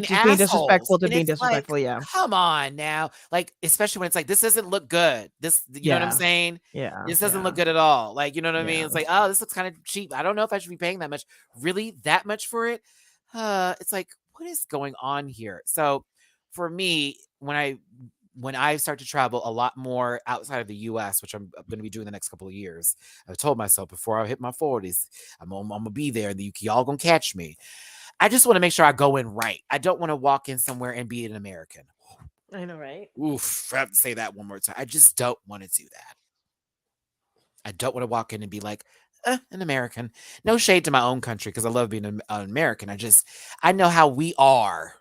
disrespectful to being disrespectful. Like, yeah. Come on now. Like, especially when it's like, this doesn't look good. This, you know what I'm saying? Yeah. This doesn't look good at all. Like, you know what I mean? It's like, oh, this looks kind of cheap. I don't know if I should be paying that much. Really? That much for it? It's like, what is going on here? So for me, when I start to travel a lot more outside of the US, which I'm going to be doing the next couple of years, I've told myself before I hit my 40s, I'm going to be there and y'all going to catch me. I just want to make sure I go in right. I don't want to walk in somewhere and be an American. I know, right? Oof, I have to say that one more time. I just don't want to do that. I don't want to walk in and be like, an American. No shade to my own country because I love being an American. I know how we are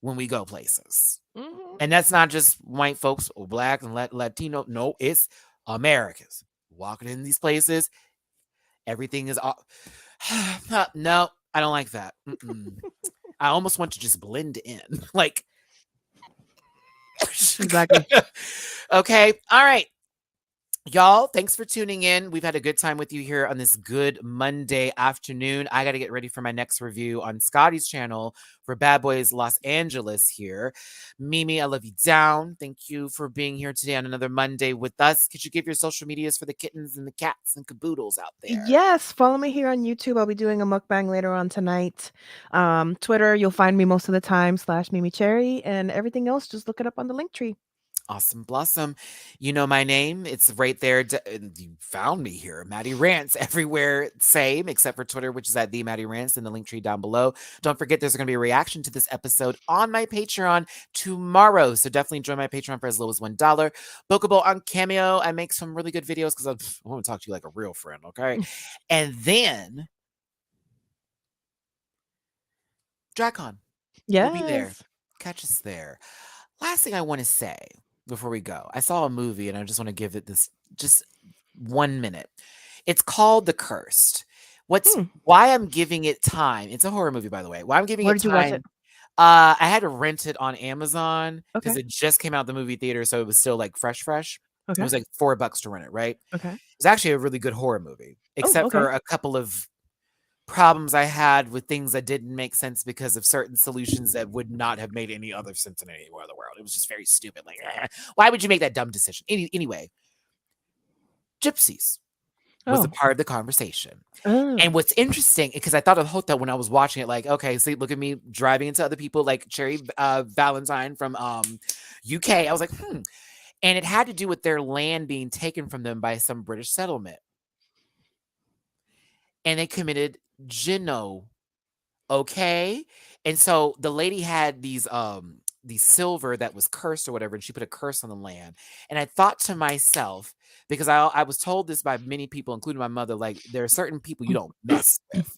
when we go places. Mm-hmm. And that's not just white folks or black and Latino. No, it's Americans walking in these places. Everything is all. No, I don't like that. I almost want to just blend in. Like, exactly. Okay. All right. Y'all, thanks for tuning in. We've had a good time with you here on this good Monday afternoon. I got to get ready for my next review on Scotty's channel for Bad Boys Los Angeles here. Mimi, I love you down. Thank you for being here today on another Monday with us. Could you give your social medias for the kittens and the cats and caboodles out there? Yes, follow me here on YouTube. I'll be doing a mukbang later on tonight. Twitter, you'll find me most of the time /Mimi Cherry, and everything else, just look it up on the link tree. Awesome Blossom. You know my name. It's right there. And you found me here. Matty Rants everywhere. Same, except for Twitter, which is at the Matty Rants in the link tree down below. Don't forget, there's going to be a reaction to this episode on my Patreon tomorrow. So definitely join my Patreon for as low as $1. Bookable on Cameo. I make some really good videos because I want to talk to you like a real friend, okay? And then DragCon. We'll be there. Yes. Catch us there. Last thing I want to say before we go, I saw a movie and I just want to give it this just 1 minute. It's called The Cursed. Why I'm giving it time? It's a horror movie, by the way. Why I'm giving Where it did you watch time? it? I had to rent it on Amazon because Okay. it just came out the movie theater, so it was still like fresh. It Okay. was like $4 to rent it, right? Okay. It's actually a really good horror movie, Oh, except okay. for a couple of problems I had with things that didn't make sense because of certain solutions that would not have made any other sense in anywhere in the world. It was just very stupid. Like, why would you make that dumb decision? Anyway, gypsies was a Oh. part of the conversation. Oh. And what's interesting, because I thought of Hota when I was watching it, like, okay, see, look at me driving into other people like Cherry Valentine from UK. I was like, And it had to do with their land being taken from them by some British settlement. And they committed geno. Okay. And so the lady had these silver that was cursed or whatever, and she put a curse on the land. And I thought to myself, because I was told this by many people, including my mother, like there are certain people you don't mess with.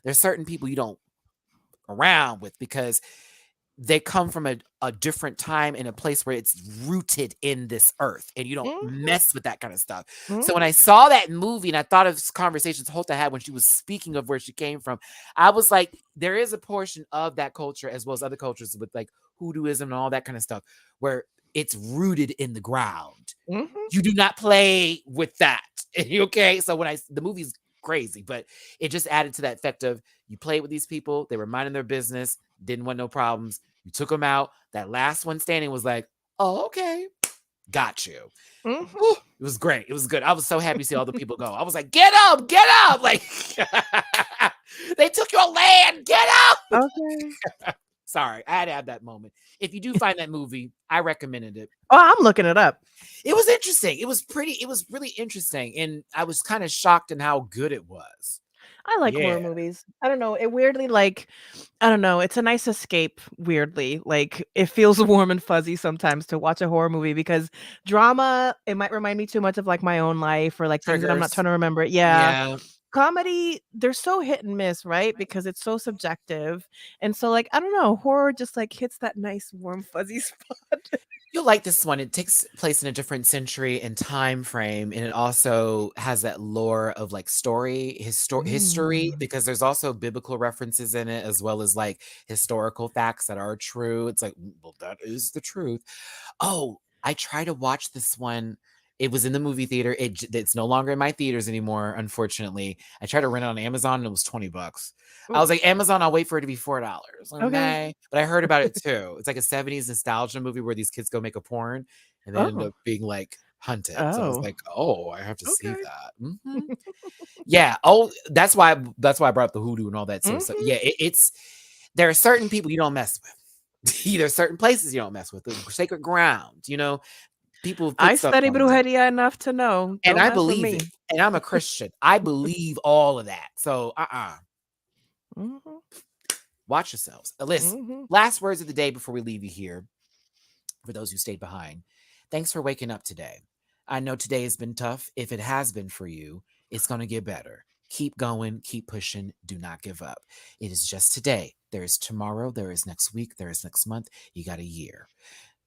There's certain people you don't around with because they come from a different time in a place where it's rooted in this earth and you don't mess with that kind of stuff. So when I saw that movie and I thought of conversations Holta had when she was speaking of where she came from, I was like, there is a portion of that culture as well as other cultures with like hoodooism and all that kind of stuff where it's rooted in the ground. You do not play with that. Okay. So when the movie's crazy, but it just added to that effect of you played with these people, they were minding their business, didn't want no problems. You took them out. That last one standing was like, oh, okay, got you. It was great. It was good. I was so happy to see all the people go. I was like, get up, get up. Like, they took your land, get up. Okay. Sorry, I had to have that moment. If you do find that movie, I recommended it. Oh, I'm looking it up. It was interesting. It was really interesting. And I was kind of shocked in how good it was. I like horror movies. I don't know. It weirdly, like, I don't know. It's a nice escape, weirdly. Like, it feels warm and fuzzy sometimes to watch a horror movie because drama, it might remind me too much of like my own life or like things that I'm not Triggers. trying to remember. Yeah. Comedy, they're so hit and miss, right? Because it's so subjective. And so, like, I don't know, horror just like hits that nice, warm, fuzzy spot. You'll like this one. It takes place in a different century and time frame, and it also has that lore of like history because there's also biblical references in it as well as like historical facts that are true. It's like, well, that is the truth. Oh, I tried to watch this one. It was in the movie theater. It's no longer in my theaters anymore, unfortunately. I tried to rent it on Amazon and it was $20. I was like, Amazon, I'll wait for it to be $4. Okay. But I heard about it too. It's like a 70s nostalgia movie where these kids go make a porn and they end up being like hunted. So I was like, oh, I have to see that. Yeah. Oh, that's why I brought up the hoodoo and all that sort of stuff. Yeah, there are certain people you don't mess with. There's certain places you don't mess with. The sacred ground, people put I stuff study on them. brujeria enough to know. And Don't I mess with believe me. it. And I'm a Christian. I believe all of that. So, watch yourselves. Listen, last words of the day before we leave you here, for those who stayed behind. Thanks for waking up today. I know today has been tough. If it has been for you, it's going to get better. Keep going, keep pushing, do not give up. It is just today. There is tomorrow, there is next week, there is next month. You got a year.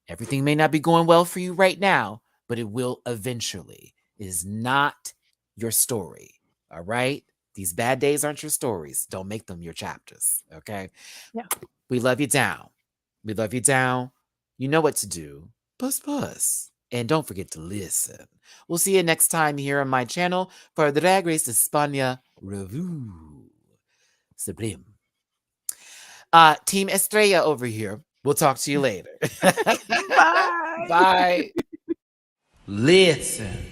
Everything may not be going well for you right now, but it will eventually. It is not your story. All right? These bad days aren't your stories. Don't make them your chapters. Okay? Yeah. We love you down. We love you down. You know what to do. Buzz. And don't forget to listen. We'll see you next time here on my channel for the Drag Race España review. Sublime. Team Estrella over here. We'll talk to you later. Bye. Bye. Listen.